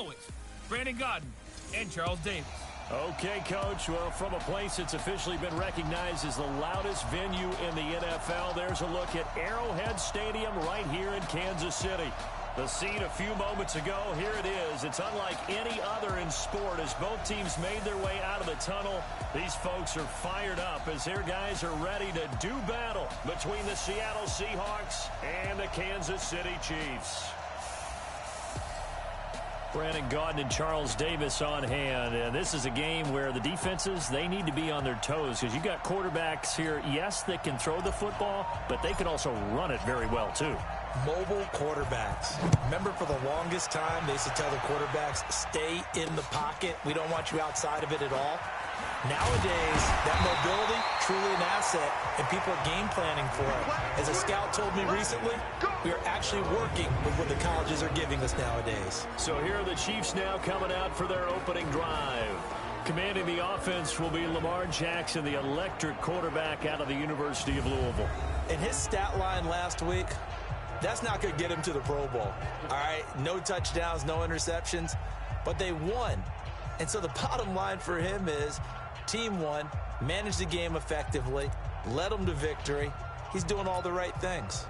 always, Brandon Gaudin and Charles Davis. Okay, Coach. Well, from a place that's officially been recognized as the loudest venue in the NFL, there's a look at Arrowhead Stadium right here in Kansas City. The scene a few moments ago, here it is. It's unlike any other in sport as both teams made their way out of the tunnel. These folks are fired up as their guys are ready to do battle between the Seattle Seahawks and the Kansas City Chiefs. Brandon Gaudin and Charles Davis on hand. And this is a game where the defenses, they need to be on their toes because you got quarterbacks here, yes, that can throw the football, but they can also run it very well, too. Mobile quarterbacks. Remember, for the longest time, they used to tell the quarterbacks, stay in the pocket. We don't want you outside of it at all. Nowadays, that mobility, truly an asset, and people are game planning for it. As a scout told me recently, we are actually working with what the colleges are giving us nowadays. So here are the Chiefs now coming out for their opening drive. Commanding the offense will be Lamar Jackson, the electric quarterback out of the University of Louisville. And his stat line last week, that's not going to get him to the Pro Bowl. All right, no touchdowns, no interceptions, but they won. And so the bottom line for him is team won, managed the game effectively, led them to victory. He's doing all the right things.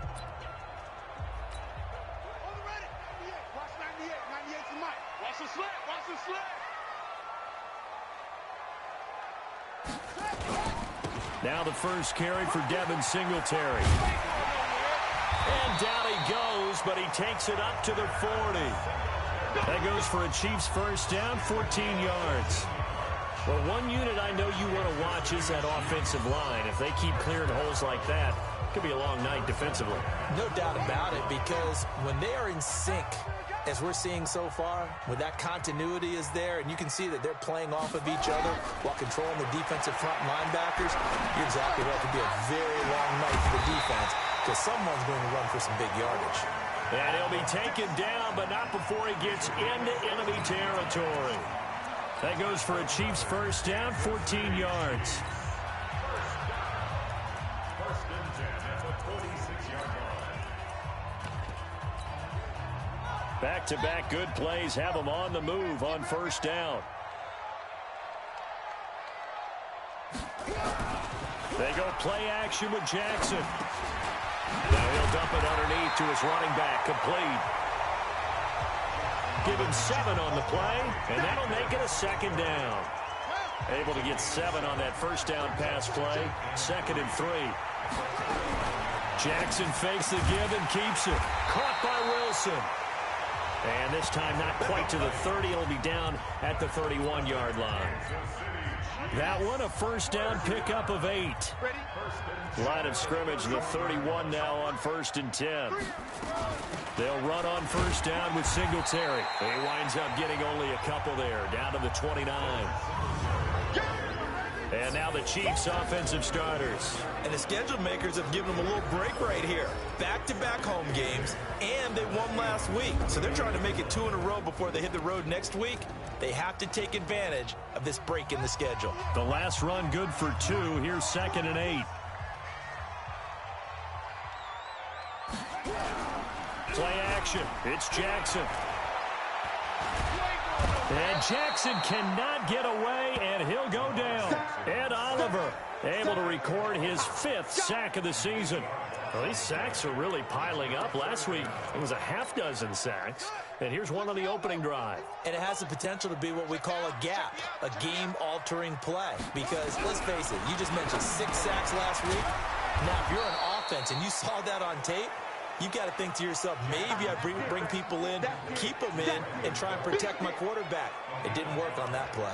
Now the first carry for Devin Singletary. And down he goes, but he takes it up to the 40. That goes for a Chiefs first down, 14 yards. Well, one unit I know you want to watch is that offensive line. If they keep clearing holes like that, it could be a long night defensively. No doubt about it, because when they are in sync, as we're seeing so far, when that continuity is there, and you can see that they're playing off of each other while controlling the defensive front linebackers, you're exactly right. It could be a very long night for the defense because someone's going to run for some big yardage. And he'll be taken down, but not before he gets into enemy territory. That goes for a Chiefs first down, 14 yards. Back-to-back good plays have them on the move on first down. They go play action with Jackson. Now he'll dump it underneath to his running back, complete. Give him 7 on the play, and that'll make it a second down. Able to get 7 on that first down pass play. 2nd and 3. Jackson fakes the give and keeps it. Caught by Wilson. And this time not quite to the 30. It'll be down at the 31-yard line. That one a first down pickup of 8. Line of scrimmage, the 31 now on 1st and 10. They'll run on first down with Singletary. He winds up getting only a couple there, down to the 29. And now the Chiefs offensive starters. And the schedule makers have given them a little break right here. Back-to-back home games, and they won last week. So they're trying to make it 2 in a row before they hit the road next week. They have to take advantage of this break in the schedule. The last run good for 2. Here's 2nd and 8. Play action. It's Jackson. And Jackson cannot get away, and he'll go down. Ed Oliver able to record his 5th sack of the season. Well, these sacks are really piling up. Last week, it was a half-dozen sacks. And here's one on the opening drive. And it has the potential to be what we call a gap, a game-altering play. Because, let's face it, you just mentioned 6 sacks last week. Now, if you're on offense and you saw that on tape, you've got to think to yourself, maybe I bring people in, keep them in, and try and protect my quarterback. It didn't work on that play.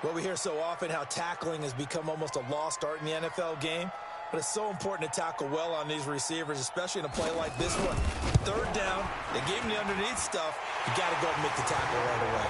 Well, we hear so often how tackling has become almost a lost art in the NFL game. But it's so important to tackle well on these receivers, especially in a play like this one. 3rd down, they gave him the underneath stuff. You got to go and make the tackle right away.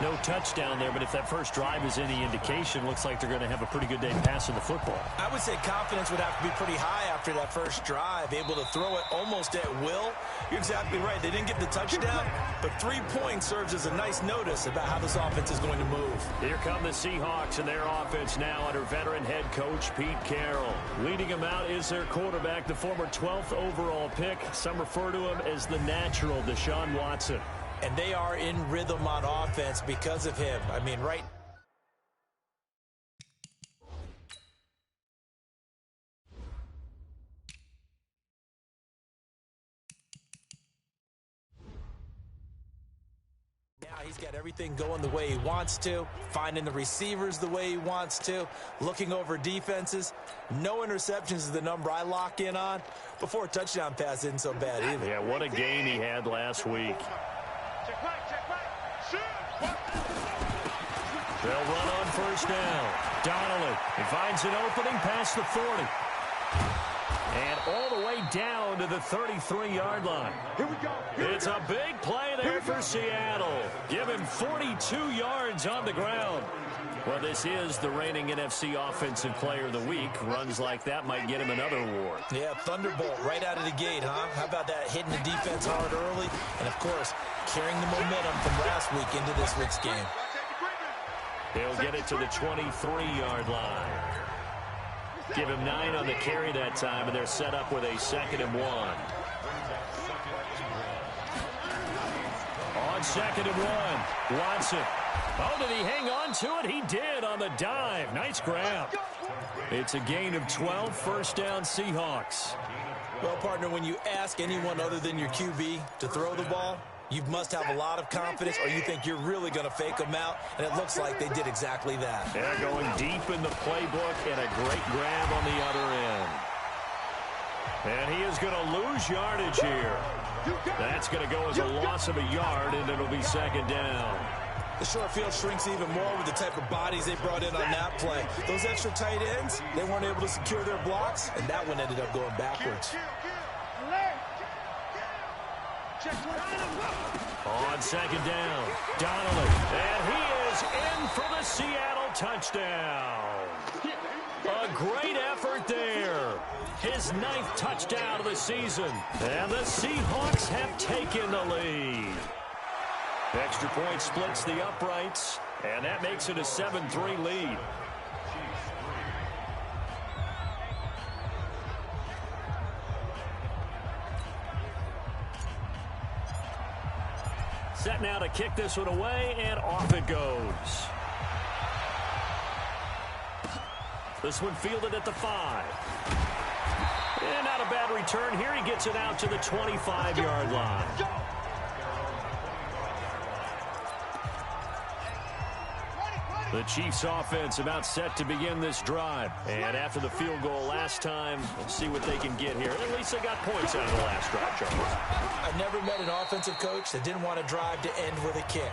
No touchdown there, but if that first drive is any indication, looks like they're going to have a pretty good day passing the football. I would say confidence would have to be pretty high after that first drive, able to throw it almost at will. You're exactly right. They didn't get the touchdown, but 3 points serves as a nice notice about how this offense is going to move. Here come the Seahawks and their offense now under veteran head coach Pete Carroll. Leading them out is their quarterback, the former 12th overall pick. Some refer to him as the natural Deshaun Watson. And they are in rhythm on offense because of him. I mean, right. Now he's got everything going the way he wants to, finding the receivers the way he wants to, looking over defenses. No interceptions is the number I lock in on. Before a touchdown pass isn't so bad either. Yeah, what a game he had last week. They'll run on first down. Donnelly, he finds an opening past the 40. And all the way down to the 33-yard line. Here we go. It's a big play there for Seattle. Give him 42 yards on the ground. Well, this is the reigning NFC Offensive Player of the Week. Runs like that might get him another award. Yeah, thunderbolt right out of the gate, huh? How about that, hitting the defense hard early? And, of course, carrying the momentum from last week into this week's game. He'll get it to the 23-yard line. Give him 9 on the carry that time, and they're set up with a 2nd and 1. On 2nd and 1, Watson. Oh, did he hang on to it? He did on the dive. Nice grab. It's a gain of 12, first down Seahawks. Well, partner, when you ask anyone other than your QB to throw the ball, you must have a lot of confidence, or you think you're really going to fake them out, and it looks like they did exactly that. They're going deep in the playbook, and a great grab on the other end. And he is going to lose yardage here. That's going to go as a loss of a yard, and it'll be 2nd down. The short field shrinks even more with the type of bodies they brought in on that play. Those extra tight ends, they weren't able to secure their blocks, and that one ended up going backwards. On 2nd down, Donnelly, and he is in for the Seattle touchdown. A great effort there. His 9th touchdown of the season, and the Seahawks have taken the lead. Extra point splits the uprights, and that makes it a 7-3 lead. Set now to kick this one away, and off it goes. This one fielded at the 5. And not a bad return here. He gets it out to the 25-yard line. The Chiefs offense about set to begin this drive. And after the field goal last time, we'll see what they can get here. At least they got points out of the last drive, Charles. I never met an offensive coach that didn't want to drive to end with a kick.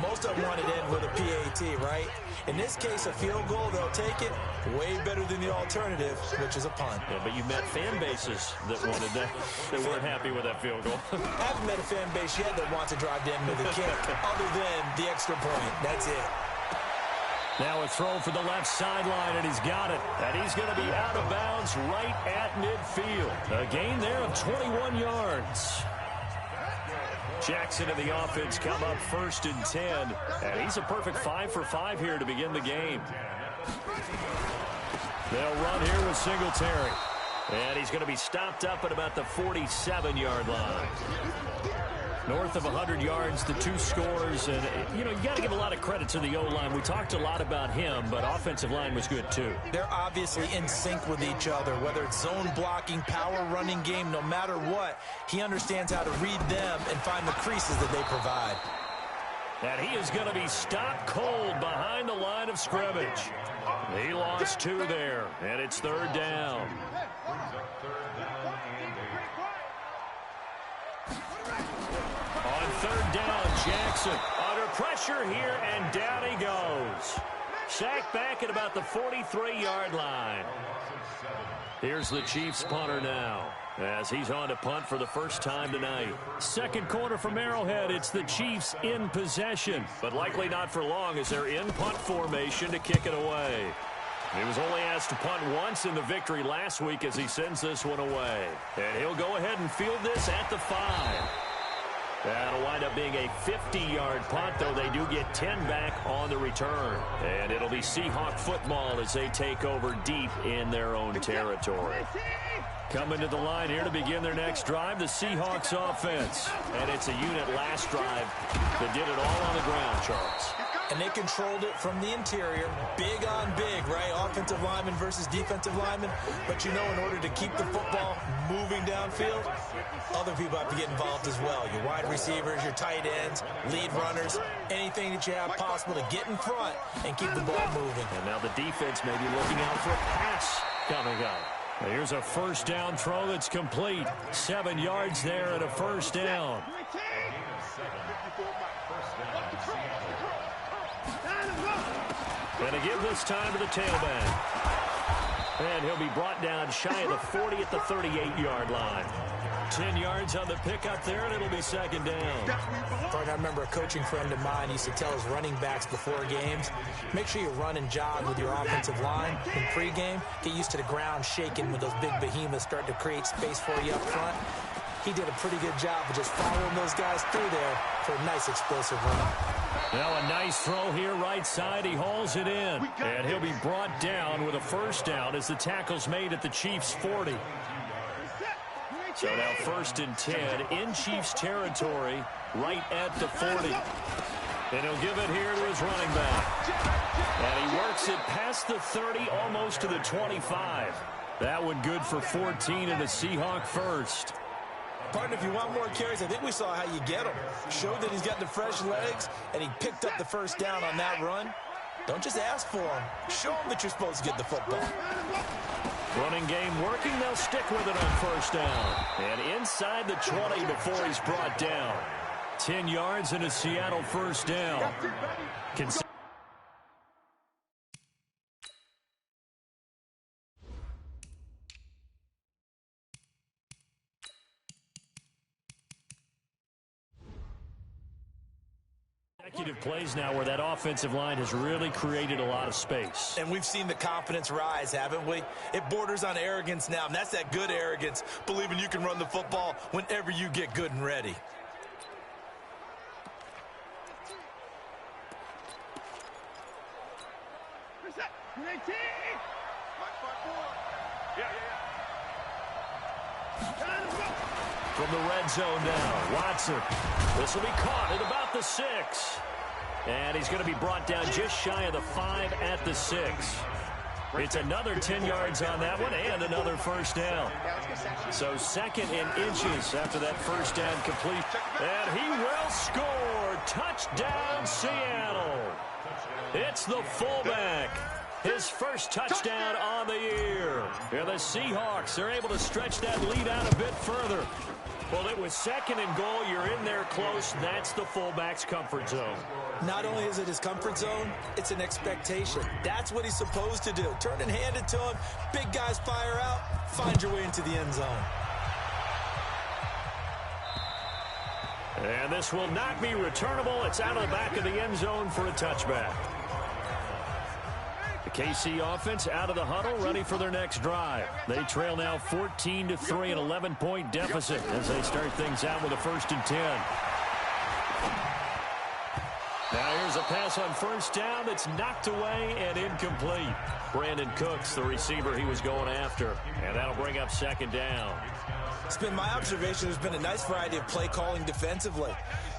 Most of them want to end with a PAT, right? In this case, a field goal, they'll take it. Way better than the alternative, which is a punt. Yeah, but you met fan bases that wanted that. They weren't happy with that field goal. I haven't met a fan base yet that wants to drive to end with a kick, other than the extra point. That's it. Now a throw for the left sideline, and he's got it. And he's going to be out of bounds right at midfield. A gain there of 21 yards. Jackson and the offense come up 1st and 10. And he's a perfect 5 for 5 here to begin the game. They'll run here with Singletary. And he's going to be stopped up at about the 47-yard line. North of 100 yards, the 2 scores. And, you know, you got to give a lot of credit to the O-line. We talked a lot about him, but offensive line was good, too. They're obviously in sync with each other, whether it's zone blocking, power running game, no matter what. He understands how to read them and find the creases that they provide. And he is going to be stopped cold behind the line of scrimmage. He lost 2 there, and it's 3rd down. On 3rd down, Jackson under pressure here, and down he goes. Sacked back at about the 43-yard line. Here's the Chiefs punter now, as he's on to punt for the first time tonight. Second quarter from Arrowhead, it's the Chiefs in possession, but likely not for long as they're in punt formation to kick it away. He was only asked to punt once in the victory last week as he sends this one away. And he'll go ahead and field this at the 5. That'll wind up being a 50-yard punt, though they do get 10 back on the return. And it'll be Seahawk football as they take over deep in their own territory. Coming to the line here to begin their next drive, the Seahawks offense. And it's a unit last drive that did it all on the ground, Charles. And they controlled it from the interior, big on big, right? Offensive lineman versus defensive lineman. But you know, in order to keep the football moving downfield, other people have to get involved as well. Your wide receivers, your tight ends, lead runners, anything that you have possible to get in front and keep the ball moving. And now the defense may be looking out for a pass coming up. Here's a first down throw that's complete. 7 yards there and a first down. And a give this time to the tailback. And he'll be brought down shy of the 40 at the 38-yard line. 10 yards on the pickup there, and it'll be second down. I remember a coaching friend of mine used to tell his running backs before games, make sure you run and jog with your offensive line in pregame. Get used to the ground shaking when those big behemoths start to create space for you up front. He did a pretty good job of just following those guys through there for a nice explosive run. Now a nice throw here right side. He hauls it in. And he'll be brought down with a first down as the tackle's made at the Chiefs' 40. So now first and 10 in Chiefs territory right at the 40. And he'll give it here to his running back. And he works it past the 30, almost to the 25. That one good for 14 and a Seahawk first. Partner, if you want more carries, I think we saw how you get them. Showed that he's got the fresh legs, and he picked up the first down on that run. Don't just ask for him. Show him that you're supposed to get the football. Running game working. They'll stick with it on first down. And inside the 20 before he's brought down. 10 yards and a Seattle first down. Consecutive plays now where that offensive line has really created a lot of space. And we've seen the confidence rise, haven't we? It borders on arrogance now, and that's that good arrogance, believing you can run the football whenever you get good and ready. From the red zone now, Watson. This will be caught at about the 6. And he's going to be brought down just shy of the 5 at the 6. It's another 10 yards on that one and another first down. So second in inches after that first down complete. And he will score. Touchdown, Seattle. It's the fullback. His first touchdown on the year. And the Seahawks are able to stretch that lead out a bit further. Well, it was second and goal. You're in there close. That's the fullback's comfort zone. Not only is it his comfort zone, it's an expectation. That's what he's supposed to do. Turn and hand it to him. Big guys fire out. Find your way into the end zone. And this will not be returnable. It's out of the back of the end zone for a touchback. The KC offense out of the huddle, ready for their next drive. They trail now 14-3, an 11-point deficit as they start things out with a first and 10. Now here's a pass on first down that's knocked away and incomplete. Brandon Cooks, the receiver he was going after, and that'll bring up second down. It's been my observation there's been a nice variety of play calling defensively.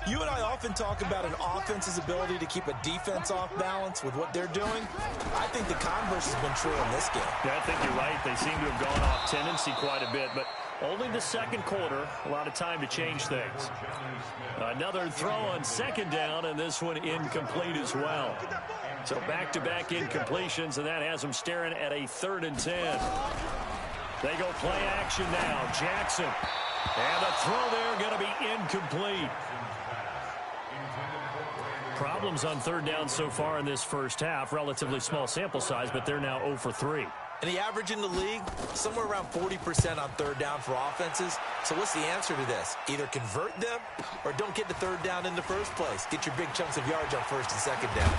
You and I often talk about an offense's ability to keep a defense off balance with what they're doing. I think the converse has been true in this game. Yeah, I think you're right. They seem to have gone off tendency quite a bit, but only the second quarter, a lot of time to change things. Another throw on second down, and this one incomplete as well. So back-to-back incompletions, and that has them staring at a 3rd and 10. They go play action now. Jackson. And the throw there going to be incomplete. problems on third down so far in this first half. Relatively small sample size, but they're now 0 for 3. And the average in the league, somewhere around 40% on third down for offenses. So what's the answer to this? Either convert them or don't get the third down in the first place. Get your big chunks of yards on first and second down.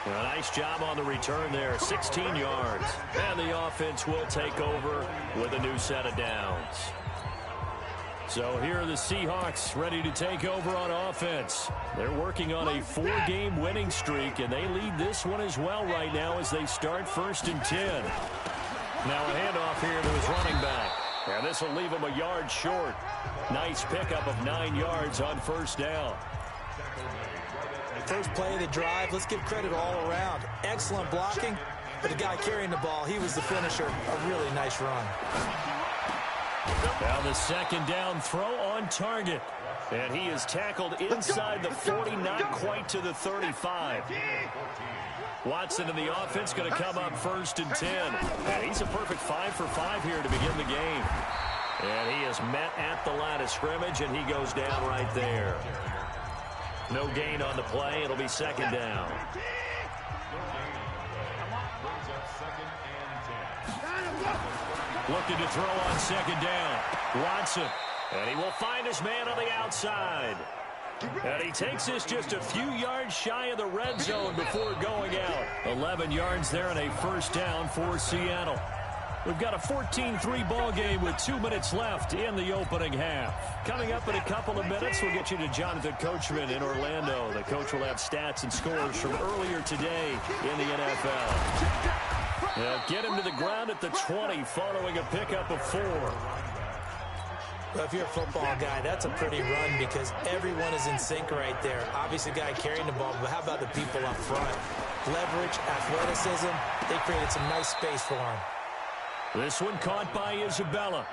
A nice job on the return there, 16 yards. And the offense will take over with a new set of downs. So here are the Seahawks ready to take over on offense. They're working on a 4-game winning streak, and they lead this one as well right now as they start 1st and 10. Now a handoff here to his running back. And this will leave him a yard short. Nice pickup of 9 yards on first down. First play of the drive, let's give credit all around. Excellent blocking, but the guy carrying the ball, he was the finisher. A really nice run. Now the second down throw on target. And he is tackled inside the 40, not quite to the 35. Watson and the offense going to come up 1st and 10. And he's a perfect 5 for 5 here to begin the game. And he is met at the line of scrimmage, and he goes down right there. No gain on the play. It'll be second down. Looking to throw on second down. Watson. And he will find his man on the outside. And he takes this just a few yards shy of the red zone before going out. 11 yards there and a first down for Seattle. We've got a 14-3 ball game with 2 minutes left in the opening half. Coming up in a couple of minutes, we'll get you to Jonathan Coachman in Orlando. The coach will have stats and scores from earlier today in the NFL. Get him to the ground at the 20 following a pickup of 4. Well, if you're a football guy, that's a pretty run because everyone is in sync right there. Obviously, the guy carrying the ball, but how about the people up front? Leverage, athleticism, they created some nice space for him. This one caught by Isabella.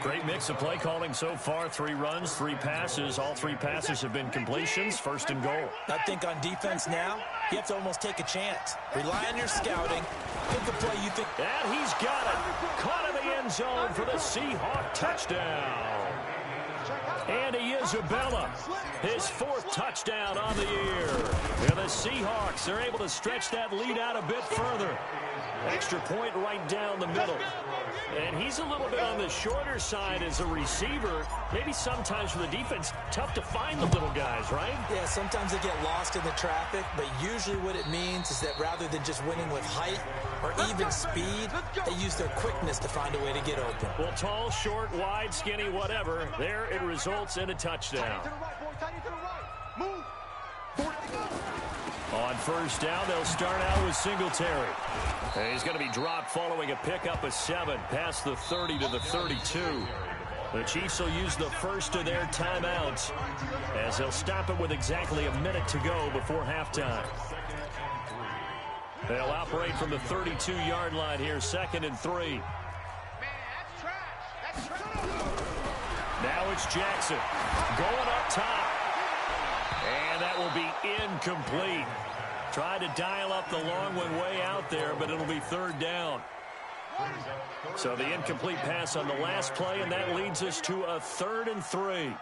Great mix of play calling so far. 3 runs, 3 passes. All 3 passes have been completions. 1st and goal. I think on defense now, you have to almost take a chance. Rely on your scouting. Pick the play you think. And he's got it. Caught in the end zone for the Seahawk touchdown. Andy Isabella, his 4th touchdown on the year. And the Seahawks are able to stretch that lead out a bit further. Extra point right down the middle. And he's a little bit on the shorter side as a receiver. Maybe sometimes for the defense, tough to find the little guys, right? Yeah, sometimes they get lost in the traffic, but usually what it means is that rather than just winning with height or even speed, they use their quickness to find a way to get open. Well, tall, short, wide, skinny, whatever, there it results in a touchdown. On first down, they'll start out with Singletary. And he's going to be dropped following a pickup of 7 past the 30 to the 32. The Chiefs will use the first of their timeouts as they'll stop it with exactly a minute to go before halftime. They'll operate from the 32-yard line here, 2nd and 3. Now it's Jackson going up top. And that will be incomplete. Tried to dial up the long one way out there, but it'll be 3rd down. So the incomplete pass on the last play, and that leads us to a 3rd and 3.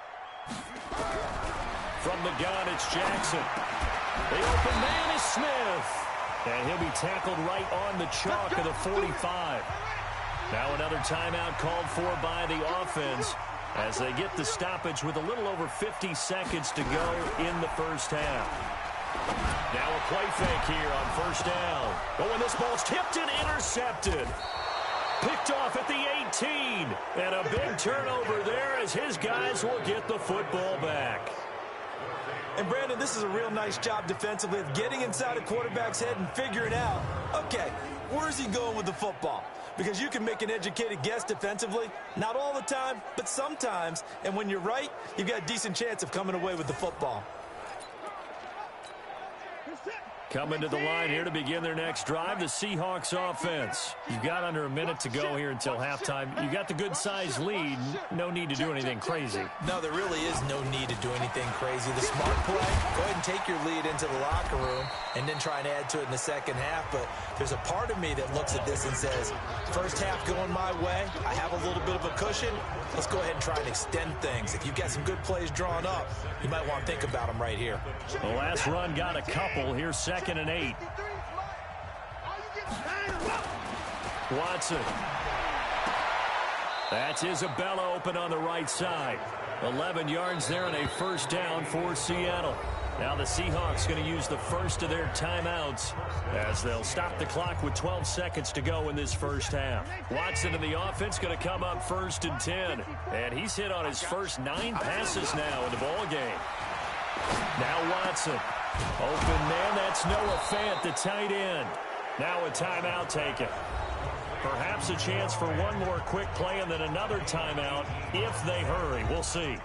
From the gun, it's Jackson. The open man is Smith. And he'll be tackled right on the chalk of the 45. Now another timeout called for by the offense as they get the stoppage with a little over 50 seconds to go in the first half. Now a play fake here on first down. Oh, and this ball's tipped and intercepted. Picked off at the 18. And a big turnover there as his guys will get the football back. And, Brandon, this is a real nice job defensively of getting inside a quarterback's head and figuring out, okay, where's he going with the football? Because you can make an educated guess defensively. Not all the time, but sometimes. And when you're right, you've got a decent chance of coming away with the football. Coming to the line here to begin their next drive, the Seahawks offense. You've got under a minute to go here until halftime. You got the good-sized lead. No need to do anything crazy. No, there really is no need to do anything crazy. The smart play, go ahead and take your lead into the locker room and then try and add to it in the second half. But there's a part of me that looks at this and says, first half going my way, I have a little bit of a cushion. Let's go ahead and try and extend things. If you've got some good plays drawn up, you might want to think about them right here. The last run got a couple. Here's 2nd and 8. Watson. That's Isabella open on the right side. 11 yards there and a first down for Seattle. Now the Seahawks going to use the first of their timeouts as they'll stop the clock with 12 seconds to go in this first half. Watson and the offense going to come up 1st and 10. And he's hit on his first 9 passes now in the ball game. Now Watson. Open man, that's Noah Fant, the tight end. Now a timeout taken. Perhaps a chance for one more quick play and then another timeout if they hurry. We'll see.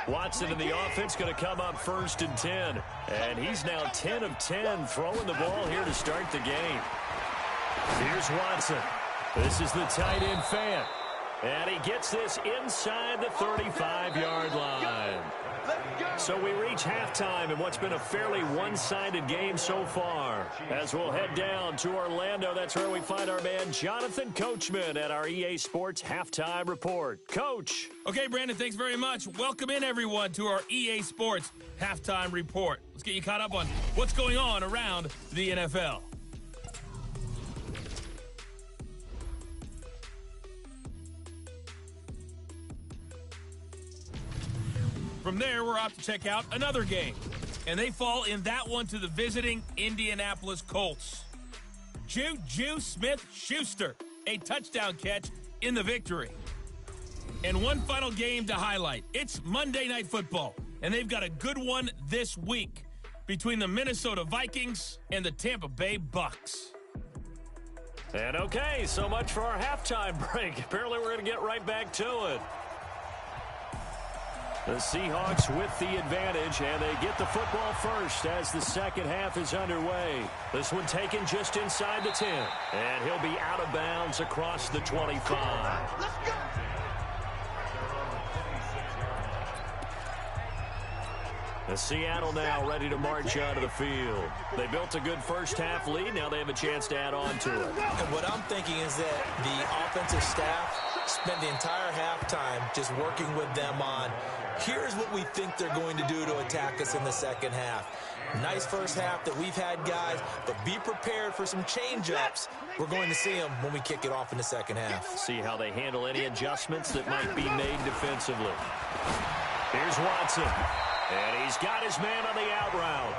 Watson and the offense going to come up 1st and 10. And he's now 10 of 10 throwing the ball here to start the game. Here's Watson. This is the tight end Fant. And he gets this inside the 35-yard line. So we reach halftime in what's been a fairly one-sided game so far. As we'll head down to Orlando, that's where we find our man Jonathan Coachman at our EA Sports Halftime Report. Coach. Okay, Brandon, thanks very much. Welcome in, everyone, to our EA Sports Halftime Report. Let's get you caught up on what's going on around the NFL. From there, we're off to check out another game. And they fall in that one to the visiting Indianapolis Colts. Juju Smith-Schuster, a touchdown catch in the victory. And one final game to highlight. It's Monday Night Football, and they've got a good one this week between the Minnesota Vikings and the Tampa Bay Bucks. And okay, so much for our halftime break. Apparently we're going to get right back to it. The Seahawks with the advantage, and they get the football first as the second half is underway. This one taken just inside the 10, and he'll be out of bounds across the 25. Let's go. The Seattle now ready to march out of the field. They built a good first half lead. Now they have a chance to add on to it. And what I'm thinking is that the offensive staff spent the entire halftime just working with them on, here's what we think they're going to do to attack us in the second half. Nice first half that we've had, guys, but be prepared for some change-ups. We're going to see them when we kick it off in the second half. See how they handle any adjustments that might be made defensively. Here's Watson. And he's got his man on the out route.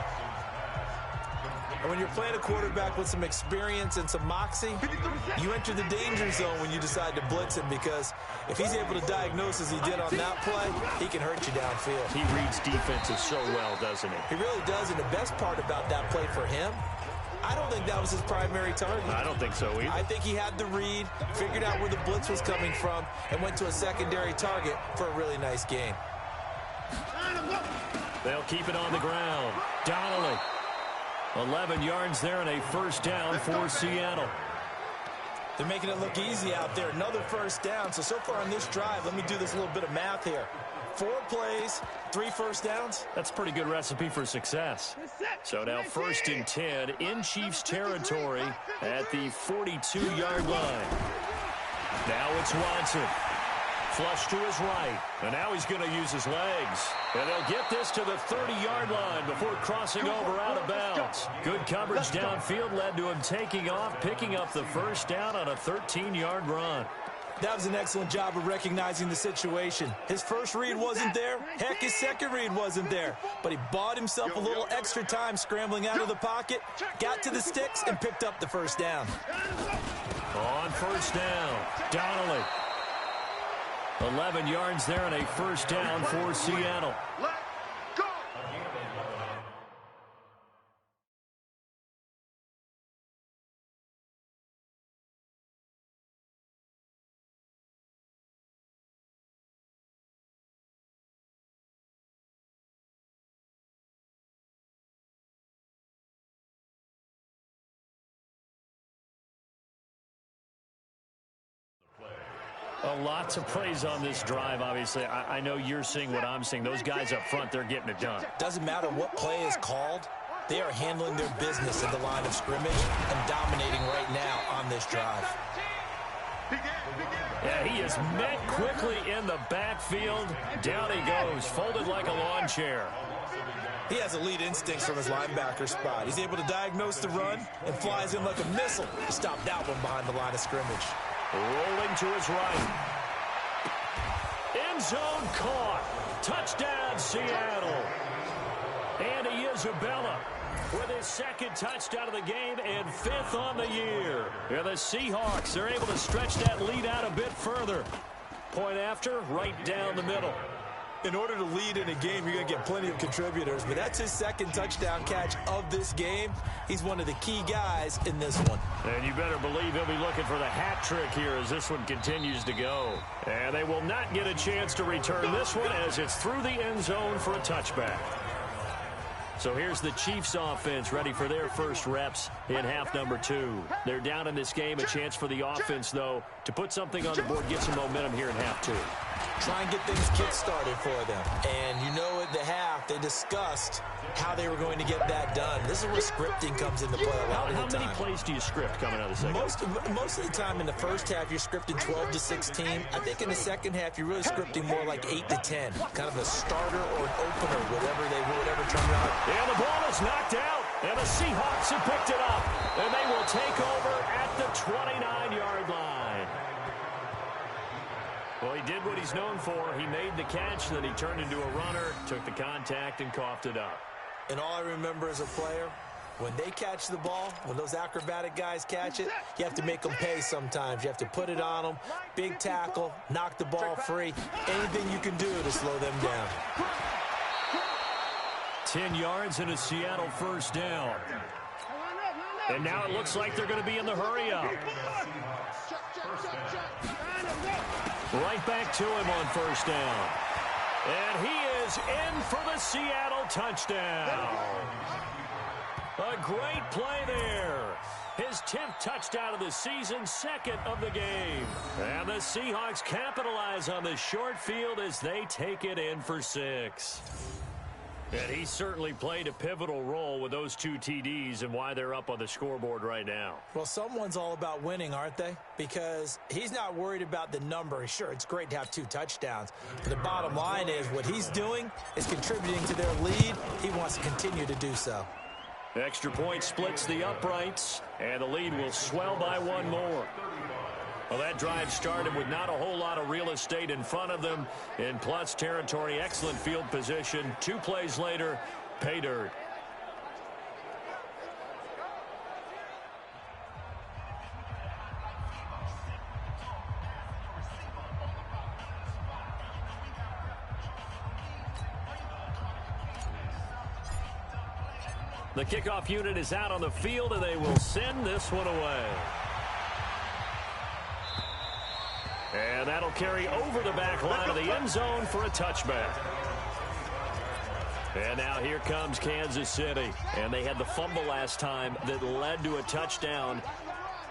And when you're playing a quarterback with some experience and some moxie, you enter the danger zone when you decide to blitz him, because if he's able to diagnose as he did on that play, he can hurt you downfield. He reads defenses so well, doesn't he? He really does, and the best part about that play for him, I don't think that was his primary target. I don't think so either. I think he had the read, figured out where the blitz was coming from, and went to a secondary target for a really nice gain. They'll keep it on the ground. Donnelly. 11 yards there and a first down for Seattle. They're making it look easy out there. Another first down. So far on this drive, let me do this little bit of math here. 4 plays, 3 first downs. That's a pretty good recipe for success. So now 1st and 10 in Chiefs territory at the 42-yard line. Now it's Watson. Flush to his right, and now he's going to use his legs. And they'll get this to the 30-yard line before crossing over out of bounds. Good coverage downfield led to him taking off, picking up the first down on a 13-yard run. That was an excellent job of recognizing the situation. His first read wasn't there. Heck, his second read wasn't there. But he bought himself a little extra time scrambling out of the pocket, got to the sticks, and picked up the first down. On first down, Donnelly. 11 yards there and a first down for Seattle. A lot to praise on this drive, obviously. I know you're seeing what I'm seeing. Those guys up front, they're getting it done. Doesn't matter what play is called. They are handling their business at the line of scrimmage and dominating right now on this drive. Yeah, he is met quickly in the backfield. Down he goes, folded like a lawn chair. He has elite instincts from his linebacker spot. He's able to diagnose the run and flies in like a missile to stop that one behind the line of scrimmage. Rolling to his right. End zone caught. Touchdown, Seattle. Andy Isabella with his second touchdown of the game and 5th on the year. And the Seahawks are able to stretch that lead out a bit further. Point after, right down the middle. In order to lead in a game, you're going to get plenty of contributors, but that's his second touchdown catch of this game. He's one of the key guys in this one. And you better believe he'll be looking for the hat trick here as this one continues to go. And they will not get a chance to return this one as it's through the end zone for a touchback. So here's the Chiefs offense ready for their first reps in half number 2. They're down in this game. A chance for the offense, though, to put something on the board, get some momentum here in half 2. Try and get things kick-started for them. And you know at the half, they discussed how they were going to get that done. This is where scripting comes into play a lot of the time. How many plays do you script coming out of the second? Most of the time in the first half, you're scripting 12 to 16. I think in the second half, you're really scripting more like 8 to 10. Kind of a starter or an opener, whatever terminology. And the ball is knocked out. And the Seahawks have picked it up. And they will take over at the 29-yard line. Well, he did what he's known for. He made the catch, then he turned into a runner, took the contact, and coughed it up. And all I remember as a player, when they catch the ball, when those acrobatic guys catch it, you have to make them pay sometimes. You have to put it on them, big tackle, knock the ball free, anything you can do to slow them down. 10 yards and a Seattle first down. And now it looks like they're going to be in the hurry-up. Right back to him on first down. And he is in for the Seattle touchdown. A great play there. His 10th touchdown of the season, second of the game. And the Seahawks capitalize on the short field as they take it in for 6. And he certainly played a pivotal role with those 2 TDs and why they're up on the scoreboard right now. Well, someone's all about winning, aren't they? Because he's not worried about the number. Sure, it's great to have 2 touchdowns. But the bottom line is what he's doing is contributing to their lead. He wants to continue to do so. Extra point splits the uprights, and the lead will swell by 1 more. Well, that drive started with not a whole lot of real estate in front of them. In plus territory, excellent field position. 2 plays later, pay dirt. The kickoff unit is out on the field, and they will send this one away. And that'll carry over the back line of the end zone for a touchback. And now here comes Kansas City. And they had the fumble last time that led to a touchdown.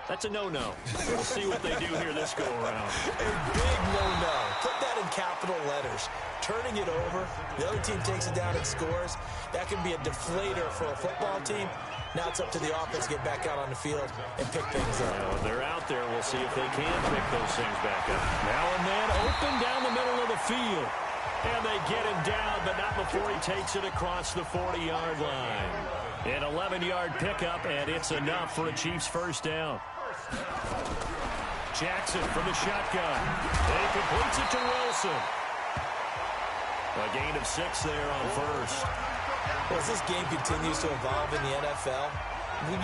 That's a no-no. We'll see what they do here this go-around. A big no-no. Put that in capital letters. Turning it over, the other team takes it down and scores. That can be a deflator for a football team. Now it's up to the offense to get back out on the field and pick things up. Now, when they're out there, we'll see if they can pick those things back up. Now and then, open down the middle of the field. And they get him down, but not before he takes it across the 40-yard line. An 11-yard pickup, and it's enough for a Chiefs first down. Jackson from the shotgun. And he completes it to Wilson. A gain of 6 there on first. Well, as this game continues to evolve in the NFL,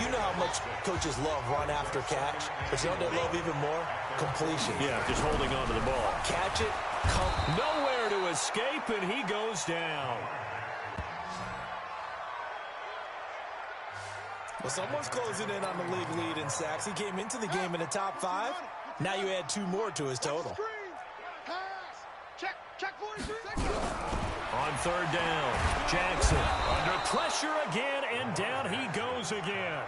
you know how much coaches love run after catch, but you know what they love even more? Completion. Yeah, just holding on to the ball. Catch it, nowhere to escape, and he goes down. Well, someone's closing in on the league lead in sacks. He came into the game in the top 5. Now you add 2 more to his total. On third down, Jackson under pressure again, and down he goes again.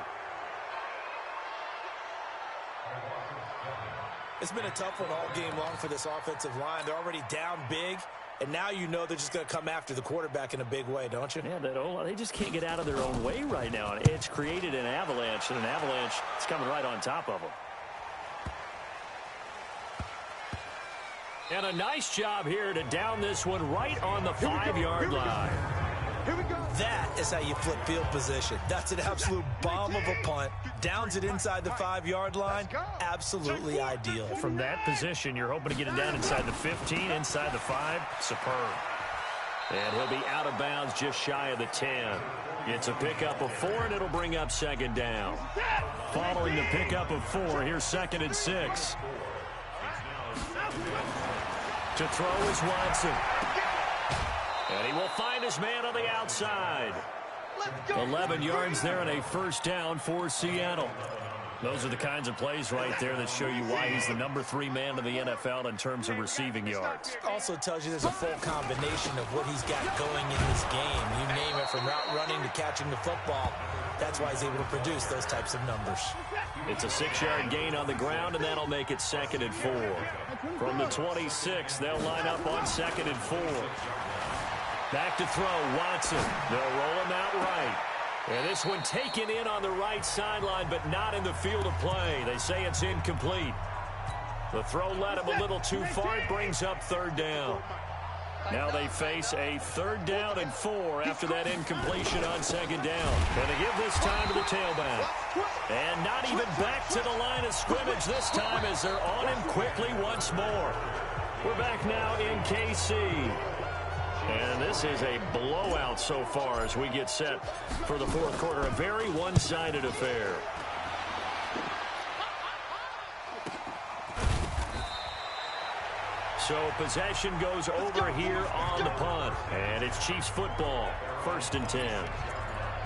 It's been a tough one all game long for this offensive line. They're already down big, and now you know they're just going to come after the quarterback in a big way, don't you? Yeah, they just can't get out of their own way right now. It's created an avalanche, and an avalanche is coming right on top of them. And a nice job here to down this one right on the 5-yard line. Here we go. That is how you flip field position. That's an absolute bomb of a punt. Downs it inside the 5-yard line. Absolutely ideal. From that position, you're hoping to get it down inside the 15, inside the 5. Superb. And he'll be out of bounds just shy of the 10. It's a pickup of 4, and it'll bring up second down. Following the pickup of 4, here's 2nd and 6. To throw is Watson. And he will find his man on the outside. 11 yards there and a first down for Seattle. Those are the kinds of plays right there that show you why he's the number 3 man in the NFL in terms of receiving yards. Also tells you there's a full combination of what he's got going in this game. You name it, from route running to catching the football. That's why he's able to produce those types of numbers. It's a 6-yard gain on the ground, and that'll make it 2nd and 4. From the 26, they'll line up on 2nd and 4. Back to throw, Watson. They'll roll him out right. And this one taken in on the right sideline, but not in the field of play. They say it's incomplete. The throw led him a little too far. It brings up 3rd down. Now they face a 3rd down and 4 after that incompletion on 2nd down. And they give this time to the tailback. And not even back to the line of scrimmage this time as they're on him quickly once more. We're back now in KC. And this is a blowout so far as we get set for the 4th quarter. A very one-sided affair. So possession goes over here on the punt. And it's Chiefs football, 1st and 10.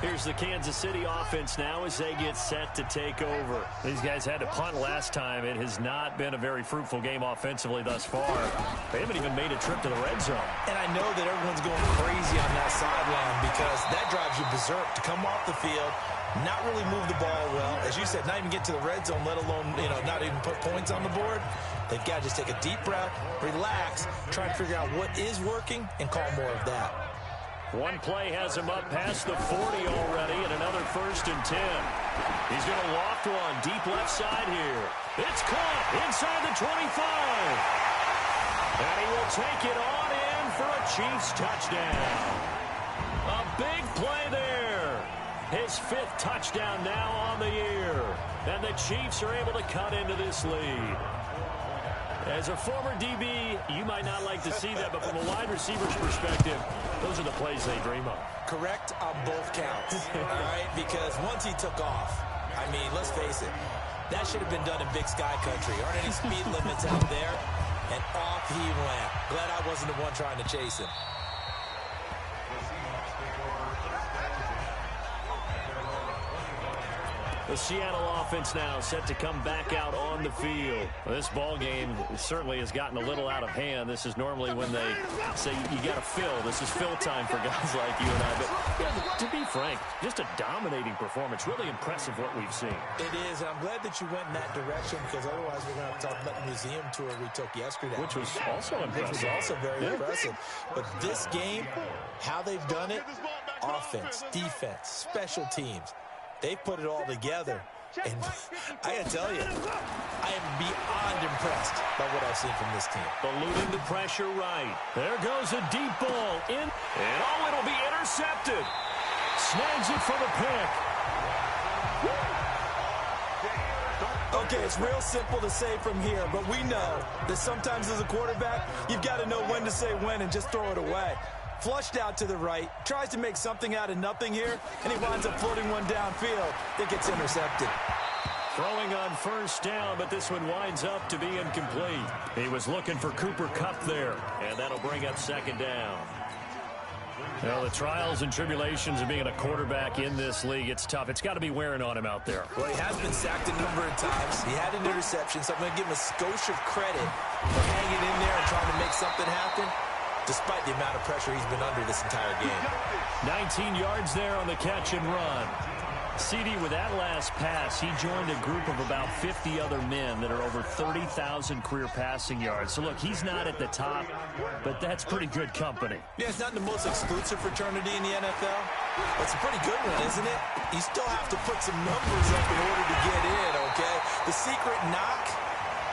Here's the Kansas City offense now as they get set to take over. These guys had to punt last time. It has not been a very fruitful game offensively thus far. They haven't even made a trip to the red zone. And I know that everyone's going crazy on that sideline because that drives you berserk to come off the field, not really move the ball well. As you said, not even get to the red zone, let alone, not even put points on the board. They've got to just take a deep breath, relax, try and figure out what is working, and call more of that. One play has him up past the 40 already, and another 1st and 10. He's going to loft one deep left side here. It's caught inside the 25. And he will take it on in for a Chiefs touchdown. A big play there. His 5th touchdown now on the year. And the Chiefs are able to cut into this lead. As a former DB, you might not like to see that, but from a wide receiver's perspective, those are the plays they dream of. Correct on both counts, all right? Because once he took off, I mean, let's face it, that should have been done in Big Sky Country. Aren't any speed limits out there? And off he went. Glad I wasn't the one trying to chase him. The Seattle offense now set to come back out on the field. This ball game certainly has gotten a little out of hand. This is normally when they say you got to fill. This is fill time for guys like you and I. But yeah, to be frank, just a dominating performance. Really impressive what we've seen. It is, and I'm glad that you went in that direction because otherwise we're going to have to talk about the museum tour we took yesterday. Which was also impressive. Which was also very impressive. But this game, how they've done it, offense, defense, special teams, they put it all together. And I got to tell you, I am beyond impressed by what I've seen from this team. Eluding the pressure right. There goes a deep ball in. And oh, it'll be intercepted. Snags it for the pick. Okay, it's real simple to say from here, but we know that sometimes as a quarterback, you've got to know when to say when and just throw it away. Flushed out to the right, tries to make something out of nothing here, and he winds up floating one downfield that gets intercepted. Throwing on 1st down, but this one winds up to be incomplete. He was looking for Cooper Kupp there, and that'll bring up 2nd down. Well, the trials and tribulations of being a quarterback in this league, it's tough. It's got to be wearing on him out there. Well, he has been sacked a number of times. He had an interception, so I'm going to give him a skosh of credit for hanging in there and trying to make something happen, despite the amount of pressure he's been under this entire game. 19 yards there on the catch and run. CD, with that last pass, he joined a group of about 50 other men that are over 30,000 career passing yards. So, look, he's not at the top, but that's pretty good company. Yeah, it's not the most exclusive fraternity in the NFL. But it's a pretty good one, isn't it? You still have to put some numbers up in order to get in, okay? The secret knock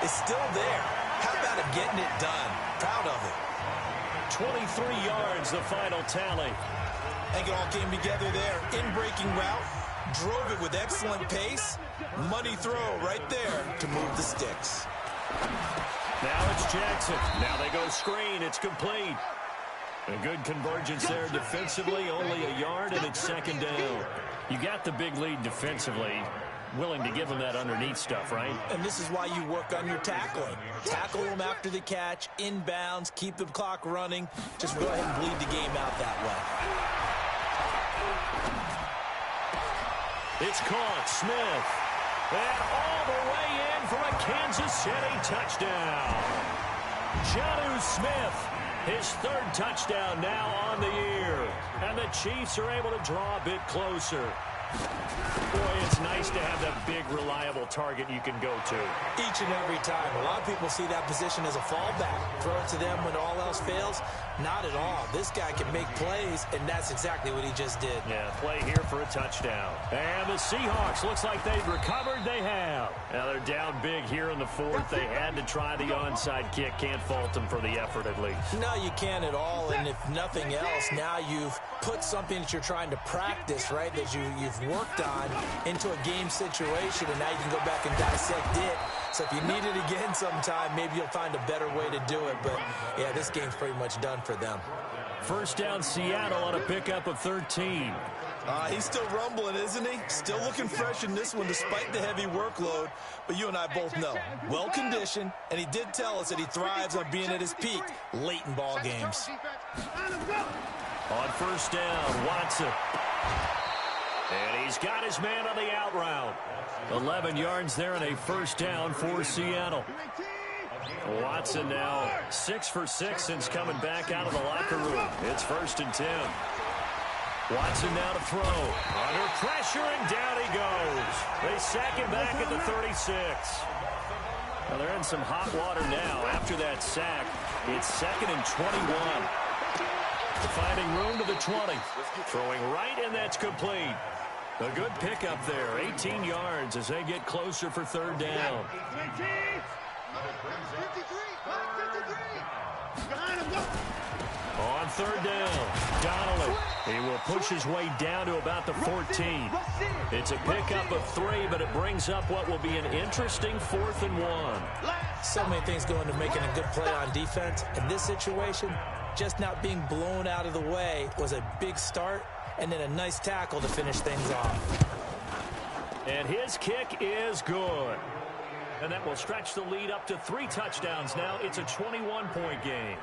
is still there. How about it getting it done? Proud of it. 23 yards, the final tally. I think it all came together there. In-breaking route. Drove it with excellent pace. Money throw right there to move the sticks. Now it's Jackson. Now they go screen. It's complete. A good convergence there defensively. Only a yard, and it's second down. You got the big lead defensively. Willing to give them that underneath stuff, right? And this is why you work on your tackling. Tackle them after the catch, inbounds, keep the clock running. Just go ahead and bleed the game out that way. It's caught. Smith. And all the way in for a Kansas City touchdown. Jonnu Smith, his third touchdown now on the year. And the Chiefs are able to draw a bit closer. Boy, it's nice to have that big, reliable target you can go to. Each and every time. A lot of people see that position as a fallback. Throw it to them when all else fails. Not at all. This guy can make plays, and that's exactly what he just did. Yeah, play here for a touchdown. And the Seahawks, looks like they've recovered. They have. Now they're down big here in the fourth. They had to try the onside kick. Can't fault them for the effort, at least. No, you can't at all. And if nothing else, now you've put something that you're trying to practice, right, that you've worked on into a game situation, and now you can go back and dissect it. So if you need it again sometime, maybe you'll find a better way to do it. But, yeah, this game's pretty much done for them. First down, Seattle on a pickup of 13. He's still rumbling, isn't he? Still looking fresh in this one despite the heavy workload. But you and I both know, well-conditioned, and he did tell us that he thrives on being at his peak late in ball games. On first down, Watson. And he's got his man on the out route. 11 yards there and a first down for Seattle. Watson now 6 for 6 since coming back out of the locker room. It's 1st and 10. Watson now to throw. Under pressure, and down he goes. They sack him back at the 36. Well, they're in some hot water now. After that sack, it's 2nd and 21. Finding room to the 20. Throwing right, and that's complete. A good pickup there. 18 yards as they get closer for third down. On third down, Donnelly. He will push his way down to about the 14. It's a pickup of 3, but it brings up what will be an interesting 4th and 1. So many things go into making a good play on defense. In this situation, just not being blown out of the way was a big start, and then a nice tackle to finish things off. And his kick is good. And that will stretch the lead up to 3 touchdowns now. It's a 21-point game.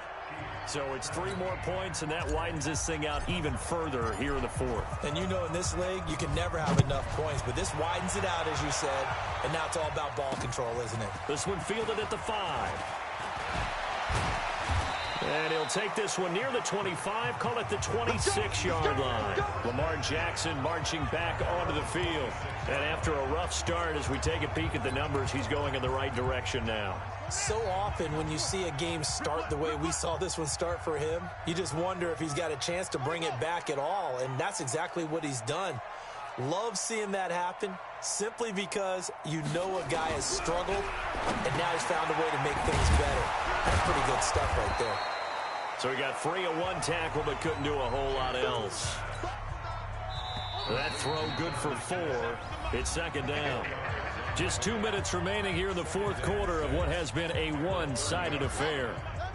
So it's 3 more points, and that widens this thing out even further here in the 4th. And you know in this league, you can never have enough points, but this widens it out, as you said, and now it's all about ball control, isn't it? This one fielded at the 5. And he'll take this one near the 25, call it the 26-yard line. Lamar Jackson marching back onto the field. And after a rough start, as we take a peek at the numbers, he's going in the right direction now. So often when you see a game start the way we saw this one start for him, you just wonder if he's got a chance to bring it back at all, and that's exactly what he's done. Love seeing that happen simply because you know a guy has struggled, and now he's found a way to make things better. That's pretty good stuff right there. So he got free of 1 tackle, but couldn't do a whole lot else. That throw good for 4. It's 2nd down. Just 2 minutes remaining here in the 4th quarter of what has been a one-sided affair.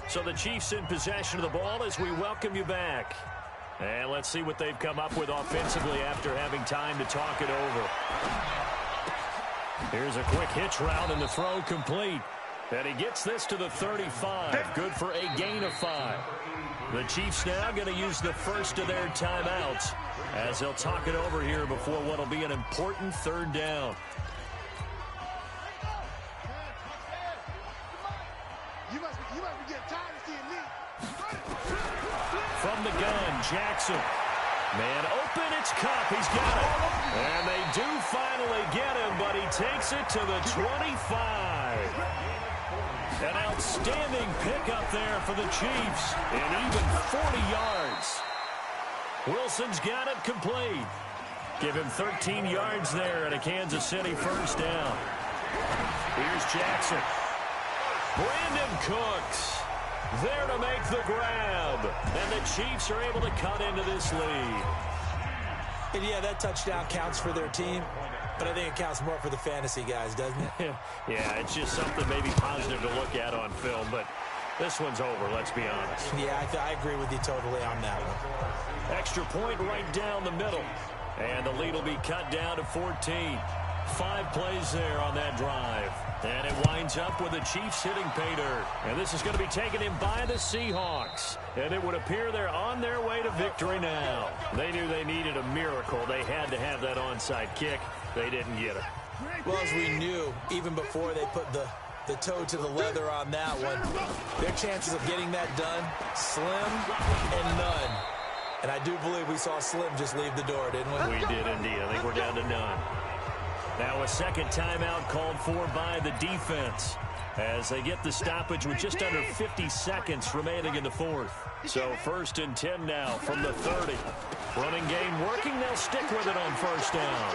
So the Chiefs in possession of the ball as we welcome you back. And let's see what they've come up with offensively after having time to talk it over. Here's a quick hitch route, and the throw complete. And he gets this to the 35. Good for a gain of 5. The Chiefs now going to use the first of their timeouts as they'll talk it over here before what will be an important 3rd down. From the gun, Jackson. Man open, it's Cup. He's got it. And they do finally get him, but he takes it to the 25. An outstanding pickup there for the Chiefs. And even 40 yards. Wilson's got it complete. Give him 13 yards there and a Kansas City first down. Here's Jackson. Brandon Cooks there to make the grab. And the Chiefs are able to cut into this lead. And yeah, that touchdown counts for their team, but I think it counts more for the fantasy guys, doesn't it? Yeah, it's just something maybe positive to look at on film, but this one's over, let's be honest. Yeah, I agree with you totally on that one. Extra point right down the middle. And the lead will be cut down to 14. 5 plays there on that drive. And it winds up with the Chiefs hitting pay dirt. And this is going to be taken in by the Seahawks. And it would appear they're on their way to victory now. They knew they needed a miracle. They had to have that onside kick. They didn't get it. Well, as we knew, even before they put the toe to the leather on that one, their chances of getting that done, slim and none. And I do believe we saw Slim just leave the door, didn't we? We did indeed. I think we're down to none. Now a second timeout called for by the defense as they get the stoppage with just under 50 seconds remaining in the fourth. So 1st and 10 now from the 30. Running game working. They'll stick with it on first down.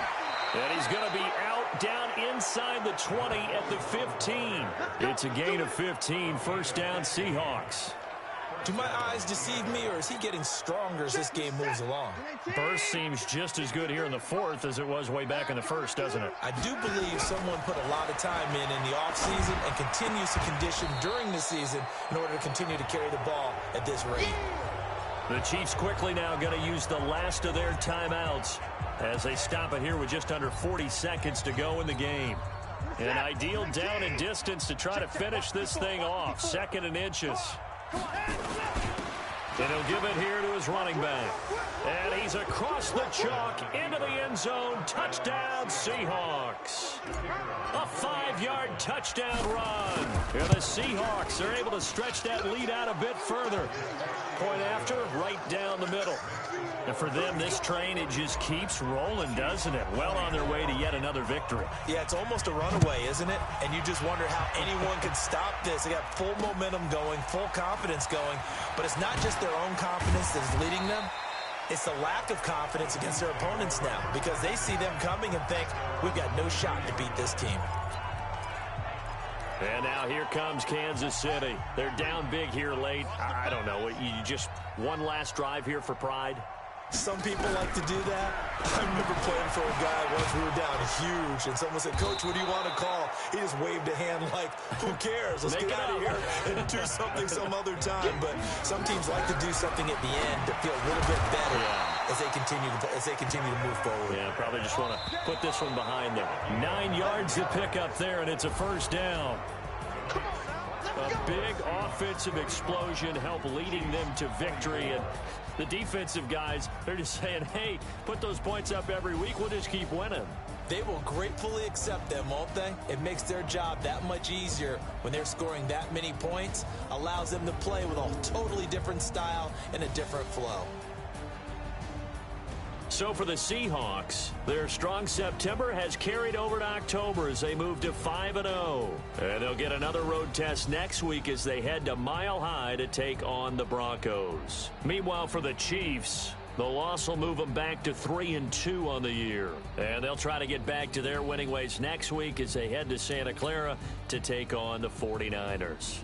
And he's going to be out down inside the 20 at the 15. It's a gain of 15. First down, Seahawks. Do my eyes deceive me, or is he getting stronger as this game moves along? Burst seems just as good here in the fourth as it was way back in the first, doesn't it? I do believe someone put a lot of time in the offseason and continues to condition during the season in order to continue to carry the ball at this rate. The Chiefs quickly now going to use the last of their timeouts as they stop it here with just under 40 seconds to go in the game. An ideal down and distance to try to finish this thing off. 2nd and inches. And he'll give it here to his running back. And he's across the chalk into the end zone. Touchdown, Seahawks. A 5-yard touchdown run. And the Seahawks are able to stretch that lead out a bit further. Point after, right down the middle. And for them, this train, it just keeps rolling, doesn't it? Well on their way to yet another victory. Yeah, it's almost a runaway, isn't it? And you just wonder how anyone could stop this. They got full momentum going, full confidence going. But it's not just their own confidence that is leading them. It's the lack of confidence against their opponents now, because they see them coming and think, we've got no shot to beat this team. And now here comes Kansas City. They're down big here late. I don't know. You just one last drive here for pride? Some people like to do that. I remember playing for a guy once. We were down huge, and someone said, Coach, what do you want to call? He just waved a hand like, who cares? Let's get out of here and do something some other time. But some teams like to do something at the end to feel a little bit better as they continue to move forward. Yeah, probably just want to put this one behind them. 9 yards to pick up there, and it's a first down. A big offensive explosion help leading them to victory. And the defensive guys, they're just saying, hey, put those points up every week. We'll just keep winning. They will gratefully accept them, won't they? It makes their job that much easier when they're scoring that many points. Allows them to play with a totally different style and a different flow. So for the Seahawks, their strong September has carried over to October as they move to 5-0. And they'll get another road test next week as they head to Mile High to take on the Broncos. Meanwhile, for the Chiefs, the loss will move them back to 3-2 on the year. And they'll try to get back to their winning ways next week as they head to Santa Clara to take on the 49ers.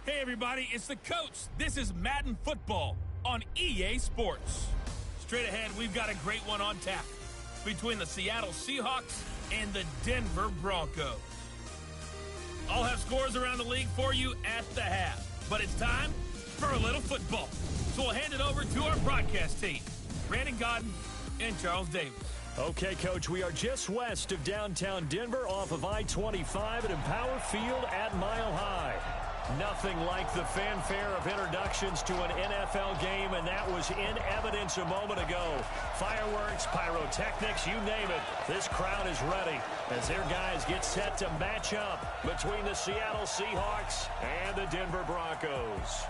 Hey everybody, it's the coach. This is Madden Football on EA Sports. Straight ahead, we've got a great one on tap between the Seattle Seahawks and the Denver Broncos. I'll have scores around the league for you at the half, but it's time for a little football. So we'll hand it over to our broadcast team, Brandon Godden and Charles Davis. Okay, Coach, we are just west of downtown Denver off of I-25 at Empower Field at Mile High. Nothing like the fanfare of introductions to an NFL game, and that was in evidence a moment ago. Fireworks, pyrotechnics, you name it. This crowd is ready as their guys get set to match up between the Seattle Seahawks and the Denver Broncos.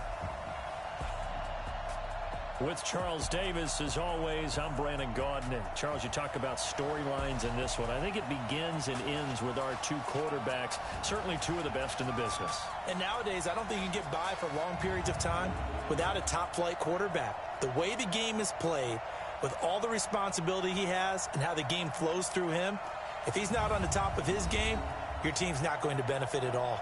With Charles Davis, as always, I'm Brandon Gaudin. And Charles, you talk about storylines in this one. I think it begins and ends with our two quarterbacks, certainly two of the best in the business. And nowadays, I don't think you can get by for long periods of time without a top-flight quarterback. The way the game is played, with all the responsibility he has and how the game flows through him, if he's not on the top of his game, your team's not going to benefit at all.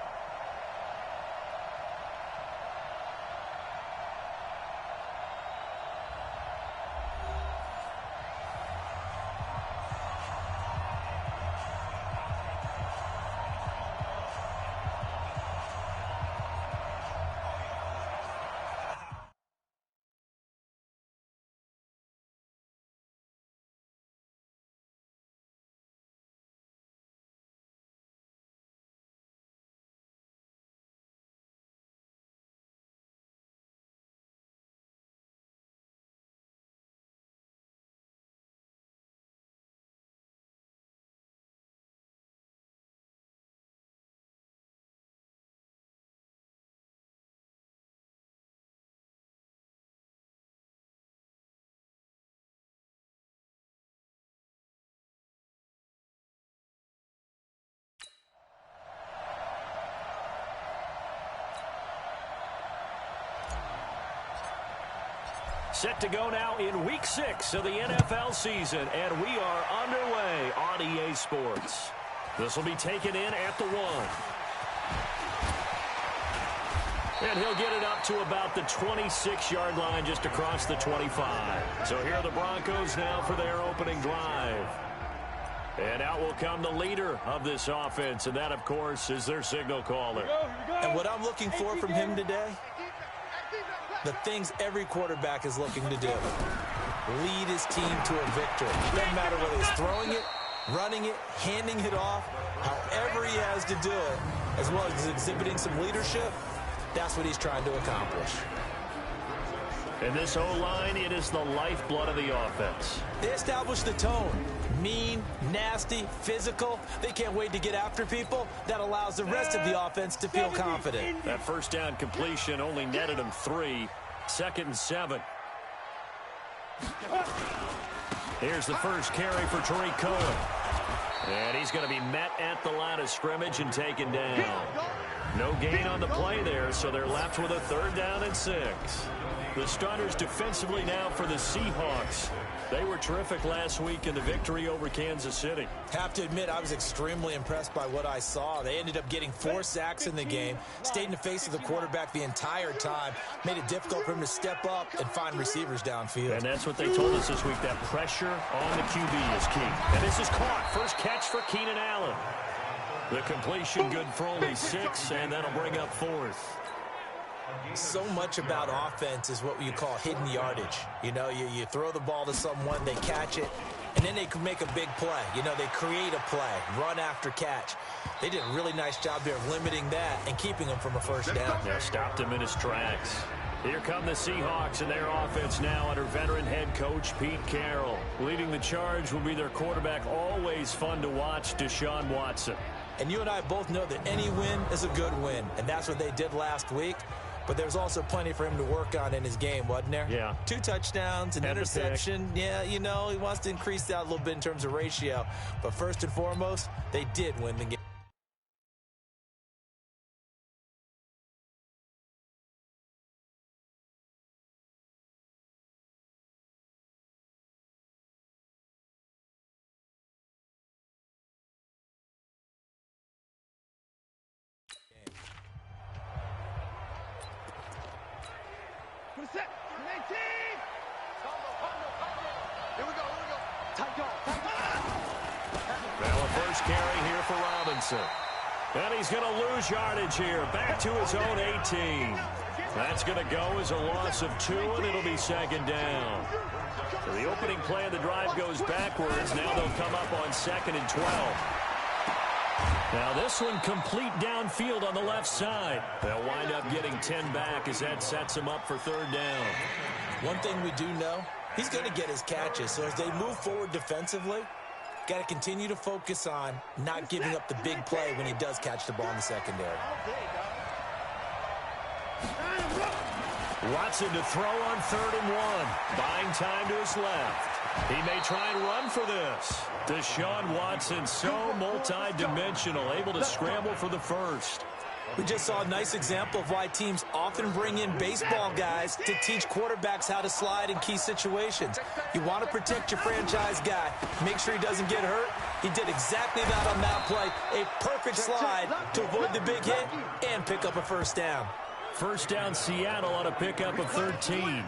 Set to go now in Week 6 of the NFL season, and we are underway on EA Sports. This will be taken in at the 1. And he'll get it up to about the 26-yard line just across the 25. So here are the Broncos now for their opening drive. And out will come the leader of this offense, and that, of course, is their signal caller. Here we go. And what I'm looking for from him today, the things every quarterback is looking to do. Lead his team to a victory. Doesn't matter whether he's throwing it, running it, handing it off, however he has to do it, as well as exhibiting some leadership, that's what he's trying to accomplish. In this O-line, it is the lifeblood of the offense. They establish the tone. Mean, nasty, physical. They can't wait to get after people. That allows the rest of the offense to feel confident. That first down completion only netted him 3. 2nd and 7. Here's the first carry for Tariq Cohen. And he's going to be met at the line of scrimmage and taken down. No gain on the play there, so they're left with a 3rd down and 6. The starters defensively now for the Seahawks. They were terrific last week in the victory over Kansas City. Have to admit, I was extremely impressed by what I saw. They ended up getting 4 sacks in the game, stayed in the face of the quarterback the entire time, made it difficult for him to step up and find receivers downfield. And that's what they told us this week, that pressure on the QB is key. And this is caught. First catch for Keenan Allen. The completion good for only 6, and that'll bring up 4th. So much about offense is what you call hidden yardage. You know, you throw the ball to someone, they catch it, and then they can make a big play. You know, they create a play, run after catch. They did a really nice job there of limiting that and keeping him from a first down. They stopped him in his tracks. Here come the Seahawks and their offense now under veteran head coach Pete Carroll. Leading the charge will be their quarterback, always fun to watch, Deshaun Watson. And you and I both know that any win is a good win, and that's what they did last week. But there's also plenty for him to work on in his game, wasn't there? Yeah. 2 touchdowns, an interception. Yeah, you know, he wants to increase that a little bit in terms of ratio. But first and foremost, they did win the game. Well, a first carry here for Robinson. And he's going to lose yardage here. Back to his own 18. That's going to go as a loss of 2, and it'll be second down. So the opening play of the drive goes backwards. Now they'll come up on 2nd and 12. Now this one complete downfield on the left side. They'll wind up getting 10 back as that sets them up for 3rd down. One thing we do know, he's going to get his catches. So as they move forward defensively, got to continue to focus on not giving up the big play when he does catch the ball in the secondary. Watson to throw on 3rd and 1. Buying time to his left. He may try and run for this. Deshaun Watson, so multi-dimensional, able to scramble for the first. We just saw a nice example of why teams often bring in baseball guys to teach quarterbacks how to slide in key situations. You want to protect your franchise guy. Make sure he doesn't get hurt. He did exactly that on that play. A perfect slide to avoid the big hit and pick up a first down. First down, Seattle on a pickup of 13.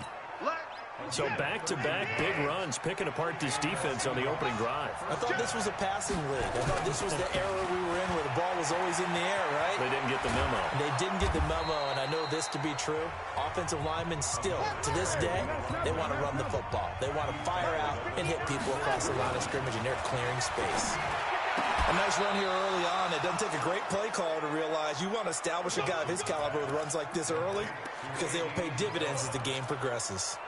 So back-to-back big runs, picking apart this defense on the opening drive. I thought this was a passing league. I thought this was the era we were in where the ball was always in the air, right? They didn't get the memo. They didn't get the memo, and I know this to be true. Offensive linemen still, to this day, they want to run the football. They want to fire out and hit people across the line of scrimmage, and they're clearing space. A nice run here early on. It doesn't take a great play caller to realize you want to establish a guy of his caliber with runs like this early because they will pay dividends as the game progresses.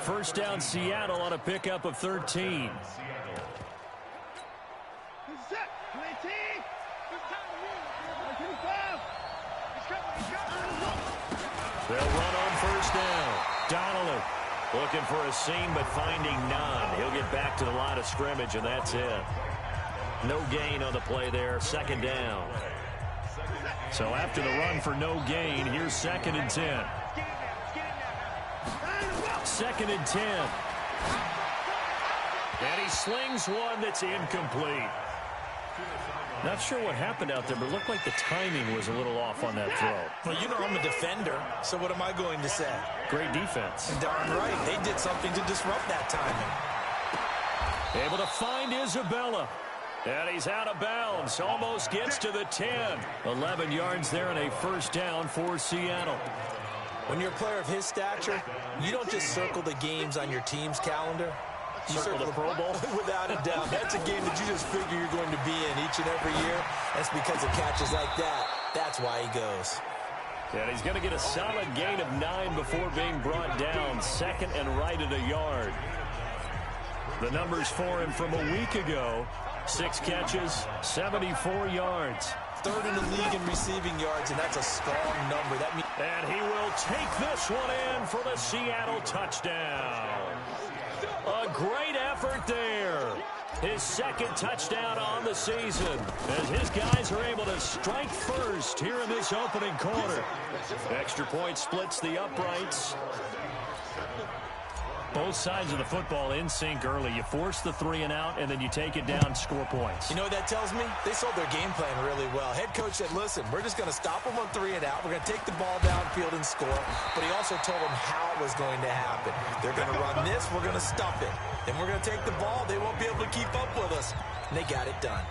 First down, Seattle on a pickup of 13. They'll run on first down. Donnelly looking for a seam but finding none. He'll get back to the line of scrimmage, and that's it. No gain on the play there. 2nd down. So after the run for no gain, here's 2nd and 10. 2nd and 10. And he slings one that's incomplete. Not sure what happened out there, but it looked like the timing was a little off on that throw. Well, you know I'm a defender, so what am I going to say? Great defense. Darn right. They did something to disrupt that timing. Able to find Isabella. And he's out of bounds. Almost gets to the 10. 11 yards there and a first down for Seattle. When you're a player of his stature, you don't just circle the games on your team's calendar. You circle the Pro Bowl? Without a doubt. That's a game that you just figure you're going to be in each and every year. That's because of catches like that. That's why he goes. And he's going to get a solid gain of 9 before being brought down. 2nd and right at a yard. The numbers for him from a week ago. 6 catches, 74 yards. 3rd in the league in receiving yards, and that's a strong number. That means and he will take this one in for the Seattle touchdown. A great effort there. His 2nd touchdown on the season as his guys are able to strike first here in this opening quarter. Extra point splits the uprights. Both sides of the football in sync early. You force the 3 and out, and then you take it down, score points. You know what that tells me? They sold their game plan really well. Head coach said, listen, we're just going to stop them on 3 and out. We're going to take the ball downfield and score. But he also told them how it was going to happen. They're going to run this. We're going to stuff it. Then we're going to take the ball. They won't be able to keep up with us. And they got it done.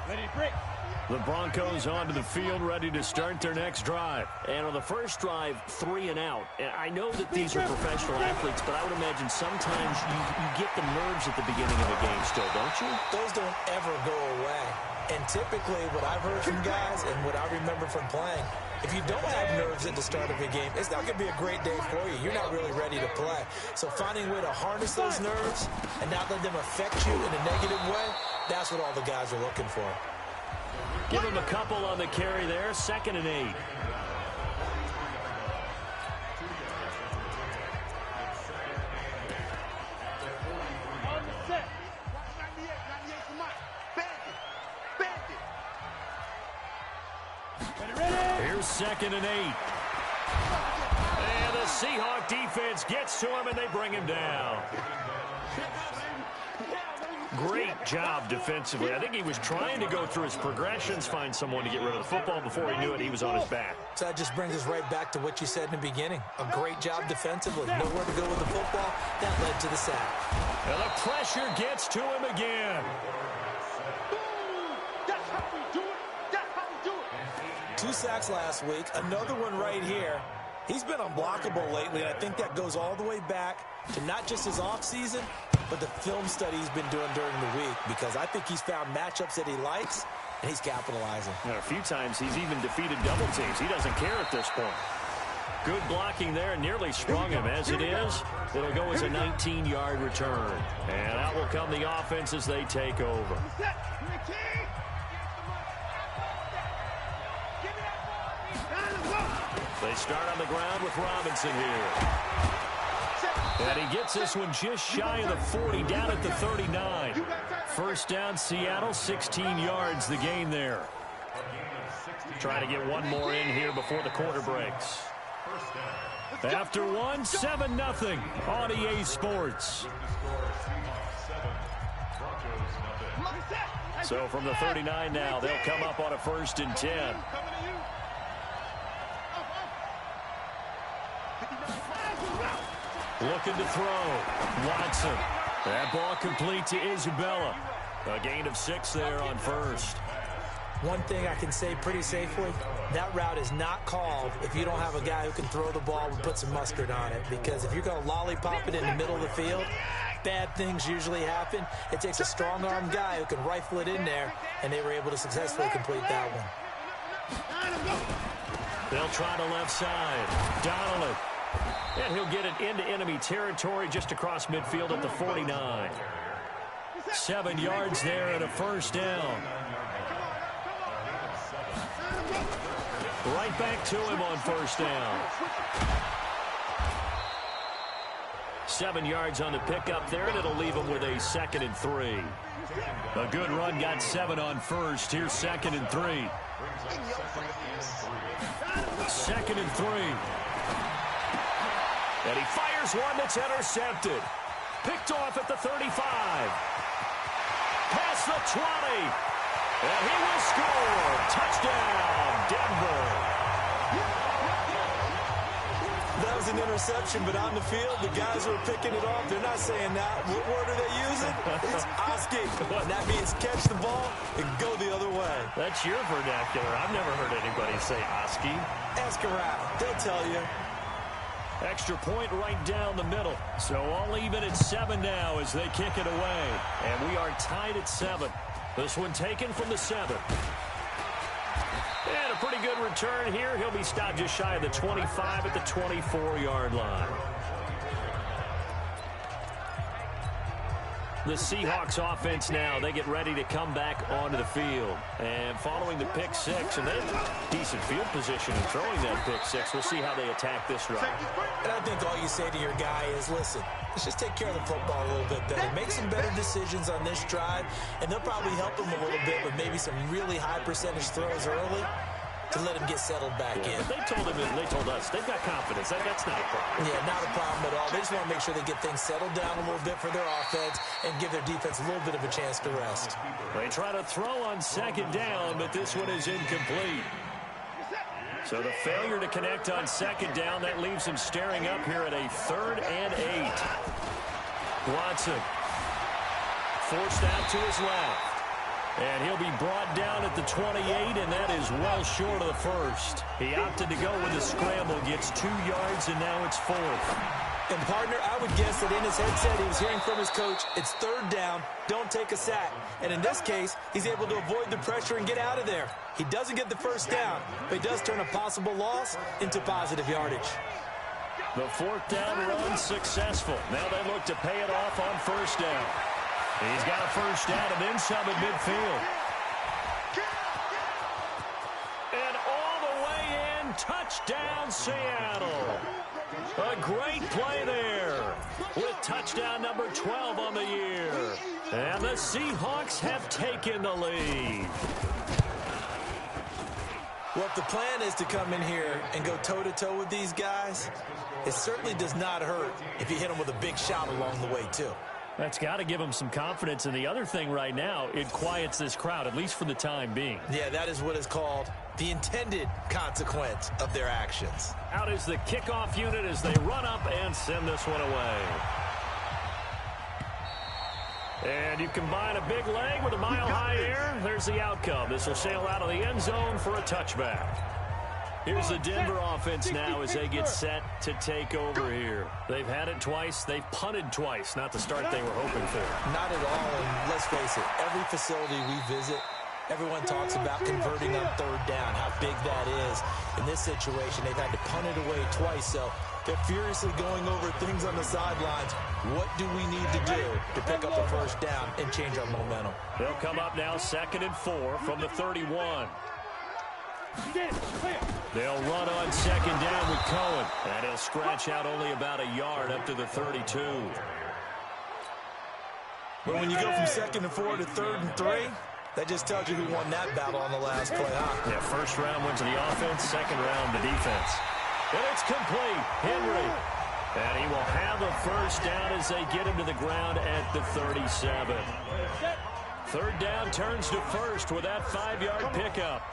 Ready to break. The Broncos onto the field, ready to start their next drive. And on the first drive, 3 and out. And I know that these are professional athletes, but I would imagine sometimes you get the nerves at the beginning of a game still, don't you? Those don't ever go away. And typically what I've heard from guys and what I remember from playing, if you don't have nerves at the start of a game, it's not going to be a great day for you. You're not really ready to play. So finding a way to harness those nerves and not let them affect you in a negative way, that's what all the guys are looking for. Give him a couple on the carry there. 2nd and 8. Here's 2nd and 8. And the Seahawk defense gets to him, and they bring him down. Great job defensively. I think he was trying to go through his progressions, find someone to get rid of the football. Before he knew it, he was on his back. So that just brings us right back to what you said in the beginning. A great job defensively. Nowhere to go with the football. That led to the sack. And the pressure gets to him again. That's how we do it. That's how we do it. 2 sacks last week. Another one right here. He's been unblockable lately, and I think that goes all the way back to not just his offseason, but the film study he's been doing during the week, because I think he's found matchups that he likes, and he's capitalizing. A few times he's even defeated double teams. He doesn't care at this point. Good blocking there, nearly sprung him. As it is, it'll go as a 19-yard return. And out will come the offense as they take over. They start on the ground with Robinson here. And he gets this one just shy of the 40, down at the 39. First down, Seattle, 16 yards the gain there. Trying to get one more in here before the quarter breaks. After one, 7-0 on EA Sports. So from the 39 now, they'll come up on a 1st and 10. Looking to throw. Watson. That ball complete to Isabella. A gain of 6 there on 1st. One thing I can say pretty safely, that route is not called if you don't have a guy who can throw the ball and put some mustard on it. Because if you're going to lollipop it in the middle of the field, bad things usually happen. It takes a strong-arm guy who can rifle it in there, and they were able to successfully complete that one. They'll try to left side. Donnelly. And he'll get it into enemy territory just across midfield at the 49. 7 yards there and a 1st down. Right back to him on 1st down. 7 yards on the pickup there, and it'll leave him with a 2nd and 3. A good run, got 7 on 1st. Here's 2nd and 3. 2nd and 3. And he fires one that's intercepted. Picked off at the 35. Past the 20. And he will score. Touchdown, Denver. That was an interception, but on the field, the guys who are picking it off, they're not saying that. What word are they using? It's Oski. That means catch the ball and go the other way. That's your vernacular. I've never heard anybody say Oski. Ask around. They'll tell you. Extra point right down the middle. So all even at 7 now as they kick it away. And we are tied at 7. This one taken from the 7. And a pretty good return here. He'll be stopped just shy of the 25 at the 24-yard line. The Seahawks offense now, they get ready to come back onto the field. And following the pick 6, and then decent field position and throwing that pick 6, we'll see how they attack this drive. And I think all you say to your guy is, listen, let's just take care of the football a little bit better. Make some better decisions on this drive, and they'll probably help him a little bit with maybe some really high percentage throws early to let him get settled back in. They told him, and they told us, they've got confidence. That's not a problem. Yeah, not a problem at all. They just want to make sure they get things settled down a little bit for their offense and give their defense a little bit of a chance to rest. They try to throw on 2nd down, but this one is incomplete. So the failure to connect on 2nd down, that leaves him staring up here at a 3rd and 8. Watson forced out to his left. And he'll be brought down at the 28, and that is well short of the 1st. He opted to go with a scramble, gets 2 yards, and now it's 4th. And, partner, I would guess that in his headset he was hearing from his coach, it's 3rd down, don't take a sack. And in this case, he's able to avoid the pressure and get out of there. He doesn't get the 1st down, but he does turn a possible loss into positive yardage. The 4th down run successful. Now they look to pay it off on 1st down. He's got a 1st down and then some at midfield. And all the way in, touchdown Seattle. A great play there with touchdown number 12 on the year. And the Seahawks have taken the lead. Well, if the plan is to come in here and go toe-to-toe with these guys, it certainly does not hurt if you hit them with a big shot along the way, too. That's got to give them some confidence. And the other thing right now, it quiets this crowd, at least for the time being. Yeah, that is what is called the intended consequence of their actions. Out is the kickoff unit as they run up and send this one away. And you combine a big leg with a mile-high air. There's the outcome. This will sail out of the end zone for a touchback. Here's the Denver offense now as they get set to take over here. They've had it twice. They've punted twice. Not the start they were hoping for. Not at all, and let's face it, every facility we visit, everyone talks about converting on third down, how big that is. In this situation, they've had to punt it away twice, so they're furiously going over things on the sidelines. What do we need to do to pick up a first down and change our momentum? They'll come up now 2nd and 4 from the 31. They'll run on 2nd down with Cohen. And he'll scratch out only about a yard up to the 32. But when you go from 2nd and 4 to 3rd and 3, that just tells you who won that battle on the last play, huh? Yeah, first round went to the offense, second round the defense. And it's complete. Henry. And he will have a first down as they get him to the ground at the 37. 3rd down turns to first with that 5-yard pickup.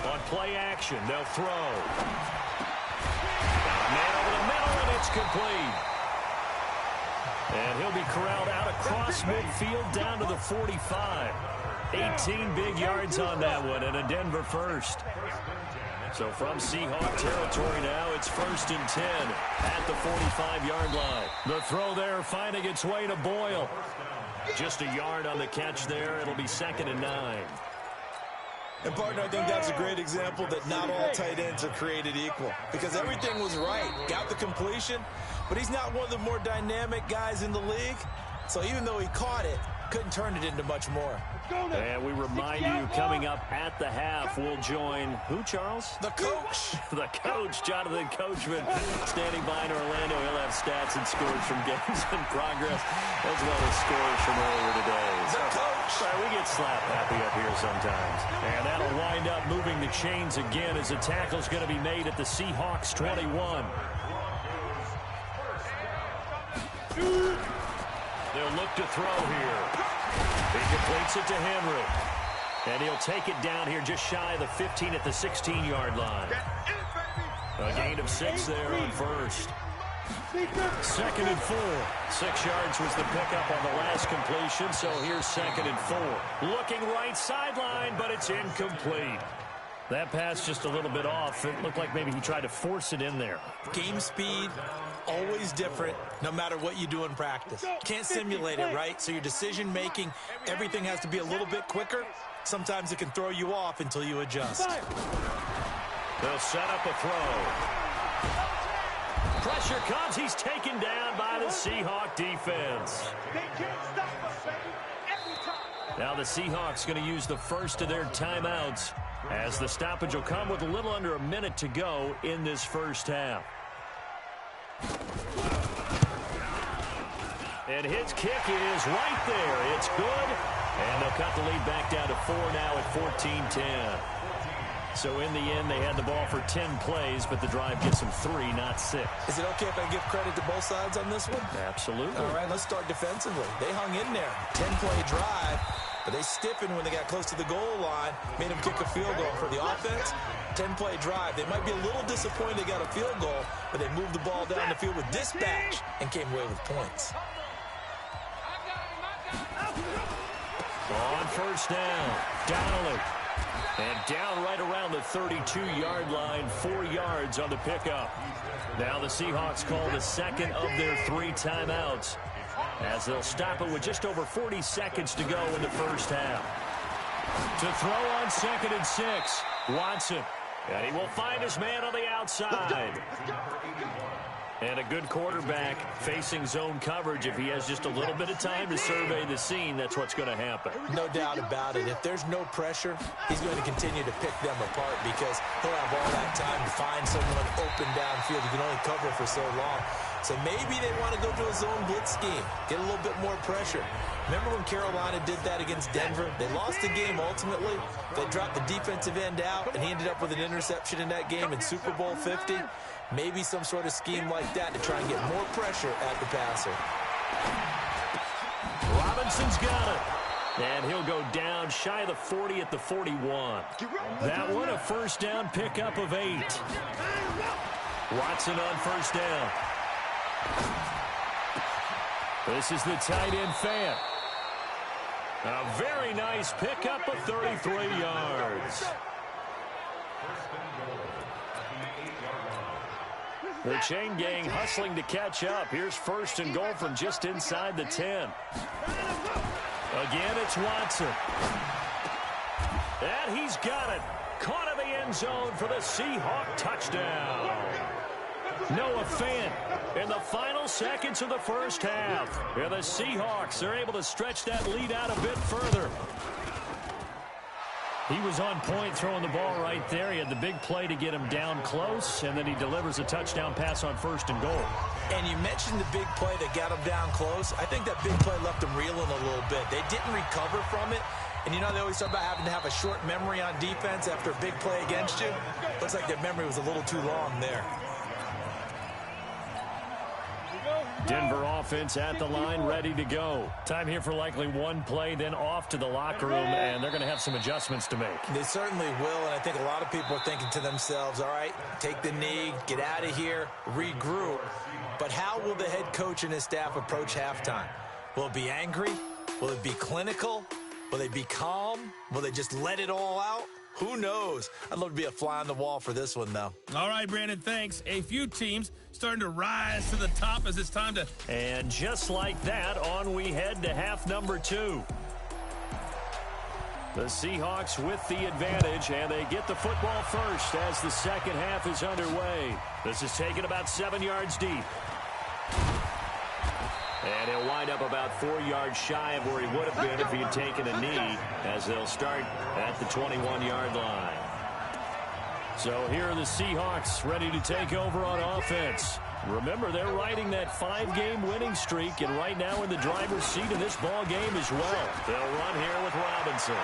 On play action, they'll throw. Man over the middle, and it's complete. And he'll be corralled out across midfield down to the 45. 18 big yards on that one, and a Denver first. So from Seahawk territory now, it's 1st and 10 at the 45-yard line. The throw there finding its way to Boyle. Just a yard on the catch there. It'll be 2nd and 9. And, partner, I think that's a great example that not all tight ends are created equal. Because everything was right. Got the completion, but he's not one of the more dynamic guys in the league. So even though he caught it, couldn't turn it into much more. And we remind you, coming up at the half, we'll join who, Charles? The coach. The coach, Jonathan Coachman, standing by in Orlando. He'll have stats and scores from games in progress, as well as scores from earlier today. The coach. Sorry, we get slap happy up here sometimes. And that'll wind up moving the chains again as the tackle's going to be made at the Seahawks 21. They'll look to throw here. He completes it to Henry. And he'll take it down here just shy of the 15 at the 16-yard line. A gain of 6 there on first. 2nd and 4. 6 yards was the pickup on the last completion, so here's 2nd and 4. Looking right sideline, but it's incomplete. That pass just a little bit off. It looked like maybe he tried to force it in there. Game speed, always different, no matter what you do in practice. Can't simulate it, right? So your decision-making, everything has to be a little bit quicker. Sometimes it can throw you off until you adjust. They'll set up a throw. Pressure comes. He's taken down by the Seahawk defense. Now the Seahawks going to use the first of their timeouts, as the stoppage will come with a little under a minute to go in this first half. And his kick is right there. It's good. And they'll cut the lead back down to 4 now at 14-10. So in the end, they had the ball for 10 plays, but the drive gets them 3, not 6. Is it okay if I give credit to both sides on this one? Absolutely. All right, let's start defensively. They hung in there. 10-play drive, but they stiffened when they got close to the goal line, made them kick a field goal. For the offense, 10-play drive. They might be a little disappointed they got a field goal, but they moved the ball down the field with dispatch and came away with points. On first down, Donnelly. And down right around the 32-yard line, 4 yards on the pickup. Now the Seahawks call the second of their 3 timeouts, as they'll stop it with just over 40 seconds to go in the first half. To throw on 2nd and 6, Watson. And he will find his man on the outside. And a good quarterback facing zone coverage. If he has just a little bit of time to survey the scene, that's what's going to happen. No doubt about it. If there's no pressure, he's going to continue to pick them apart because he'll have all that time to find someone open downfield. You can only cover for so long. So maybe they want to go to a zone blitz scheme, get a little bit more pressure. Remember when Carolina did that against Denver? They lost the game ultimately. They dropped the defensive end out, and he ended up with an interception in that game in Super Bowl 50. Maybe some sort of scheme like that to try and get more pressure at the passer. Robinson's got it. And he'll go down shy of the 40 at the 41. That one a first down pickup of 8. Watson on first down. This is the tight end fan. A very nice pickup of 33 yards. The chain gang hustling to catch up. Here's first and goal from just inside the 10. Again, it's Watson. And he's got it. Caught in the end zone for the Seahawk touchdown. Noah Fant in the final seconds of the first half. And the Seahawks are able to stretch that lead out a bit further. He was on point throwing the ball right there. He had the big play to get him down close, and then he delivers a touchdown pass on first and goal. And you mentioned the big play that got him down close. I think that big play left him reeling a little bit. They didn't recover from it. And you know they always talk about having to have a short memory on defense after a big play against you. Looks like their memory was a little too long there. Denver offense at the line, ready to go. Time here for likely one play, then off to the locker room, and they're going to have some adjustments to make. They certainly will, and I think a lot of people are thinking to themselves, all right, take the knee, get out of here, regroup. But how will the head coach and his staff approach halftime? Will it be angry? Will it be clinical? Will they be calm? Will they just let it all out? Who knows? I'd love to be a fly on the wall for this one, though. All right, Brandon, thanks. A few teams starting to rise to the top as it's time to... And just like that, on we head to half number 2. The Seahawks with the advantage, and they get the football first as the second half is underway. This is taken about 7 yards deep. And he'll wind up about 4 yards shy of where he would have been if he had taken a knee, as they'll start at the 21-yard line. So here are the Seahawks ready to take over on offense. Remember, they're riding that 5-game winning streak, and right now in the driver's seat of this ball game as well. They'll run here with Robinson.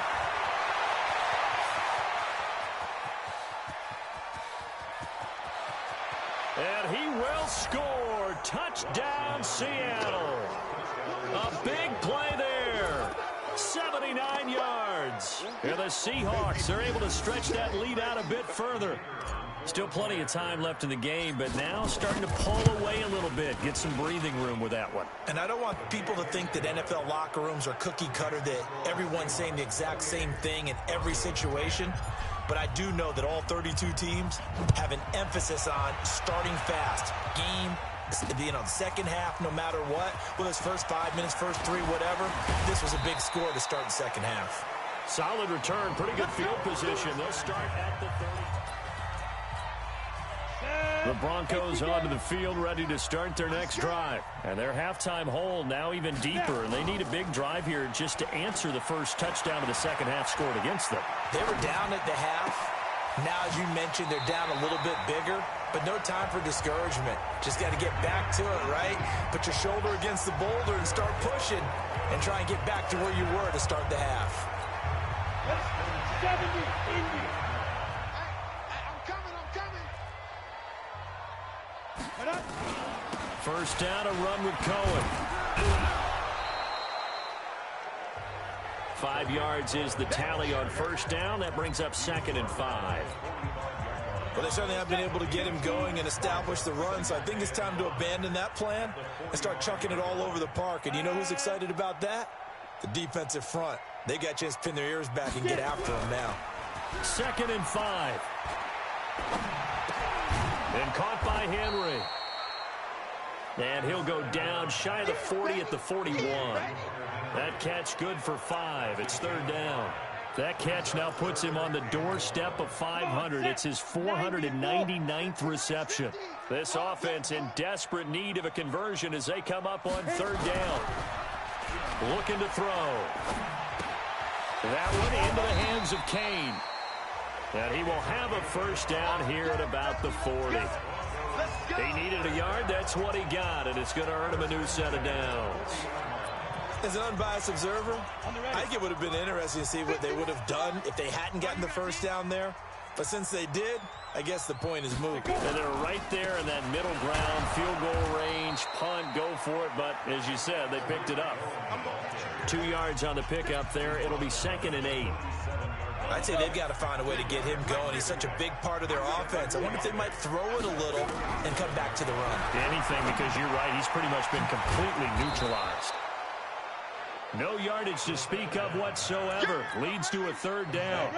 And he will score. Touchdown, Seattle. A big play there. 79 yards. And the Seahawks are able to stretch that lead out a bit further. Still plenty of time left in the game, but now starting to pull away a little bit. Get some breathing room with that one. And I don't want people to think that NFL locker rooms are cookie cutter, that everyone's saying the exact same thing in every situation. But I do know that all 32 teams have an emphasis on starting fast. Game, the second half, no matter what, whether it's first 5 minutes, first 3, whatever, this was a big score to start the second half. Solid return, pretty good field position. They'll start at the 30. The Broncos onto the field, ready to start their next drive. And their halftime hole now even deeper, and they need a big drive here just to answer the first touchdown of the second half scored against them. They were down at the half. Now, as you mentioned, they're down a little bit bigger, but no time for discouragement. Just got to get back to it, right? Put your shoulder against the boulder and start pushing and try and get back to where you were to start the half. 70 Indy. I'm coming. First down, a run with Cohen. 5 yards is the tally on first down. That brings up 2nd and 5. Well, they certainly have been able to get him going and establish the run, so I think it's time to abandon that plan and start chucking it all over the park. And you know who's excited about that? The defensive front. They got a chance to pin their ears back and get after him now. 2nd and 5. And caught by Henry. And he'll go down shy of the 40 at the 41. That catch good for 5. It's 3rd down. That catch now puts him on the doorstep of 500. It's his 499th reception. This offense in desperate need of a conversion as they come up on 3rd down. Looking to throw. That one into the hands of Kane. And he will have a first down here at about the 40. He needed a yard. That's what he got, and it's going to earn him a new set of downs. As an unbiased observer, I think it would have been interesting to see what they would have done if they hadn't gotten the first down there. But since they did, I guess the point is moot. And they're right there in that middle ground, field goal range, punt, go for it. But as you said, they picked it up. 2 yards on the pickup there. It'll be 2nd and 8. I'd say they've got to find a way to get him going. He's such a big part of their offense. I wonder if they might throw it a little and come back to the run. Anything, because you're right. He's pretty much been completely neutralized. No yardage to speak of whatsoever. Leads to a 3rd down.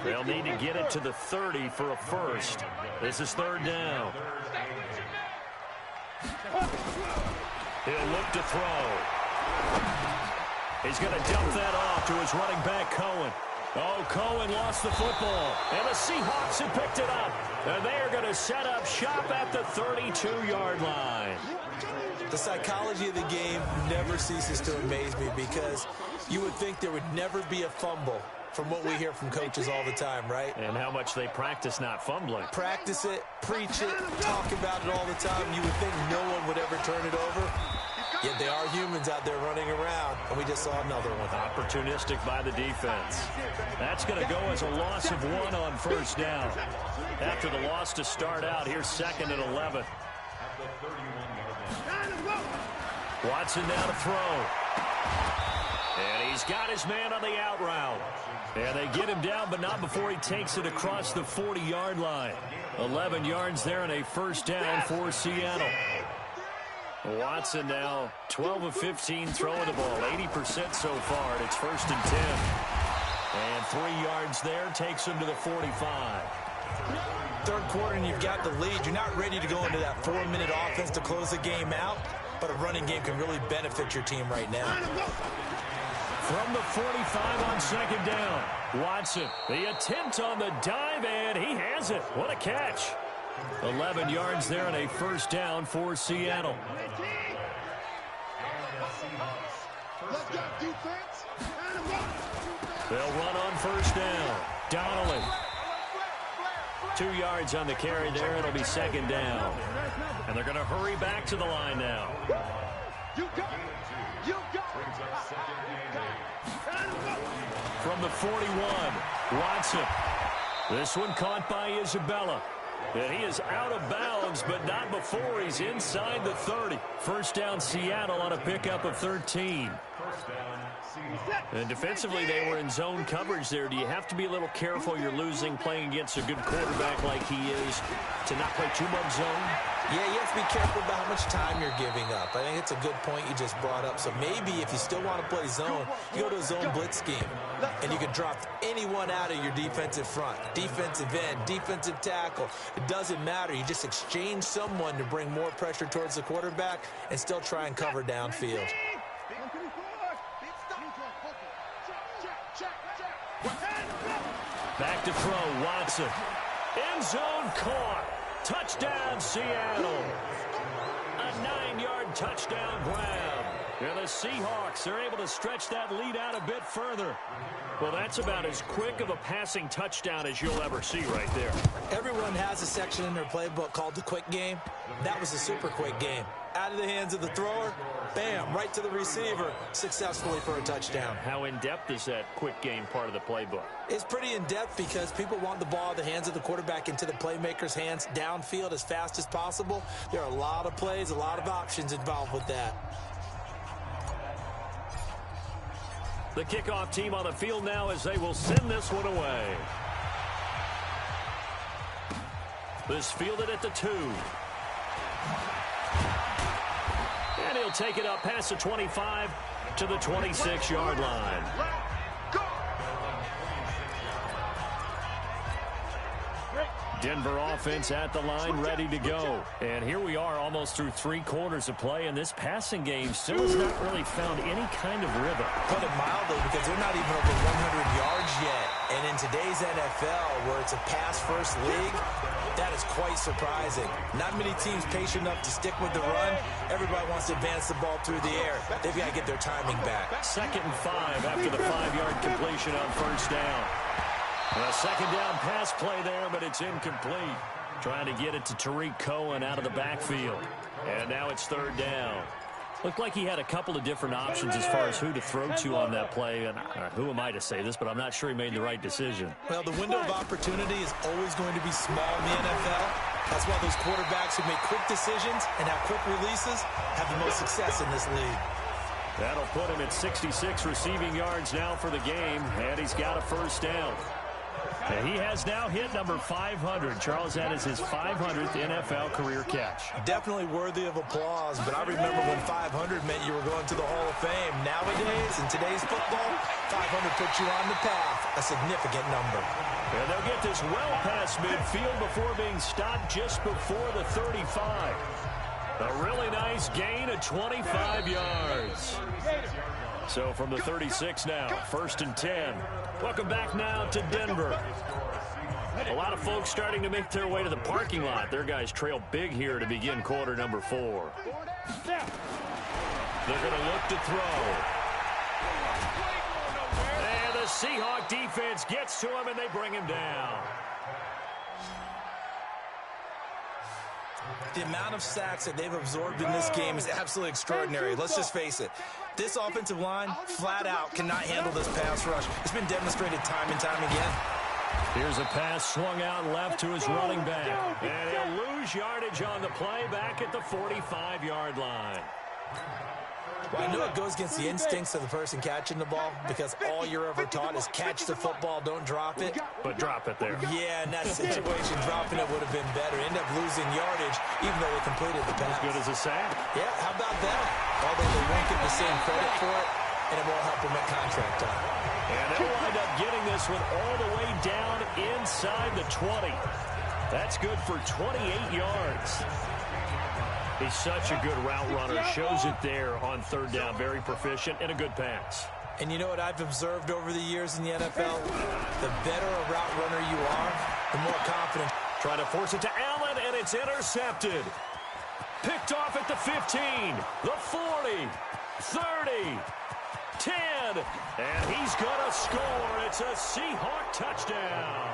They'll need to get it to the 30 for a first. This is 3rd down. He'll look to throw. He's going to dump that off to his running back, Cohen. Oh, Cohen lost the football. And the Seahawks have picked it up. And they are going to set up shop at the 32-yard line. The psychology of the game never ceases to amaze me because you would think there would never be a fumble from what we hear from coaches all the time, right? And how much they practice not fumbling. Practice it, preach it, talk about it all the time. You would think no one would ever turn it over. Yet they are humans out there running around, and we just saw another one. Opportunistic by the defense. That's going to go as a loss of 1 on 1st down. After the loss to start out, here's 2nd and 11. Watson now to throw. And he's got his man on the out route. And they get him down, but not before he takes it across the 40-yard line. 11 yards there and a 1st down for Seattle. Watson now 12 of 15 throwing the ball, 80% so far, and it's 1st and 10. And 3 yards there takes him to the 45. 3rd quarter and you've got the lead. You're not ready to go into that 4-minute offense to close the game out, but a running game can really benefit your team right now. From the 45 on 2nd down, Watson, the attempt on the dive, and he has it. What a catch. 11 yards there and a 1st down for Seattle. They'll run on 1st down. Donnelly. 2 yards on the carry there. It'll be 2nd down. And they're going to hurry back to the line now. From the 41, Watson. This one caught by Isabella. And he is out of bounds, but not before he's inside the 30. 1st down Seattle on a pickup of 13. And defensively, they were in zone coverage there. Do you have to be a little careful? You're losing playing against a good quarterback like he is to not play too much zone? Yeah, you have to be careful about how much time you're giving up. I think it's a good point you just brought up. So maybe if you still want to play zone, you go to a zone blitz scheme. And you can drop anyone out of your defensive front. Defensive end, defensive tackle. It doesn't matter. You just exchange someone to bring more pressure towards the quarterback and still try and cover downfield. Back to throw, Watson. End zone caught. Touchdown, Seattle. A 9-yard touchdown grab. And the Seahawks are able to stretch that lead out a bit further. Well, that's about as quick of a passing touchdown as you'll ever see right there. Everyone has a section in their playbook called the quick game. That was a super quick game. Out of the hands of the thrower, bam, right to the receiver, successfully for a touchdown. How in-depth is that quick game part of the playbook? It's pretty in-depth because people want the ball out of the hands of the quarterback into the playmaker's hands downfield as fast as possible. There are a lot of plays, a lot of options involved with that. The kickoff team on the field now as they will send this one away. This fielded at the 2. And he'll take it up past the 25 to the 26-yard line. Denver offense at the line, ready to go. And here we are almost through 3 quarters of play, and this passing game still has not really found any kind of rhythm. Put it mildly, because they're not even over 100 yards yet. And in today's NFL, where it's a pass-first league, that is quite surprising. Not many teams patient enough to stick with the run. Everybody wants to advance the ball through the air. They've got to get their timing back. 2nd and 5 after the 5-yard completion on 1st down. A 2nd down pass play there, but it's incomplete. Trying to get it to Tariq Cohen out of the backfield. And now it's third down. Looked like he had a couple of different options as far as who to throw to on that play. And who am I to say this, but I'm not sure he made the right decision. Well, the window of opportunity is always going to be small in the NFL. That's why those quarterbacks who make quick decisions and have quick releases have the most success in this league. That'll put him at 66 receiving yards now for the game, and he's got a first down. And he has now hit number 500. Charles, that is his 500th NFL career catch. Definitely worthy of applause, but I remember when 500 meant you were going to the Hall of Fame. Nowadays, in today's football, 500 puts you on the path, a significant number. And they'll get this well past midfield before being stopped just before the 35. A really nice gain of 25 yards. So from the 36 now, 1st and 10. Welcome back now to Denver. A lot of folks starting to make their way to the parking lot. Their guys trail big here to begin quarter number 4. They're going to look to throw. And the Seahawk defense gets to him, and they bring him down. The amount of sacks that they've absorbed in this game is absolutely extraordinary. Let's just face it. This offensive line, flat out, cannot handle this pass rush. It's been demonstrated time and time again. Here's a pass swung out left to his running back. And he'll lose yardage on the play back at the 45-yard line. Well, I know it goes against the instincts of the person catching the ball because all you're ever taught is catch the football, don't drop it. But drop it there. Yeah, in that situation, dropping it would have been better. End up losing yardage even though they completed the pass. As good as a sack. Yeah, how about that? Although they won't get the same credit for it, and it won't help them at contract time. And they'll wind up getting this one all the way down inside the 20. That's good for 28 yards. He's such a good route runner. Shows it there on third down. Very proficient and a good pass. And you know what I've observed over the years in the NFL? The better a route runner you are, the more confident. Trying to force it to Allen, and it's intercepted. Picked off at the 15, the 40, 30, 10, and he's going to score. It's a Seahawk touchdown.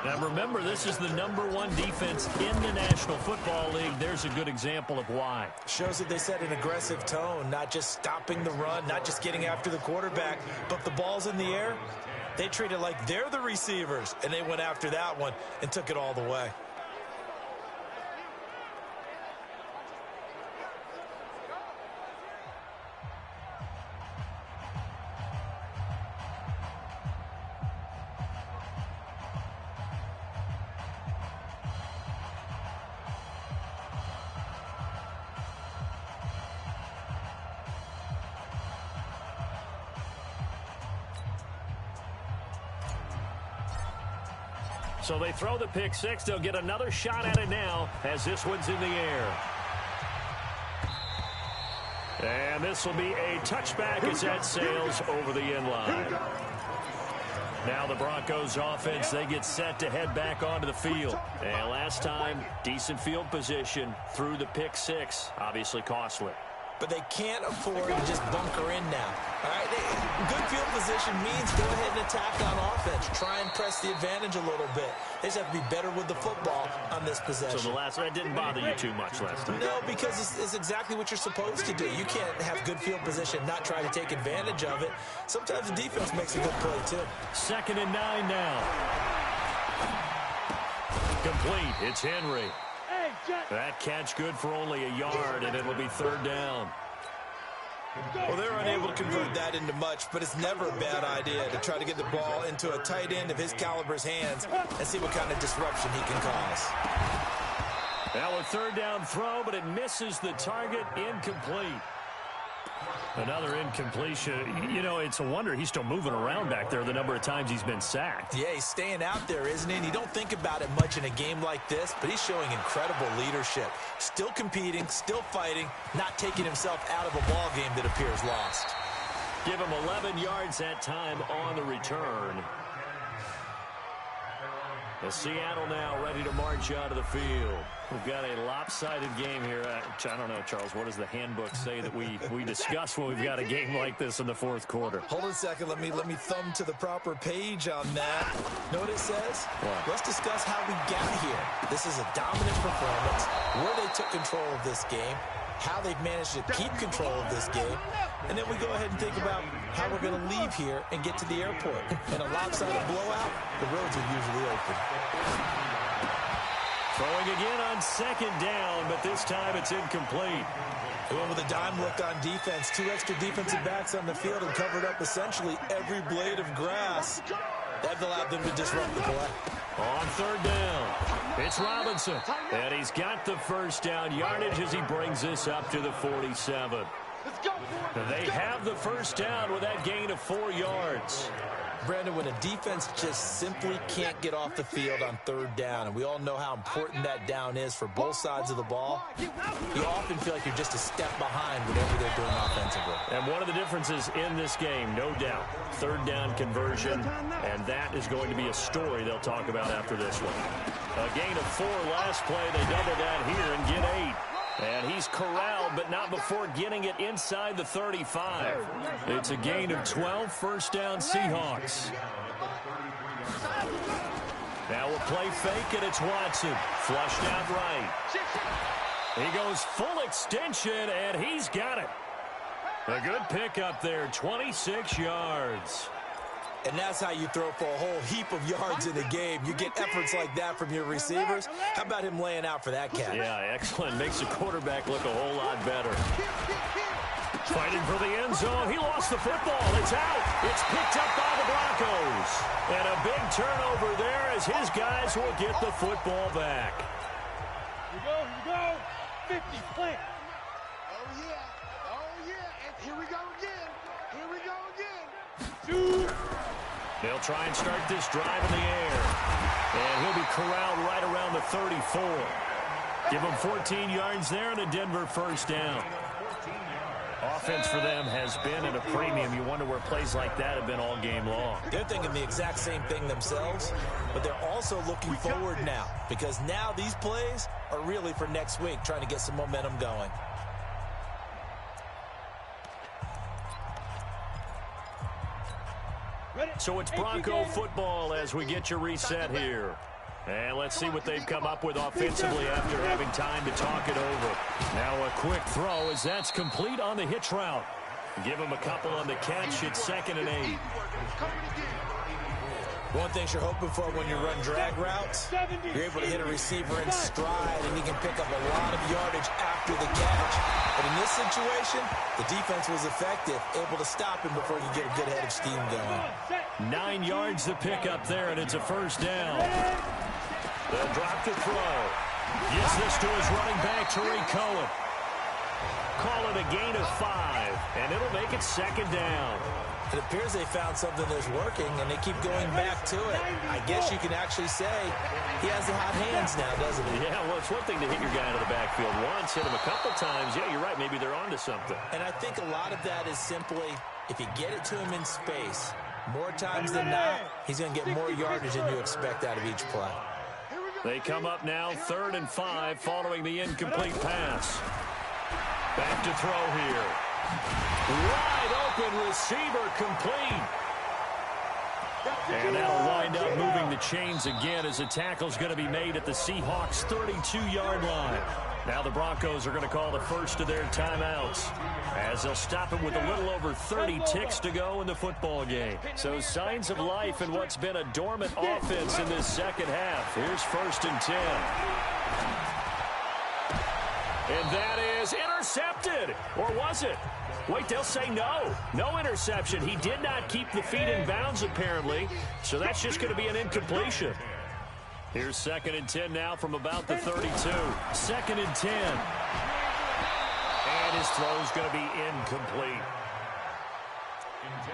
Now remember, this is the #1 defense in the National Football League. There's a good example of why. Shows that they set an aggressive tone, not just stopping the run, not just getting after the quarterback, but the ball's in the air. They treat it like they're the receivers, and they went after that one and took it all the way. So they throw the pick six. They'll get another shot at it now as this one's in the air. And this will be a touchback as that sails over the end line. Now the Broncos offense, they get set to head back onto the field. And last time, decent field position through the pick six. Obviously costly. But they can't afford to just bunker in now. All right, good field position means go ahead and attack on offense. Try and press the advantage a little bit. They just have to be better with the football on this possession. So the last one didn't bother you too much last time? No, because it's exactly what you're supposed to do. You can't have good field position, not try to take advantage of it. Sometimes the defense makes a good play, too. 2nd and 9 now. Complete. It's Henry. That catch good for only a yard, and it'll be 3rd down. Well, they're unable to convert that into much, but it's never a bad idea to try to get the ball into a tight end of his caliber's hands and see what kind of disruption he can cause. Now a 3rd down throw, but it misses the target. Incomplete. Another incompletion. You know, it's a wonder he's still moving around back there the number of times he's been sacked. Yeah, he's staying out there, isn't he? And you don't think about it much in a game like this, but he's showing incredible leadership. Still competing, still fighting, not taking himself out of a ball game that appears lost. Give him 11 yards that time on the return. Seattle now ready to march out of the field. We've got a lopsided game here. I don't know, Charles, what does the handbook say that we discuss when we've got a game like this in the fourth quarter? Hold on a second. Let me thumb to the proper page on that. Know what it says? What? Let's discuss how we got here. This is a dominant performance, where they took control of this game, how they've managed to keep control of this game, and then we go ahead and think about how we're going to leave here and get to the airport. In a lopsided blowout, the roads are usually open. Throwing again on second down, but this time it's incomplete. They went with a dime look on defense. 2 extra defensive backs on the field and covered up essentially every blade of grass. That allowed them to disrupt the play. On third down, it's Robinson. And he's got the first down yardage as he brings this up to the 47. They have the first down with that gain of 4 yards. Brandon, when a defense just simply can't get off the field on third down, and we all know how important that down is for both sides of the ball, you often feel like you're just a step behind whatever they're doing offensively. And one of the differences in this game, no doubt, third down conversion, and that is going to be a story they'll talk about after this one. A gain of 4 last play. They double that here and get 8. And he's corralled, but not before getting it inside the 35. It's a gain of 12, first down Seahawks. Now we'll play fake, and it's Watson. Flushed out right. He goes full extension, and he's got it. A good pickup there, 26 yards. And that's how you throw for a whole heap of yards in a game. You get efforts like that from your receivers. How about him laying out for that catch? Yeah, excellent. Makes the quarterback look a whole lot better. Fighting for the end zone. He lost the football. It's out. It's picked up by the Broncos. And a big turnover there as his guys will get the football back. Here we go. 50, plant. Oh, yeah. And here we go again. 2. They'll try and start this drive in the air. And he'll be corralled right around the 34. Give him 14 yards there and a Denver first down. Offense for them has been at a premium. You wonder where plays like that have been all game long. They're thinking the exact same thing themselves, but they're also looking forward now because now these plays are really for next week, trying to get some momentum going. So it's Bronco football as we get your reset here. And let's see what they've come up with offensively after having time to talk it over. Now a quick throw as that's complete on the hitch route. Give him a couple on the catch. It's 2nd and 8. One thing you're hoping for when you run drag routes, you're able to hit a receiver in stride, and he can pick up a lot of yardage after the catch. But in this situation, the defense was effective, able to stop him before you get a good head of steam going. 9 yards to pick up there, and it's a first down. They'll drop the throw. Gives this to his running back, Tariq Cohen. Call it a gain of 5, and it'll make it 2nd down. It appears they found something that's working, and they keep going back to it. I guess you can actually say he has the hot hands now, doesn't he? Yeah, well, it's one thing to hit your guy out of the backfield once, hit him a couple times. Yeah, you're right. Maybe they're onto something. And I think a lot of that is simply if you get it to him in space, more times than not, he's going to get more yardage than you expect out of each play. They come up now 3rd and 5 following the incomplete pass. Back to throw here. Wide open receiver complete. And that'll wind up moving the chains again as the tackle's going to be made at the Seahawks' 32-yard line. Now the Broncos are going to call the first of their timeouts as they'll stop it with a little over 30 ticks to go in the football game. So signs of life in what's been a dormant offense in this second half. Here's 1st and 10. And that is intercepted. Or was it? Wait, they'll say no. No interception. He did not keep the feet in bounds, apparently. So that's just going to be an incompletion. Here's 2nd and 10 now from about the 32. 2nd and 10. And his throw's going to be incomplete.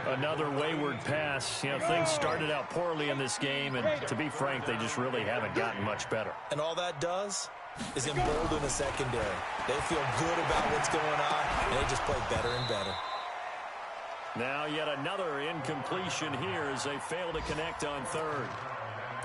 Another wayward pass. You know, things started out poorly in this game, and to be frank, they just really haven't gotten much better. And all that does is embolden the secondary. They feel good about what's going on, and they just play better and better. Now yet another incompletion here as they fail to connect on 3rd.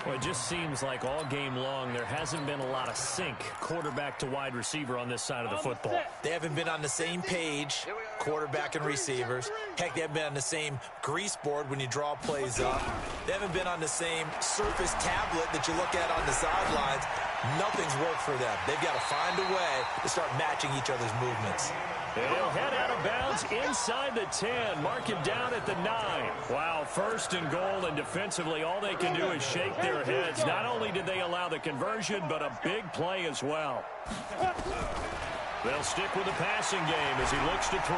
Well, it just seems like all game long there hasn't been a lot of sync quarterback to wide receiver on this side of the football. They haven't been on the same page, quarterback and receivers. Heck, they haven't been on the same grease board when you draw plays up. They haven't been on the same surface tablet that you look at on the sidelines. Nothing's worked for them. They've got to find a way to start matching each other's movements. He'll head out of bounds inside the 10. Mark him down at the 9. Wow, first and goal, and defensively all they can do is shake their heads. Not only did they allow the conversion, but a big play as well. They'll stick with the passing game as he looks to throw.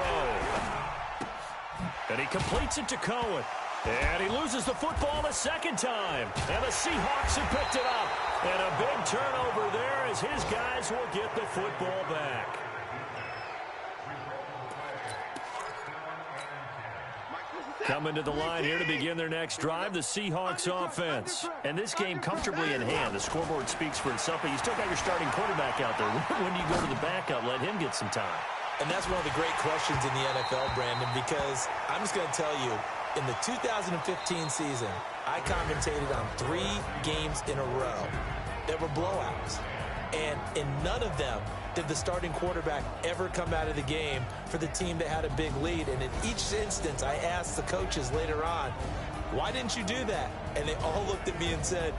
And he completes it to Cohen. And he loses the football the second time. And the Seahawks have picked it up. And a big turnover there as his guys will get the football back. Coming to the line here to begin their next drive, the Seahawks offense. And this game comfortably in hand. The scoreboard speaks for itself, but you still got your starting quarterback out there. When do you go to the backup, let him get some time? And that's one of the great questions in the NFL, Brandon, because I'm just going to tell you, in the 2015 season, I commentated on 3 games in a row that were blowouts. And in none of them did the starting quarterback ever come out of the game for the team that had a big lead. And in each instance, I asked the coaches later on, why didn't you do that? And they all looked at me and said,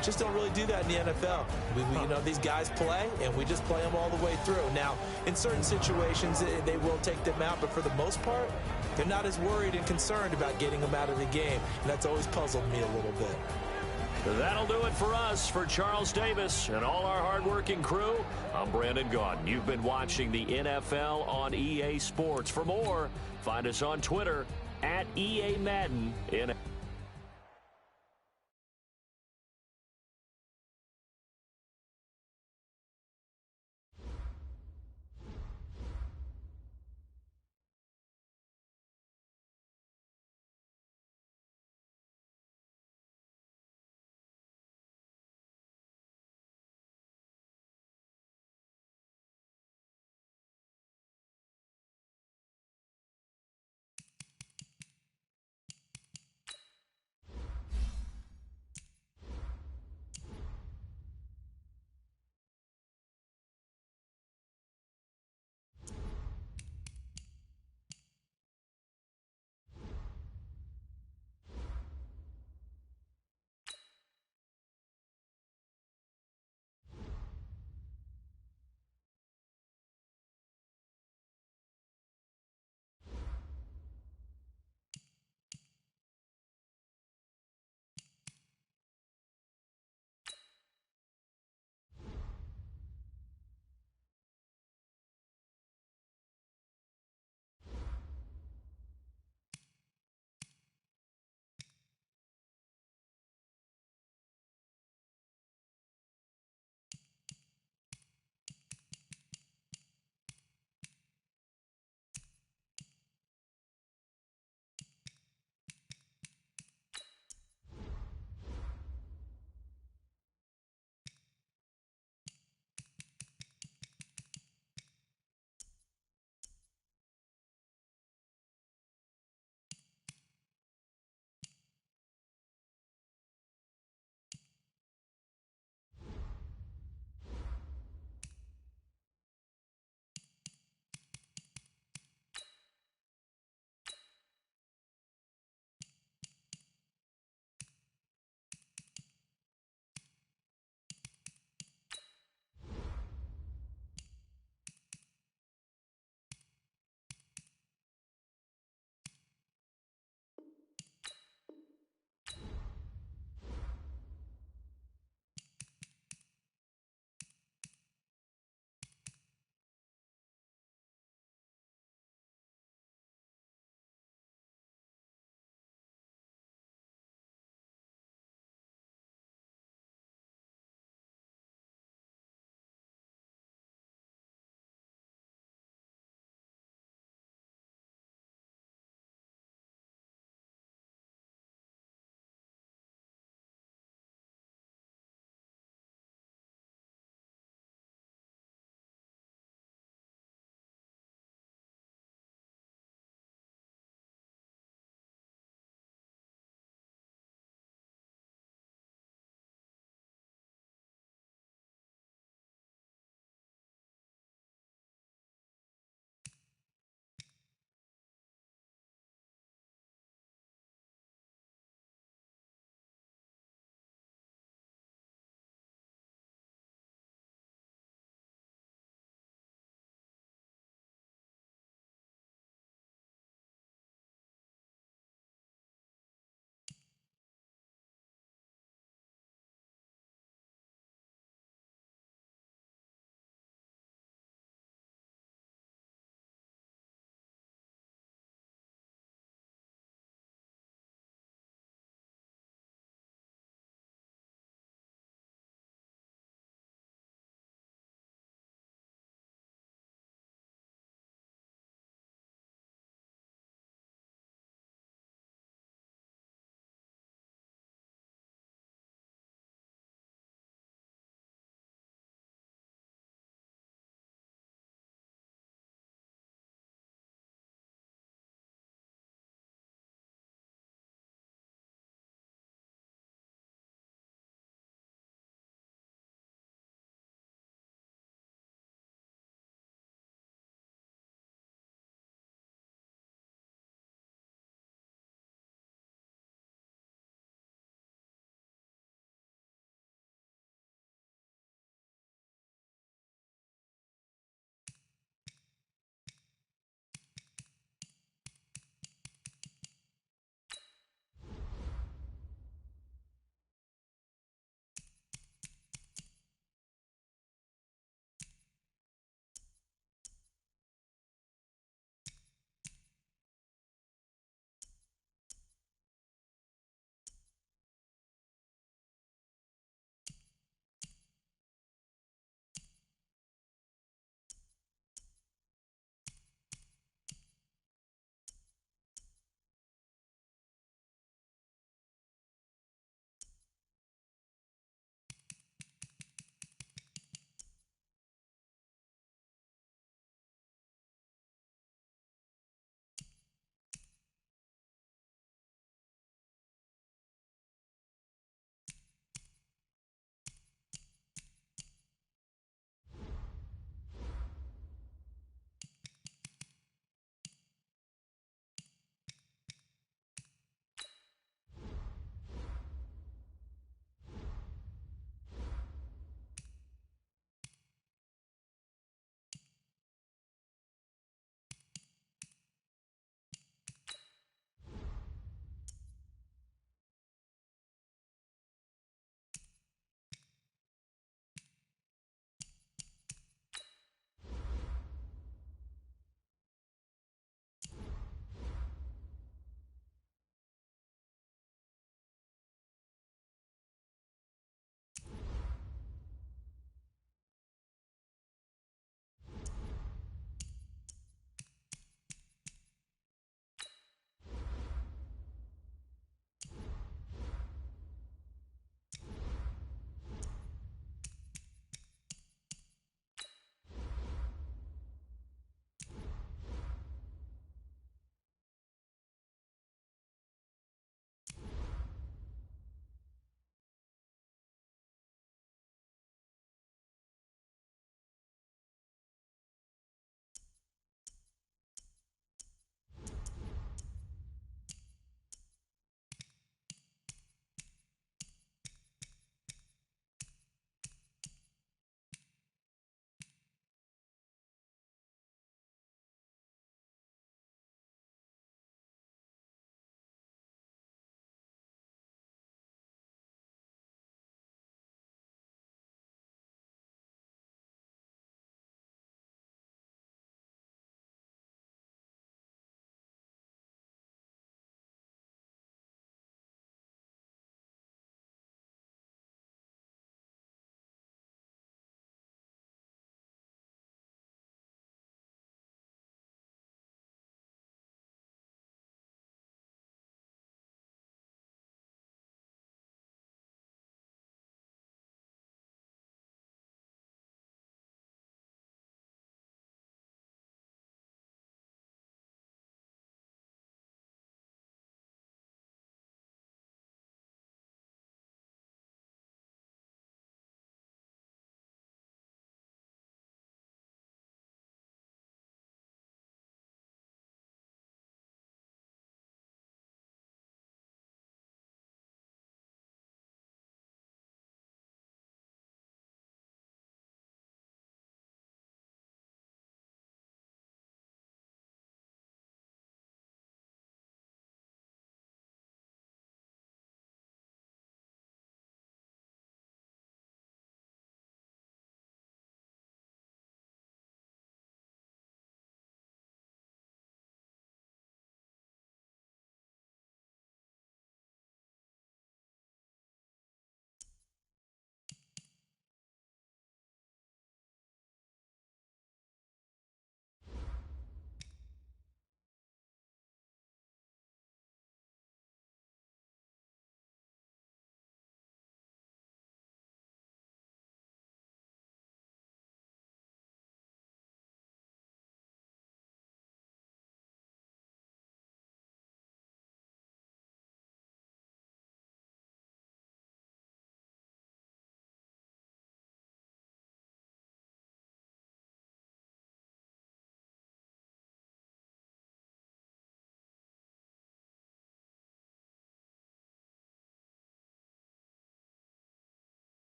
just don't really do that in the NFL. You know, these guys play, and we just play them all the way through. Now, in certain situations, they will take them out, but for the most part, they're not as worried and concerned about getting them out of the game. And that's always puzzled me a little bit. That'll do it for us. For Charles Davis and all our hardworking crew, I'm Brandon Gaudin. You've been watching the NFL on EA Sports. For more, find us on Twitter at EA Madden.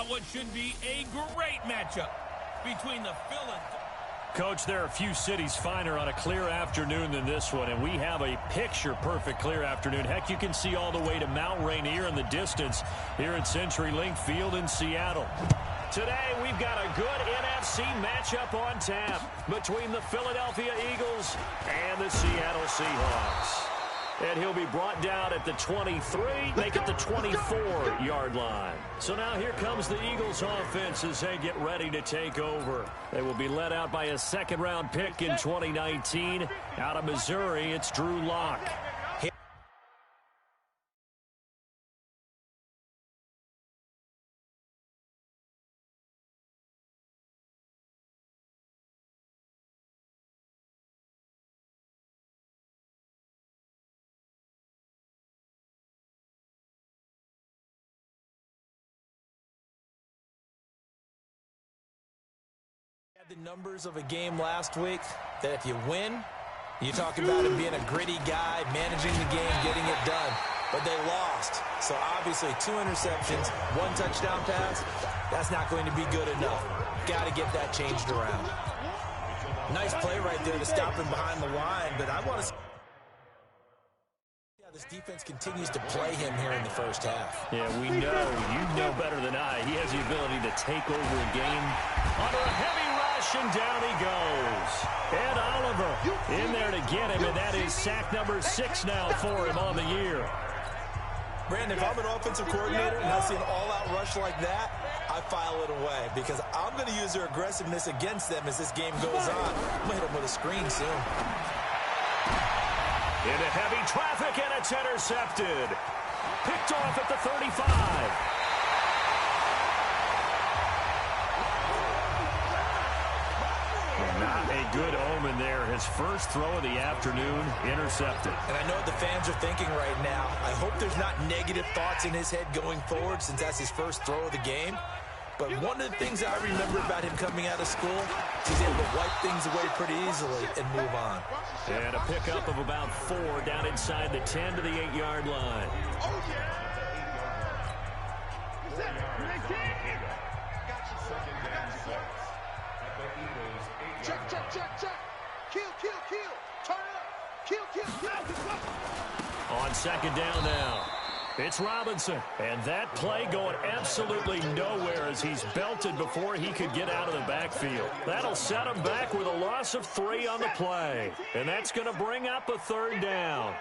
about what should be a great matchup between the Philadelphia. Coach, there are a few cities finer on a clear afternoon than this one, and we have a picture-perfect clear afternoon. Heck, you can see all the way to Mount Rainier in the distance here at CenturyLink Field in Seattle. Today, we've got a good NFC matchup on tap between the Philadelphia Eagles and the Seattle Seahawks. And he'll be brought down at the 23, make it the 24-yard line. So now here comes the Eagles offense as they get ready to take over. They will be led out by a second-round pick in 2019. Out of Missouri, it's Drew Lock. The numbers of a game last week that if you win, you talk about him being a gritty guy, managing the game, getting it done. But they lost. So obviously 2 interceptions, 1 touchdown pass, that's not going to be good enough. Got to get that changed around. Nice play right there to stop him behind the line, but I want to see how this defense continues to play him here in the first half. Yeah, we know, you know better than I, he has the ability to take over a game under a heavy rush, and down he goes. And Oliver in there to get him, and that is sack number 6 now for him on the year. Brandon, if I'm an offensive coordinator and I see an all-out rush like that, I file it away because I'm going to use their aggressiveness against them as this game goes on. I'm going to hit them with a screen soon. Into heavy traffic, and it's intercepted. Picked off at the 35. Not a good omen there. His first throw of the afternoon, intercepted. And I know what the fans are thinking right now. I hope there's not negative thoughts in his head going forward since that's his first throw of the game. But one of the things I remember about him coming out of school is he's able to wipe things away pretty easily and move on. And a pickup of about 4 down inside the 10 to the 8-yard line. Check. Kill. Turn up. Kill. On second down now. It's Robinson. And that play going absolutely nowhere as he's belted before he could get out of the backfield. That'll set him back with a loss of 3 on the play. And that's going to bring up a 3rd down.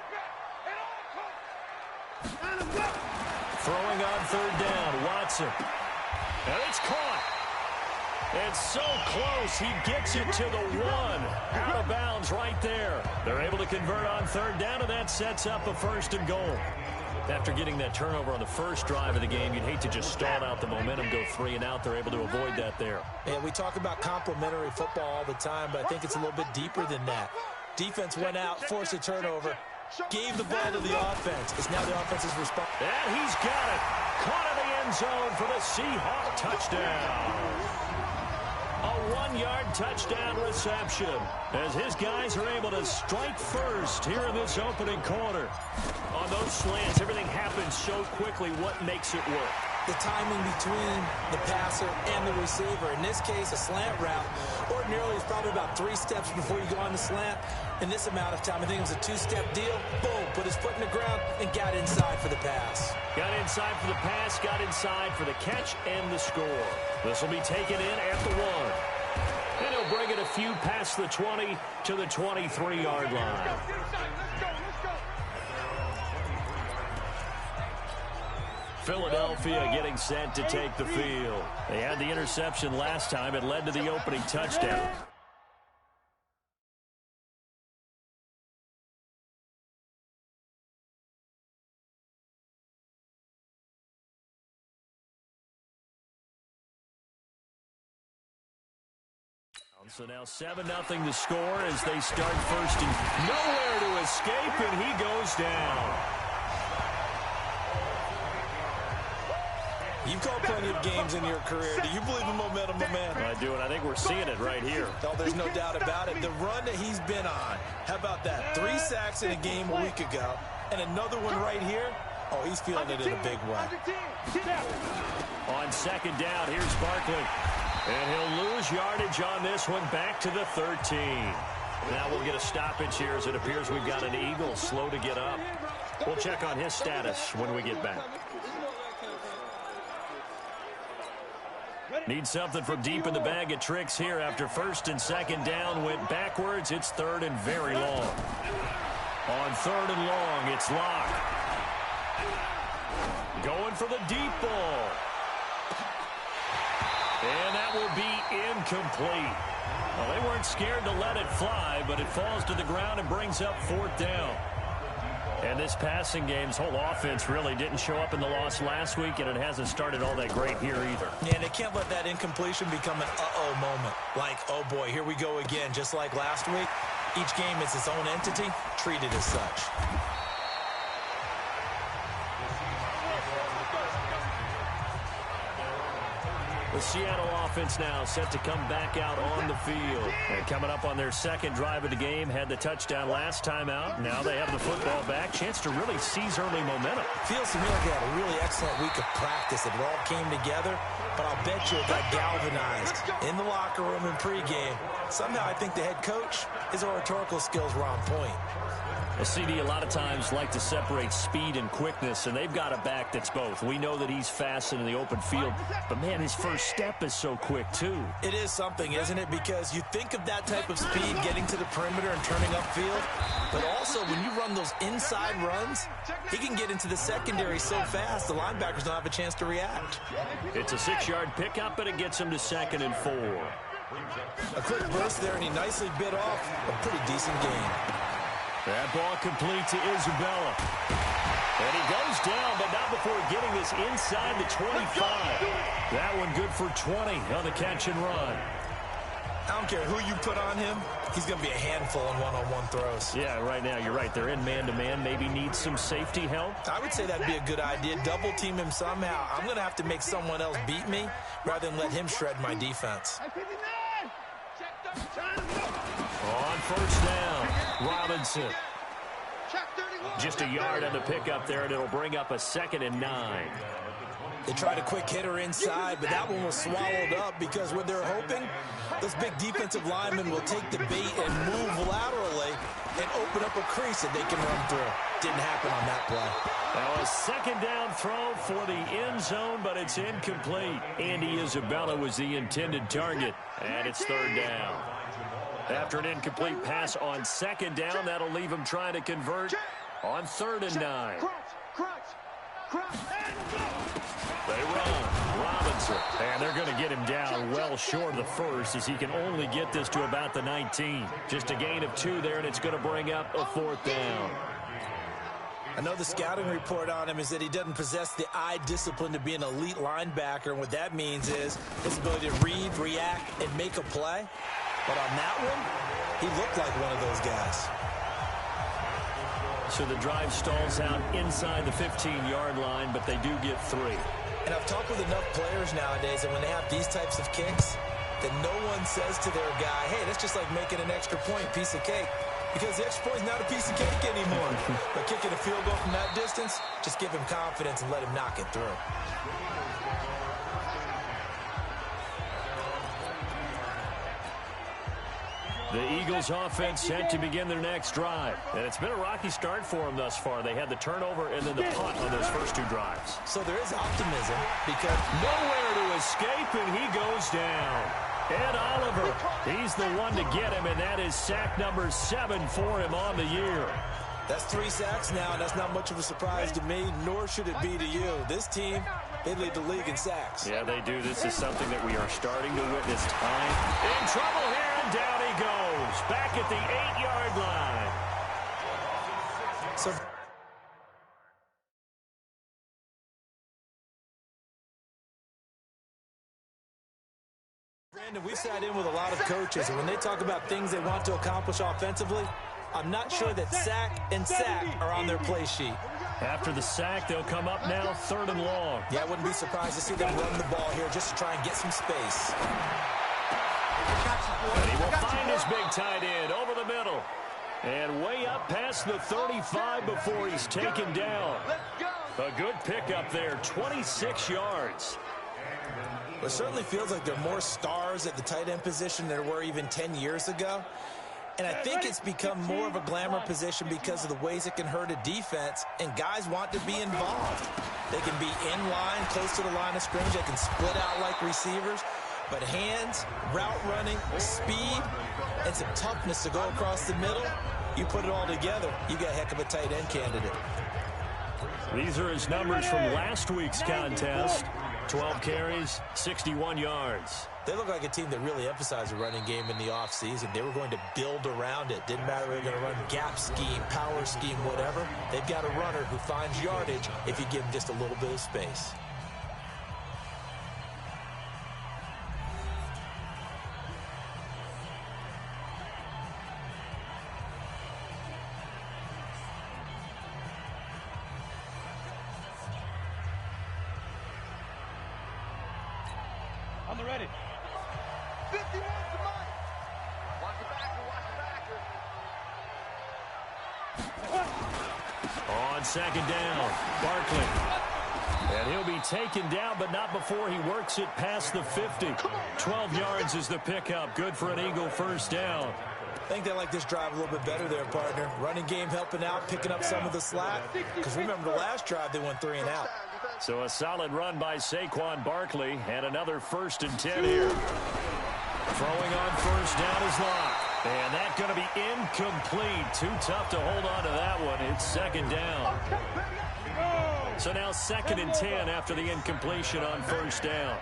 Throwing on 3rd down, Watson. And it's caught. It's so close, he gets it to the 1. Out of bounds right there. They're able to convert on 3rd down, and that sets up a 1st and goal. After getting that turnover on the first drive of the game, you'd hate to just stall out the momentum, go 3 and out. They're able to avoid that there. And we talk about complementary football all the time, but I think it's a little bit deeper than that. Defense went out, forced a turnover, gave the ball to the offense. It's now the offense's response. And he's got it. Caught in the end zone for the Seahawks touchdown. A 1-yard touchdown reception as his guys are able to strike first here in this opening quarter. On those slants, everything happens so quickly. What makes it work? The timing between the passer and the receiver. In this case, a slant route. Ordinarily, it's probably about 3 steps before you go on the slant. In this amount of time, I think it was a 2-step deal. Boom, put his foot in the ground and got inside for the pass. Got inside for the pass, got inside for the catch and the score. This will be taken in at the 1. And he'll bring it a few past the 20 to the 23-yard line. Philadelphia getting set to take the field. They had the interception last time. It led to the opening touchdown. So now 7-0 the score as they start first and nowhere to escape, and he goes down. You've called plenty of games in your career. Do you believe in momentum, my man? I do, and I think we're seeing it right here. No, there's no doubt about it. The run that he's been on, how about that? 3 sacks in a game a week ago, and another one right here. Oh, he's feeling it in a big way. On second down, here's Barkley. And he'll lose yardage on this one, back to the 13. Now we'll get a stoppage here as it appears we've got an Eagle slow to get up. We'll check on his status when we get back. Need something from deep in the bag of tricks here after first and second down went backwards. It's third and very long. On third and long, it's Locke. Going for the deep ball. And that will be incomplete. Well, they weren't scared to let it fly, but it falls to the ground and brings up fourth down. And this passing game's whole offense really didn't show up in the loss last week, and it hasn't started all that great here either. Yeah, and they can't let that incompletion become an uh-oh moment. Like, oh boy, here we go again, just like last week. Each game is its own entity, treated as such. The Seattle offense now set to come back out on the field. And coming up on their second drive of the game, had the touchdown last time out. Now they have the football back. Chance to really seize early momentum. Feels to me like they had a really excellent week of practice. It all came together, but I'll bet you it got galvanized in the locker room in pregame. Somehow I think the head coach, his oratorical skills were on point. A CD a lot of times like to separate speed and quickness, and they've got a back that's both. We know that he's fast in the open field, but man, his first step is so quick too. It is something, isn't it? Because you think of that type of speed getting to the perimeter and turning upfield, but also when you run those inside runs, he can get into the secondary so fast the linebackers don't have a chance to react. It's a 6-yard pickup, but it gets him to second and 4. A quick burst there, and he nicely bit off a pretty decent gain. That ball complete to Isabella. And he goes down, but not before getting this inside the 25. That one good for 20 on the catch and run. I don't care who you put on him. He's going to be a handful in one-on-one throws. Yeah, right now, you're right. They're in man-to-man. Maybe need some safety help. I would say that'd be a good idea. Double team him somehow. I'm going to have to make someone else beat me rather than let him shred my defense. On first down, Robinson. Just a yard on the pickup there, and it'll bring up a 2nd and 9. They tried a quick hitter inside, but that one was swallowed up because what they're hoping, those big defensive linemen will take the bait and move laterally and open up a crease that they can run through. Didn't happen on that play. Now a 2nd down throw for the end zone, but it's incomplete. Andy Isabella was the intended target, and it's 3rd down. After an incomplete pass on 2nd down, that'll leave him trying to convert on 3rd and 9. They run. Robinson. And they're going to get him down well short of the first as he can only get this to about the 19. Just a gain of 2 there, and it's going to bring up a 4th down. I know the scouting report on him is that he doesn't possess the eye discipline to be an elite linebacker, and what that means is his ability to read, react, and make a play. But on that one, he looked like one of those guys. So the drive stalls out inside the 15-yard line, but they do get 3. And I've talked with enough players nowadays that when they have these types of kicks, that no one says to their guy, hey, that's just like making an extra point, piece of cake. Because the extra point is not a piece of cake anymore. But kicking a field goal from that distance, just give him confidence and let him knock it through. The Eagles offense set to begin their next drive. And it's been a rocky start for them thus far. They had the turnover and then the punt on those first 2 drives. So there is optimism because nowhere to escape, and he goes down. Ed Oliver, he's the one to get him, and that is sack number 7 for him on the year. That's 3 sacks now, and that's not much of a surprise to me, nor should it be to you. This team, they lead the league in sacks. Yeah, they do. This is something that we are starting to witness time. In trouble here, and down he goes. Back at the 8-yard line. So Brandon, we've sat in with a lot of coaches, and when they talk about things they want to accomplish offensively, I'm not sure that sack and sack are on their play sheet. After the sack, they'll come up now 3rd and long. Yeah, I wouldn't be surprised to see them run the ball here just to try and get some space. And he will find his big tight end over the middle. And way up past the 35 before he's taken down. A good pickup there, 26 yards. It certainly feels like there are more stars at the tight end position than there were even 10 years ago. And I think it's become more of a glamour position because of the ways it can hurt a defense, and guys want to be involved. They can be in line, close to the line of scrimmage. They can split out like receivers. But hands, route running, speed, and some toughness to go across the middle, you put it all together, you got a heck of a tight end candidate. These are his numbers from last week's contest. 12 carries, 61 yards. They look like a team that really emphasized the running game in the offseason. They were going to build around it. Didn't matter if they were going to run gap scheme, power scheme, whatever. They've got a runner who finds yardage if you give him just a little bit of space. On the ready. 51 to Mike. Watch the backer, On second down, Barkley. And he'll be taken down, but not before he works it past the 50. 12 yards is the pickup. Good for an Eagle first down. I think they like this drive a little bit better there, partner. Running game helping out, picking up some of the slack. Because remember, the last drive, they went 3 and out. So a solid run by Saquon Barkley, and another 1st and 10 here. Throwing on first down is Locke. And that's going to be incomplete. Too tough to hold on to that one. It's second down. So now 2nd and 10 after the incompletion on first down.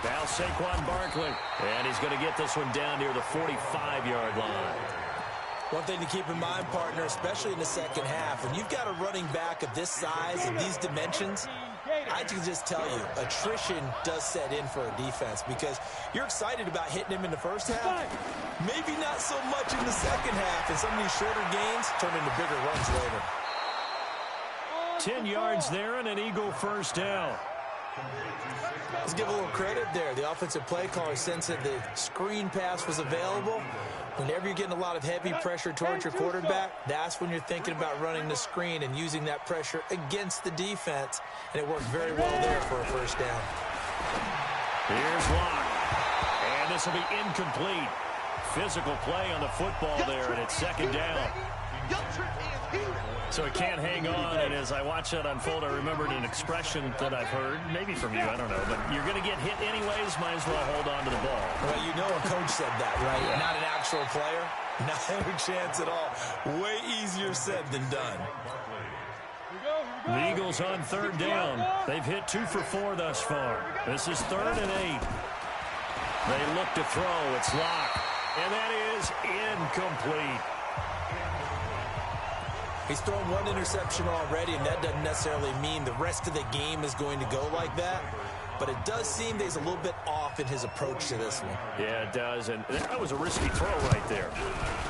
Now Saquon Barkley. And he's going to get this one down near the 45-yard line. One thing to keep in mind, partner, especially in the second half, when you've got a running back of this size and these dimensions, I can just tell you, attrition does set in for a defense because you're excited about hitting him in the first half. Maybe not so much in the second half, and some of these shorter gains turn into bigger runs later. 10 yards there and an Eagle first down. Let's give a little credit there. The offensive play caller sensed that the screen pass was available. Whenever you're getting a lot of heavy pressure towards your quarterback, that's when you're thinking about running the screen and using that pressure against the defense. And it worked very well there for a first down. Here's Locke. And this will be incomplete. Physical play on the football there, and it's second down. So it can't hang on, and as I watch that unfold, I remembered an expression that I've heard, maybe from you, I don't know, but you're going to get hit anyways, might as well hold on to the ball. Well, you know a coach said that, right? Yeah. Not an actual player. Not a chance at all. Way easier said than done. The Eagles on third down. They've hit 2 for 4 thus far. This is 3rd and 8. They look to throw. It's Locke. And that is incomplete. He's thrown 1 interception already, and that doesn't necessarily mean the rest of the game is going to go like that. But it does seem that he's a little bit off in his approach to this one. Yeah, it does, and that was a risky throw right there.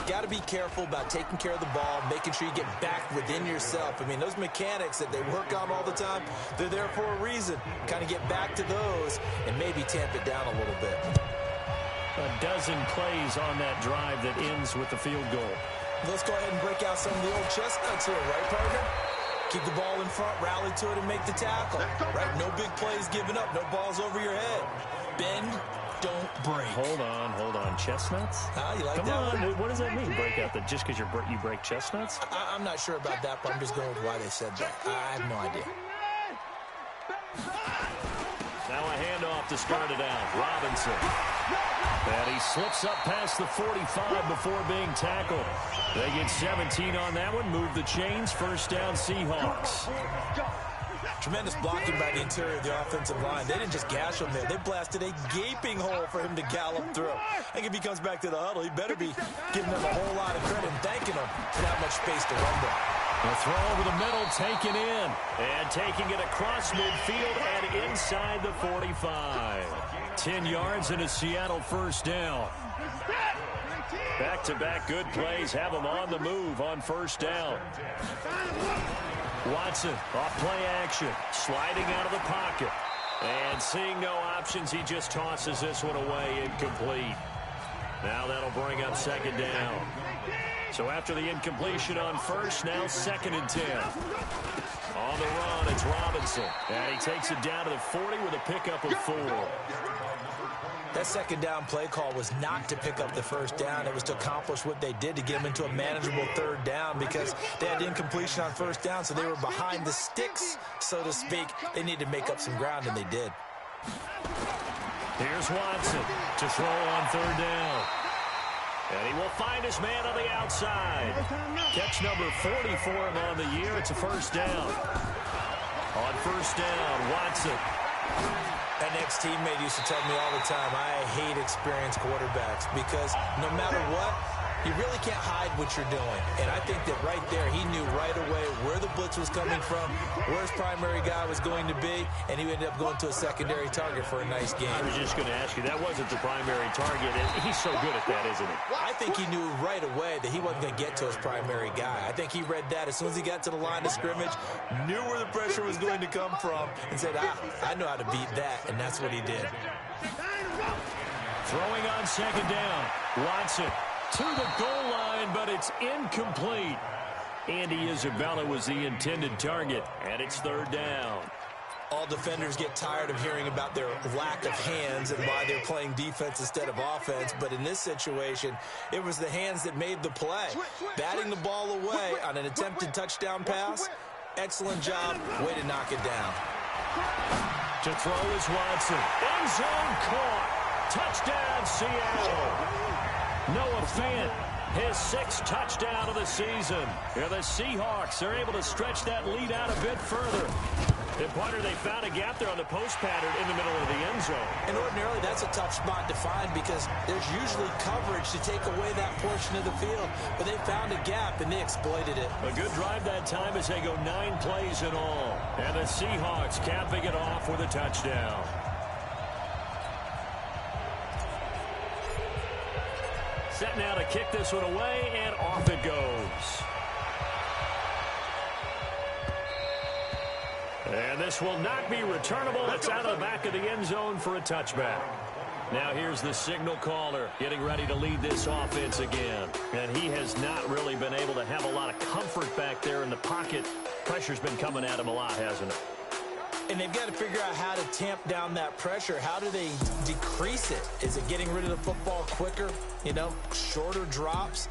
Got to be careful about taking care of the ball, making sure you get back within yourself. I mean, those mechanics that they work on all the time, they're there for a reason. Kind of get back to those and maybe tamp it down a little bit. A dozen plays on that drive that ends with the field goal. Let's go ahead and break out some of the old chestnuts here, right, partner? Keep the ball in front, rally to it, and make the tackle. Right? No big plays given up, no balls over your head. Bend, don't break. Hold on. Chestnuts? You like Come that on, one? what does that mean, break out? That just because you break chestnuts? I'm not sure about that, but I'm just going with why they said that. I have no idea. Now a handoff to start it out. Robinson. And he slips up past the 45 before being tackled. They get 17 on that one. Move the chains. First down, Seahawks. Tremendous blocking by the interior of the offensive line. They didn't just gash him there. They blasted a gaping hole for him to gallop through. I think if he comes back to the huddle, he better be giving them a whole lot of credit and thanking them for that much space to run by. The throw over the middle, taken in. And taking it across midfield and inside the 45. 10 yards and a Seattle first down. Back-to-back good plays have them on the move on first down. Watson off play action, sliding out of the pocket. And seeing no options, he just tosses this one away, incomplete. Now that'll bring up second down. So after the incompletion on first, now 2nd and 10. On the run, it's Robinson. And he takes it down to the 40 with a pickup of 4. That second down play call was not to pick up the first down. It was to accomplish what they did to get them into a manageable 3rd down because they had incompletion on first down, so they were behind the sticks, so to speak. They needed to make up some ground, and they did. Here's Watson to throw on 3rd down. And he will find his man on the outside. Catch number 40 for him on the year. It's a first down. On first down, Watson. An ex-teammate used to tell me all the time, I hate experienced quarterbacks because no matter what, you really can't hide what you're doing. And I think that right there, he knew right away where the blitz was coming from, where his primary guy was going to be, and he ended up going to a secondary target for a nice game. I was just going to ask you, that wasn't the primary target. He's so good at that, isn't he? I think he knew right away that he wasn't going to get to his primary guy. I think he read that as soon as he got to the line of scrimmage, knew where the pressure was going to come from, and said, I know how to beat that, and that's what he did. Throwing on 2nd down, Watson to the goal line, but it's incomplete. Andy Isabella was the intended target, and it's 3rd down. All defenders get tired of hearing about their lack of hands and why they're playing defense instead of offense, but in this situation, it was the hands that made the play. Batting the ball away on an attempted touchdown pass, excellent job, way to knock it down. To throw is Watson. End zone caught. Touchdown, Seattle. Noah Fant, his 6th touchdown of the season. Here the Seahawks are able to stretch that lead out a bit further. And partner, they found a gap there on the post pattern in the middle of the end zone. And ordinarily, that's a tough spot to find because there's usually coverage to take away that portion of the field. But they found a gap, and they exploited it. A good drive that time as they go 9 plays in all. And the Seahawks capping it off with a touchdown. Set now to kick this one away, and off it goes. And this will not be returnable. It's out of the back of the end zone for a touchback. Now here's the signal caller getting ready to lead this offense again. And he has not really been able to have a lot of comfort back there in the pocket. Pressure's been coming at him a lot, hasn't it? And they've got to figure out how to tamp down that pressure. How do they decrease it? Is it getting rid of the football quicker? You know, shorter drops?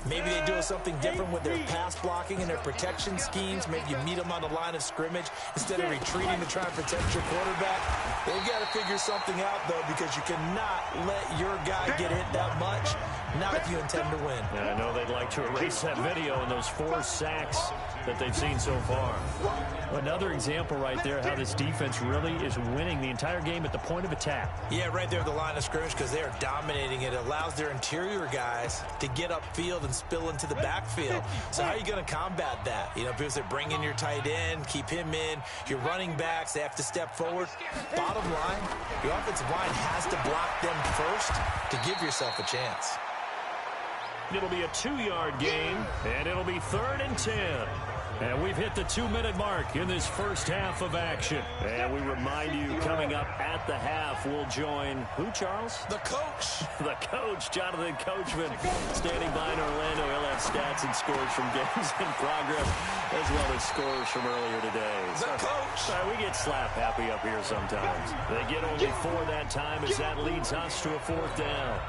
Maybe they do something different with their pass blocking and their protection schemes. Maybe you meet them on the line of scrimmage instead of retreating to try and protect your quarterback. They've got to figure something out, though, because you cannot let your guy get hit that much, not if you intend to win. And I know they'd like to erase that video and those 4 sacks that they've seen so far. Another example right there how this defense really is winning the entire game at the point of attack. Yeah, right there at the line of scrimmage because they are dominating it. It allows their interior guys to get upfield and spill into the backfield. So how are you going to combat that? You know, because they bring in your tight end, keep him in. Your running backs, they have to step forward. Bottom line, your offensive line has to block them first to give yourself a chance. It'll be a 2-yard gain, and it'll be 3rd and 10. And we've hit the 2-minute mark in this first half of action. And we remind you, coming up at the half, we'll join who, Charles? The coach. The coach, Jonathan Coachman, standing by in Orlando. He'll have stats and scores from games in progress, as well as scores from earlier today. The coach. Sorry, we get slap happy up here sometimes. They get only 4 that time as that leads us to a 4th down.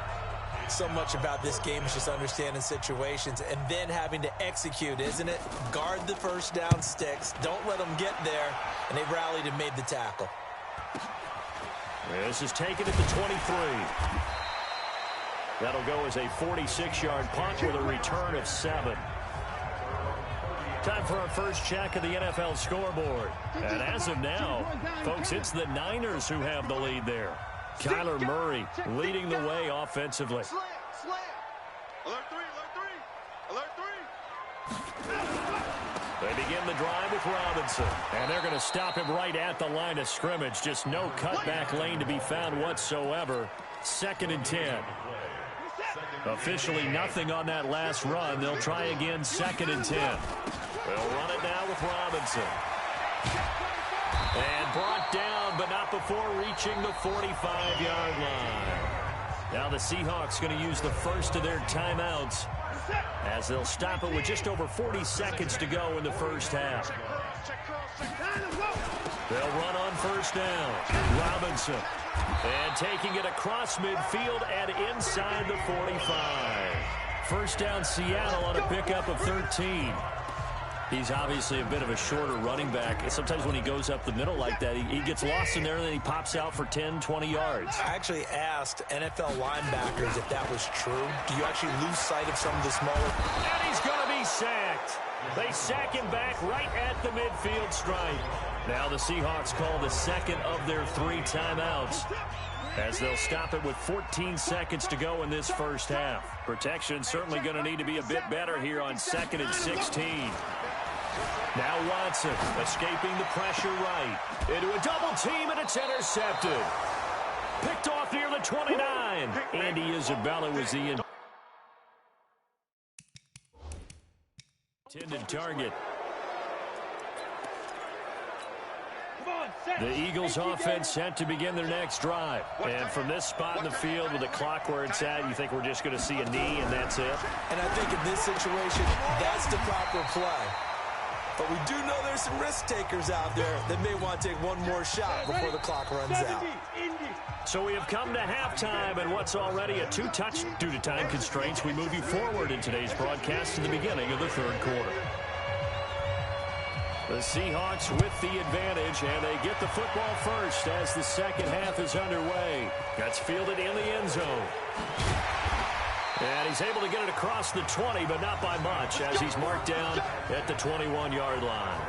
So much about this game is just understanding situations and then having to execute, isn't it? Guard the first down sticks. Don't let them get there. And they rallied and made the tackle. This is taken at the 23. That'll go as a 46-yard punt with a return of 7. Time for our first check of the NFL scoreboard. And as of now, folks, it's the Niners who have the lead there. Kyler Murray leading the way offensively. Slam. Alert 3. Alert 3. They begin the drive with Robinson. And they're going to stop him right at the line of scrimmage. Just no cutback lane to be found whatsoever. 2nd and 10. Officially nothing on that last run. They'll try again 2nd and 10. They'll run it now with Robinson. And brought down, but not before reaching the 45-yard line. Now the Seahawks going to use the first of their timeouts as they'll stop it with just over 40 seconds to go in the first half. They'll run on first down. Robinson. And taking it across midfield and inside the 45. First down Seattle on a pickup of 13. He's obviously a bit of a shorter running back. Sometimes when he goes up the middle like that, he gets lost in there and then he pops out for 10, 20 yards. I actually asked NFL linebackers if that was true. Do you actually lose sight of some of the smaller? And he's going to be sacked. They sack him back right at the midfield stripe. Now the Seahawks call the second of their 3 timeouts as they'll stop it with 14 seconds to go in this first half. Protection certainly going to need to be a bit better here on 2nd and 16. Now Watson escaping the pressure right. Into a double team, and it's intercepted. Picked off near the 29. Andy Isabella was the intended target. The Eagles offense set to begin their next drive. And from this spot in the field with the clock where it's at, you think we're just going to see a knee and that's it? And I think in this situation, that's the proper play. But we do know there's some risk takers out there that may want to take one more shot before the clock runs out. So we have come to halftime, and what's already a 2-touch due to time constraints. We move you forward in today's broadcast to the beginning of the third quarter. The Seahawks with the advantage, and they get the football first as the second half is underway. That's fielded in the end zone. And he's able to get it across the 20, but not by much, as he's marked down at the 21-yard line.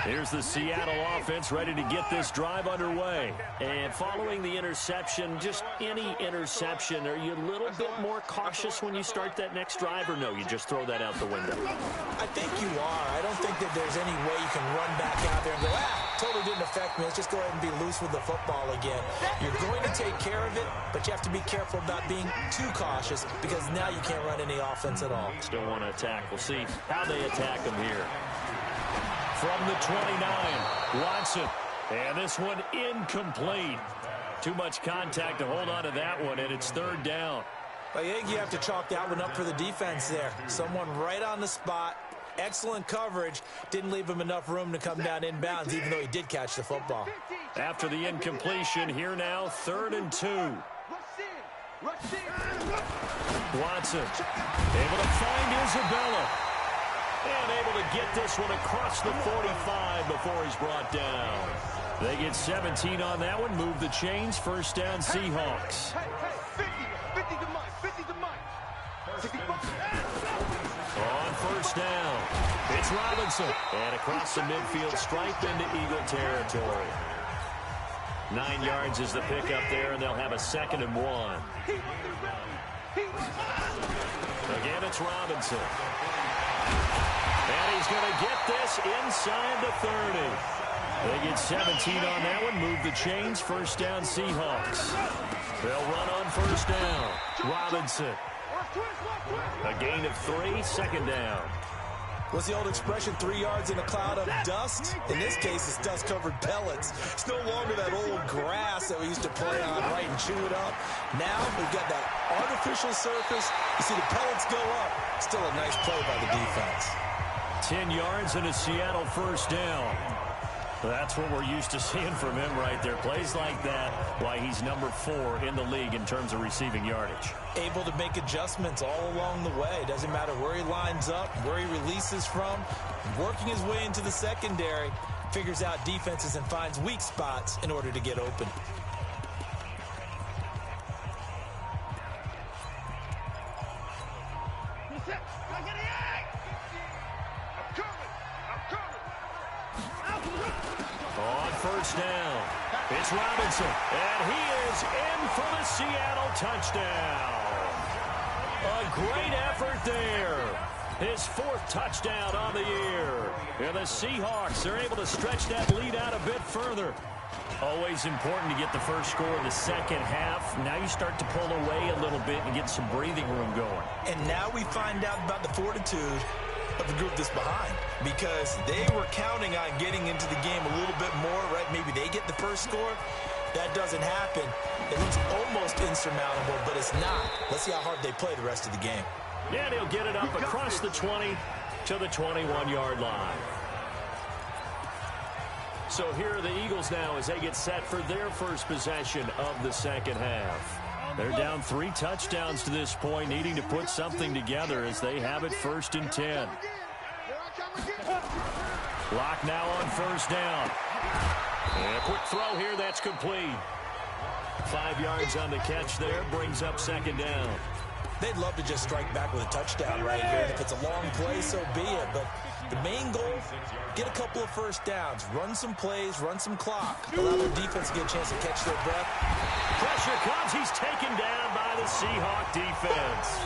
Here's the Seattle offense ready to get this drive underway. And following the interception, just any interception, are you a little bit more cautious when you start that next drive, or no, you just throw that out the window? I think you are. I don't think that there's any way you can run back out there and go, totally didn't affect me. Let's just go ahead and be loose with the football again. You're going to take care of it, but you have to be careful about being too cautious because now you can't run any offense at all. Still want to attack. We'll see how they attack them here. From the 29, Watson. And this one incomplete. Too much contact to hold on to that one, and it's third down. I think you have to chalk that one up for the defense there. Someone right on the spot. Excellent coverage. Didn't leave him enough room to come down inbounds, even though he did catch the football. After the incompletion, here now, 3rd and 2. Watson able to find Isabella. And able to get this one across the 45 before he's brought down. They get 17 on that one. Move the chains. First down, Seahawks. 50 to Mike. 50 to Mike. On first down, it's Robinson. And across the midfield stripe into Eagle territory. 9 yards is the pickup there, and they'll have a 2nd and 1. Again, it's Robinson. And he's going to get this inside the 30. They get 17 on that one. Move the chains. First down, Seahawks. They'll run on first down. Robinson. A gain of 3, 2nd down. What's the old expression, 3 yards in a cloud of dust? In this case, it's dust-covered pellets. It's no longer that old grass that we used to play on, right, and chew it up. Now we've got that artificial surface. You see the pellets go up. Still a nice play by the defense. 10 yards and a Seattle first down. That's what we're used to seeing from him right there. Plays like that, why he's number 4 in the league in terms of receiving yardage. Able to make adjustments all along the way. Doesn't matter where he lines up, where he releases from. Working his way into the secondary, figures out defenses and finds weak spots in order to get open. On first down, it's Robinson, and he is in for the Seattle touchdown. A great effort there. His 4th touchdown on the year. And the Seahawks are able to stretch that lead out a bit further. Always important to get the first score in the second half. Now you start to pull away a little bit and get some breathing room going. And now we find out about the fortitude of the group that's behind, because they were counting on getting into the game a little bit more, right? Maybe they get the first score. that doesn't happen, it looks almost insurmountable, but it's not. Let's see how hard they play the rest of the game. And he'll get it up across the 20 to the 21-yard line. So here are the Eagles now as they get set for their first possession of the second half. They're down 3 touchdowns to this point, needing to put something together as they have it 1st and 10. Clock now on 1st down. And a quick throw here, that's complete. 5 yards on the catch there, brings up 2nd down. They'd love to just strike back with a touchdown right here. And if it's a long play, so be it. But the main goal, get a couple of first downs, run some plays, run some clock, allow their defense to get a chance to catch their breath. Pressure comes. He's taken down by the Seahawk defense.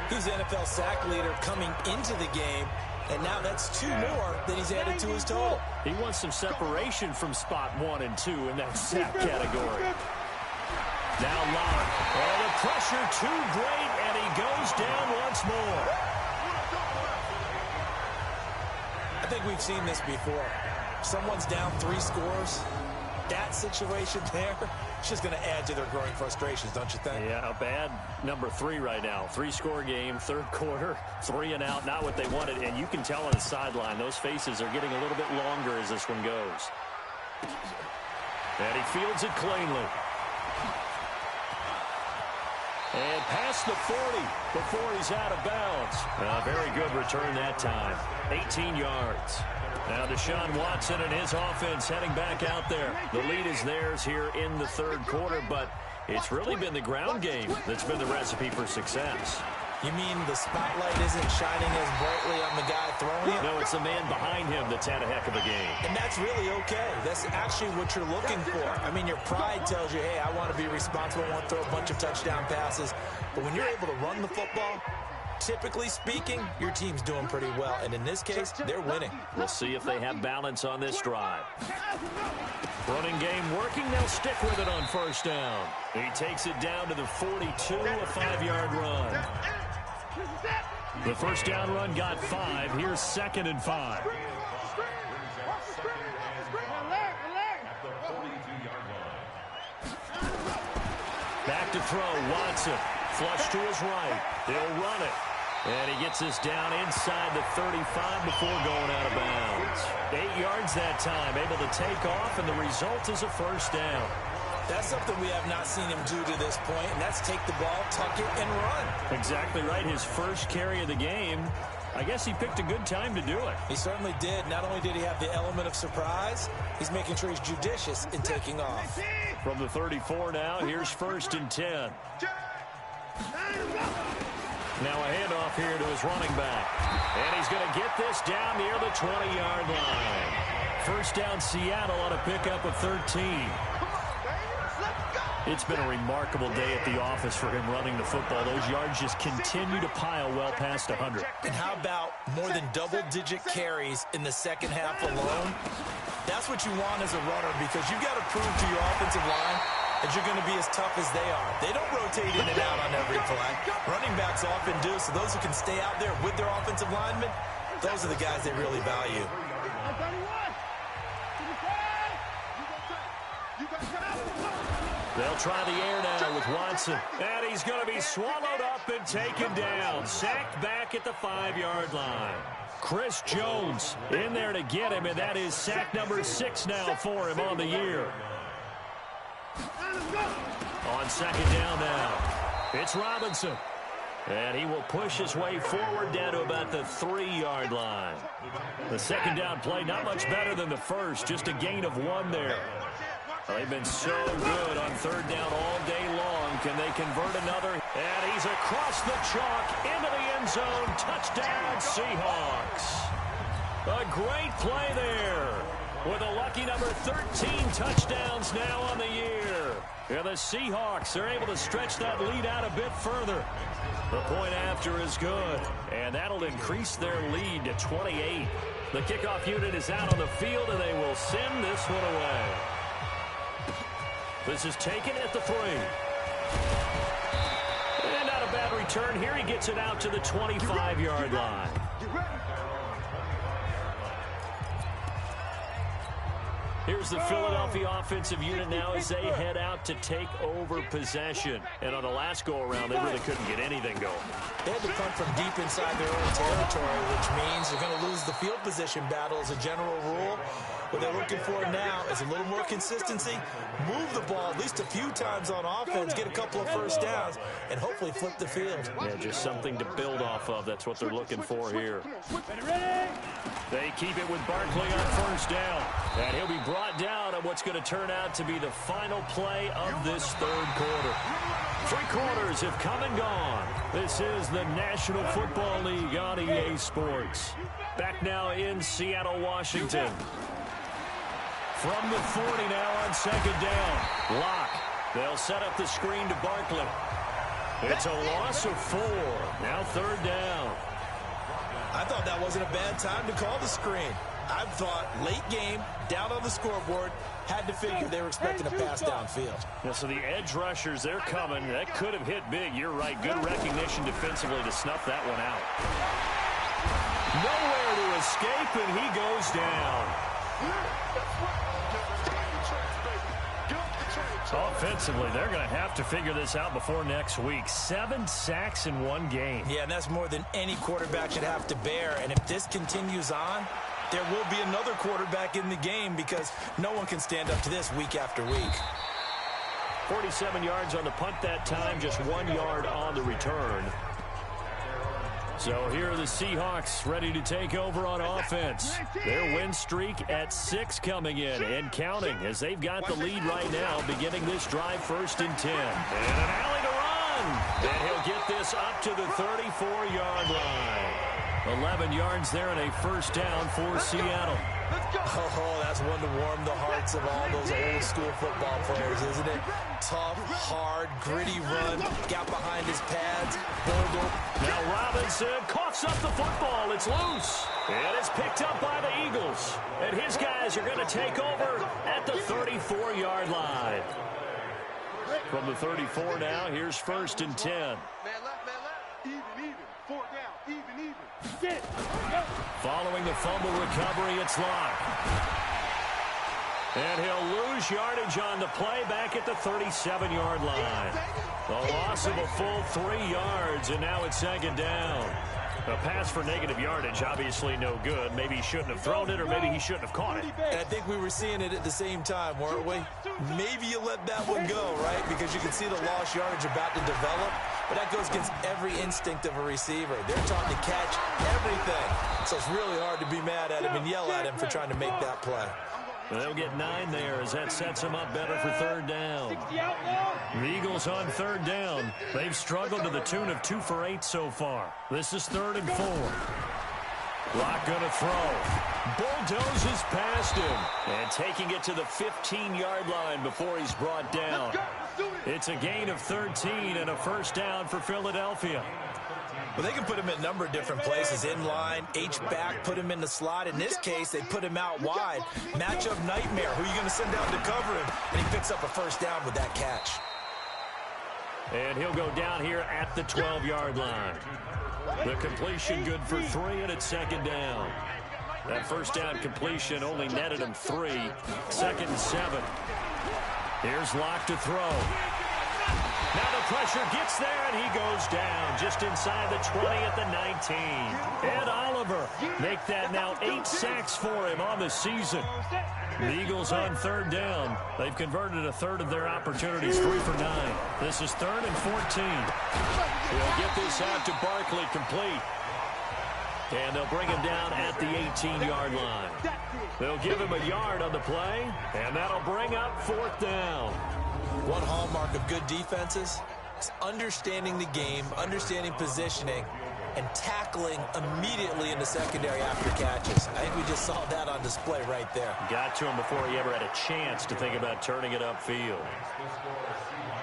He's the NFL sack leader coming into the game, and now that's 2 more that he's added to his total. He wants some separation from spot 1 and 2 in that sack category. Now Locke. Oh, the pressure too great, and he goes down once more. I think we've seen this before. Someone's down 3 scores. That situation there, it's just going to add to their growing frustrations, don't you think? Yeah, a bad number 3 right now. 3-score game, 3rd quarter, 3 and out, not what they wanted. And you can tell on the sideline, those faces are getting a little bit longer as this one goes. And he fields it cleanly. And past the 40 before he's out of bounds. Very good return that time. 18 yards. Now Deshaun Watson and his offense heading back out there. The lead is theirs here in the 3rd quarter, but it's really been the ground game that's been the recipe for success. You mean the spotlight isn't shining as brightly on the guy throwing it? No, it's the man behind him that's had a heck of a game. And that's really okay. That's actually what you're looking for. I mean, your pride tells you, hey, I want to be responsible. I want to throw a bunch of touchdown passes. But when you're able to run the football, typically speaking, your team's doing pretty well. And in this case, they're winning. We'll see if they have balance on this drive. Running game working. They'll stick with it on 1st down. He takes it down to the 42, a 5-yard run. The 1st down run got 5. Here's 2nd and 5. Back to throw. Watson. Flush to his right. He'll run it. And he gets us down inside the 35 before going out of bounds. 8 yards that time. Able to take off, and the result is a 1st down. That's something we have not seen him do to this point, and that's take the ball, tuck it, and run. Exactly right. His first carry of the game. I guess he picked a good time to do it. He certainly did. Not only did he have the element of surprise, he's making sure he's judicious in taking off. From the 34 now, here's 1st and 10. Now a handoff here to his running back. And he's going to get this down near the 20-yard line. 1st down Seattle on a pickup of 13. It's been a remarkable day at the office for him running the football. Those yards just continue to pile well past 100. And how about more than double-digit carries in the second half alone? That's what you want as a runner, because you've got to prove to your offensive line that you're going to be as tough as they are. They don't rotate in and out on every play. Running backs often do, so those who can stay out there with their offensive linemen, those are the guys they really value. They'll try the air now with Watson. And he's going to be swallowed up and taken down. Sacked back at the 5-yard line. Chris Jones in there to get him, and that is sack number 6 now for him on the year. On 2nd down now, it's Robinson. And he will push his way forward down to about the 3-yard line. The 2nd down play, not much better than the first, just a gain of 1 there. They've been so good on 3rd down all day long. Can they convert another? And he's across the chalk into the end zone. Touchdown, Seahawks. A great play there with a lucky number 13 touchdowns now on the year. And the Seahawks are able to stretch that lead out a bit further. The point after is good, and that'll increase their lead to 28. The kickoff unit is out on the field, and they will send this one away. This is taken at the 3. And not a bad return here. He gets it out to the 25-yard line. Here's the Philadelphia offensive unit now as they head out to take over possession. And on the last go-around, they really couldn't get anything going. They had to punt from deep inside their own territory, which means they're going to lose the field position battle as a general rule. What they're looking for now is a little more consistency, move the ball at least a few times on offense, get a couple of first downs, and hopefully flip the field. Yeah, just something to build off of. That's what they're looking for here. They keep it with Barkley on first down. And he'll be brought down on what's going to turn out to be the final play of this third quarter. 3 quarters have come and gone. This is the National Football League on EA Sports. Back now in Seattle, Washington. From the 40 now on second down. Lock. They'll set up the screen to Barkley. It's a loss of 4. Now third down. I thought that wasn't a bad time to call the screen. I thought late game, down on the scoreboard, had to figure they were expecting a pass downfield. Yeah, so the edge rushers, they're coming. That could have hit big. You're right. Good recognition defensively to snuff that one out. Nowhere to escape, and he goes down. Offensively, they're going to have to figure this out before next week. 7 sacks in 1 game. Yeah, and that's more than any quarterback should have to bear. And if this continues on, there will be another quarterback in the game because no one can stand up to this week after week. 47 yards on the punt that time, just 1 yard on the return. So here are the Seahawks ready to take over on offense. Their win streak at 6 coming in and counting as they've got the lead right now, beginning this drive 1st and 10. And an alley to run. And he'll get this up to the 34-yard line. 11 yards there and a first down for Seattle. Oh, that's one to warm the hearts of all those old school football players, isn't it? Tough, hard, gritty run, got behind his pads, boggled. Now Robinson coughs up the football. It's loose. And it's picked up by the Eagles. And his guys are going to take over at the 34-yard line. From the 34 now, here's 1st and 10. Man left, even, 4 down, even. Following the fumble recovery, it's Lock. And he'll lose yardage on the play back at the 37-yard line. The loss of a full 3 yards, and now it's 2nd down. A pass for negative yardage, obviously no good. Maybe he shouldn't have thrown it, or maybe he shouldn't have caught it. And I think we were seeing it at the same time, weren't we? Maybe you let that one go, right? Because you can see the lost yardage about to develop. But that goes against every instinct of a receiver. They're taught to catch everything. So it's really hard to be mad at him and yell at him for trying to make that play. They'll get 9 there as that sets them up better for 3rd down. The Eagles on 3rd down. They've struggled to the tune of 2 for 8 so far. This is 3rd and 4. Lock going to throw. Bulldozes past him. And taking it to the 15-yard line before he's brought down. It's a gain of 13 and a first down for Philadelphia. Well, they can put him in a number of different places. In line, H-back, put him in the slot. In this case, they put him out wide. Matchup nightmare. Who are you going to send down to cover him? And he picks up a first down with that catch. And he'll go down here at the 12-yard line. The completion good for 3, and it's 2nd down. That first down completion only netted him 3. 2nd and 7. Here's Lock to throw. Now the pressure gets there, and he goes down just inside the 20 at the 19. Ed Oliver make that now 8 sacks for him on the season. The Eagles on 3rd down. They've converted a 3rd of their opportunities, 3 for 9. This is 3rd and 14. They'll get this out to Barkley complete. And they'll bring him down at the 18-yard line. They'll give him a yard on the play, and that'll bring up 4th down. One hallmark of good defenses is understanding the game, understanding positioning, and tackling immediately in the secondary after catches. I think we just saw that on display right there. Got to him before he ever had a chance to think about turning it upfield.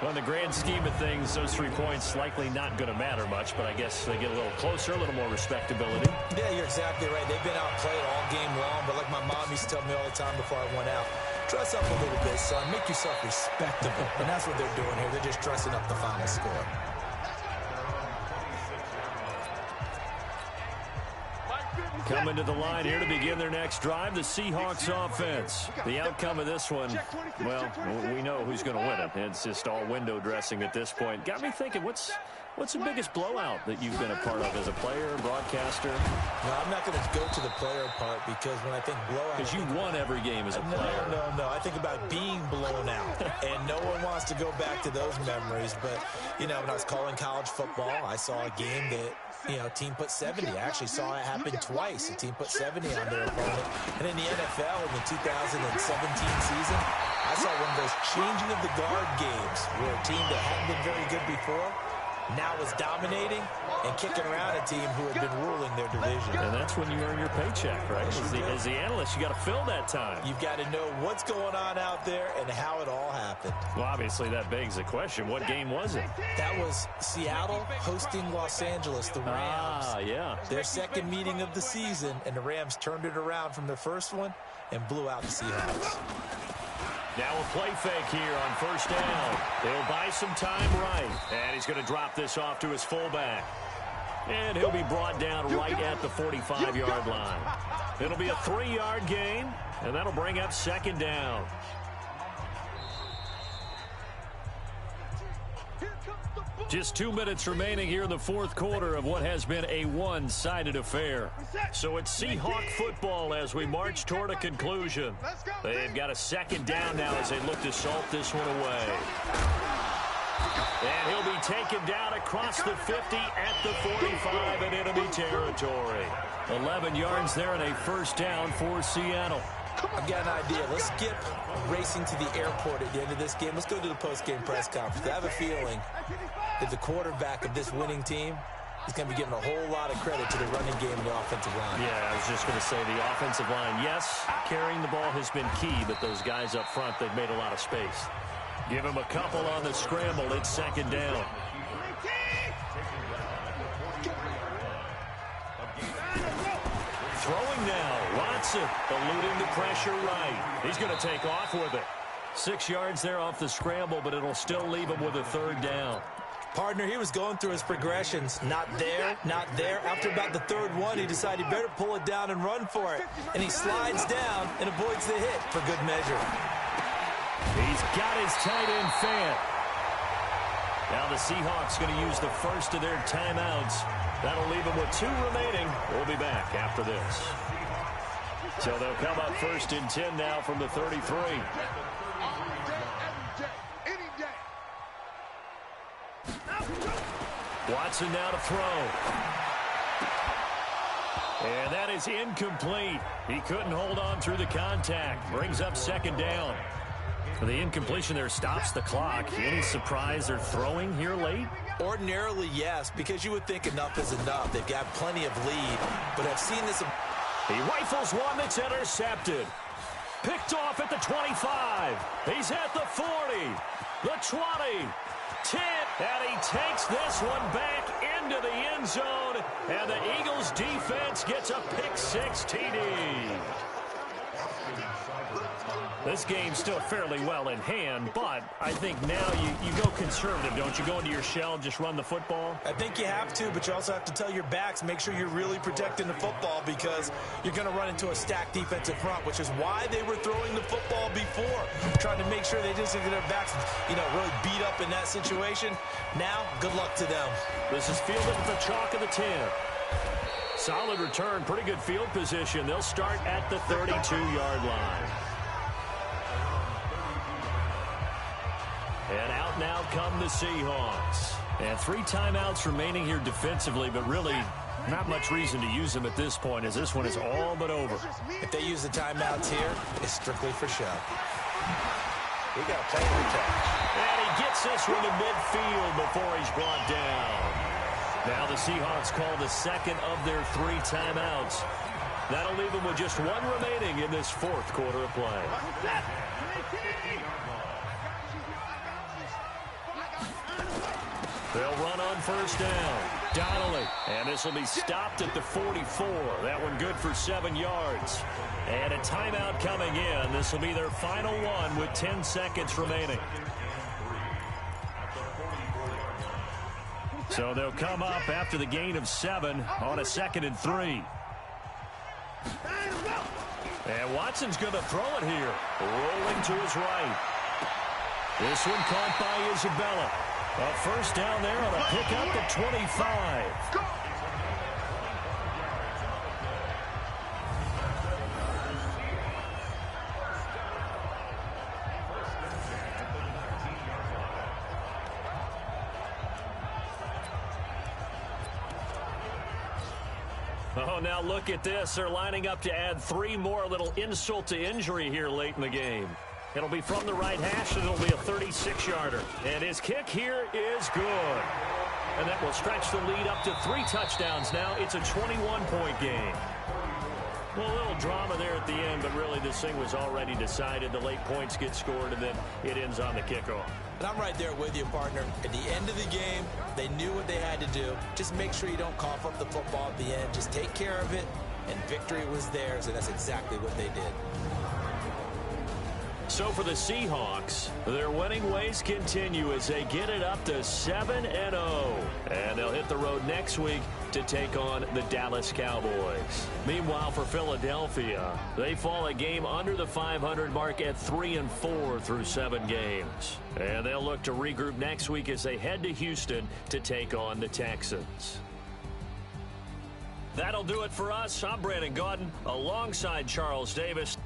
Well, in the grand scheme of things, those 3 points likely not going to matter much, but I guess they get a little closer, a little more respectability. Yeah, you're exactly right. They've been outplayed all game long, but like my mom used to tell me all the time before I went out, dress up a little bit, son. Make yourself respectable. And that's what they're doing here. They're just dressing up the final score. Coming to the line here to begin their next drive, the Seahawks offense. The outcome of this one, well, we know who's going to win it. It's just all window dressing at this point. Got me thinking, what's the biggest blowout that you've been a part of as a player, broadcaster? No, I'm not going to go to the player part because when I think blowout... Because you won every game as a player. No. I think about being blown out. And no one wants to go back to those memories. But, you know, when I was calling college football, I saw a game that, you know, team put 70. I actually saw it happen twice. A team put 70 on their opponent. And in the NFL in the 2017 season, I saw one of those changing of the guard games where a team that hadn't been very good before now was dominating and kicking around a team who had been ruling their division. And that's when you earn your paycheck, right? As the analyst, you got to fill that time. You've got to know what's going on out there and how it all happened. Well, obviously, that begs the question, what game was it? That was Seattle hosting Los Angeles, the Rams. Yeah. Their second meeting of the season, and the Rams turned it around from their first one and blew out the Seahawks. Now a play fake here on first down. They'll buy some time right. And he's going to drop this off to his fullback. And he'll be brought down right at the 45-yard line. It'll be a 3-yard gain, and that'll bring up second down. Just 2 minutes remaining here in the fourth quarter of what has been a one-sided affair. So it's Seahawk football as we march toward a conclusion. They've got a second down now as they look to salt this one away. And he'll be taken down across the 50 at the 45 in enemy territory. 11 yards there and a first down for Seattle. I've got an idea. Let's skip racing to the airport at the end of this game. Let's go to the post-game press conference. I have a feeling that the quarterback of this winning team is going to be giving a whole lot of credit to the running game and the offensive line. Yeah, I was just going to say the offensive line, yes, carrying the ball has been key, but those guys up front, they've made a lot of space. Give him a couple on the scramble. It's second down. Throwing now, Watson eluding the pressure right. He's going to take off with it. 6 yards there off the scramble, but it'll still leave him with a third down. Partner, he was going through his progressions. Not there, not there. After about the third one, he decided he better pull it down and run for it. And he slides down and avoids the hit for good measure. He's got his tight end fan. Now the Seahawks going to use the first of their timeouts. That'll leave them with 2 remaining. We'll be back after this. So they'll come up first and 10 now from the 33. Watson now to throw. And that is incomplete. He couldn't hold on through the contact. Brings up second down. The incompletion there stops the clock. Any surprise they're throwing here late? Ordinarily, yes, because you would think enough is enough. They've got plenty of lead, but I've seen this. He rifles one that's intercepted. Picked off at the 25. He's at the 40, the 20, 10, and he takes this one back into the end zone, and the Eagles defense gets a pick-6 TD. This game's still fairly well in hand, but I think now you go conservative, don't you? Go into your shell, just run the football? I think you have to, but you also have to tell your backs, make sure you're really protecting the football because you're going to run into a stacked defensive front, which is why they were throwing the football before, trying to make sure they just get their backs, really beat up in that situation. Now, good luck to them. This is fielded at the chalk of the 10. Solid return, pretty good field position. They'll start at the 32-yard line. And out now come the Seahawks. And 3 timeouts remaining here defensively, but really not much reason to use them at this point as this one is all but over. If they use the timeouts here, it's strictly for show. We got a play to catch. And he gets this one to midfield before he's brought down. Now the Seahawks call the second of their 3 timeouts. That'll leave them with just 1 remaining in this fourth quarter of play. They'll run on first down. Donnelly. And this will be stopped at the 44. That one good for 7 yards. And a timeout coming in. This will be their final one with 10 seconds remaining. So they'll come up after the gain of 7 on a 2nd and 3. And Watson's going to throw it here. Rolling to his right. This one caught by Isabella. A first down there on a pickup at 25. Oh, now look at this. They're lining up to add 3 more, a little insult to injury here late in the game. It'll be from the right hash, and it'll be a 36-yarder. And his kick here is good. And that will stretch the lead up to 3 touchdowns now. It's a 21-point game. Well, a little drama there at the end, but really this thing was already decided. The late points get scored, and then it ends on the kickoff. And I'm right there with you, partner. At the end of the game, they knew what they had to do. Just make sure you don't cough up the football at the end. Just take care of it, and victory was theirs, and that's exactly what they did. So for the Seahawks, their winning ways continue as they get it up to 7-0. And they'll hit the road next week to take on the Dallas Cowboys. Meanwhile, for Philadelphia, they fall a game under the 500 mark at 3-4 through 7 games. And they'll look to regroup next week as they head to Houston to take on the Texans. That'll do it for us. I'm Brandon Gaudin alongside Charles Davis.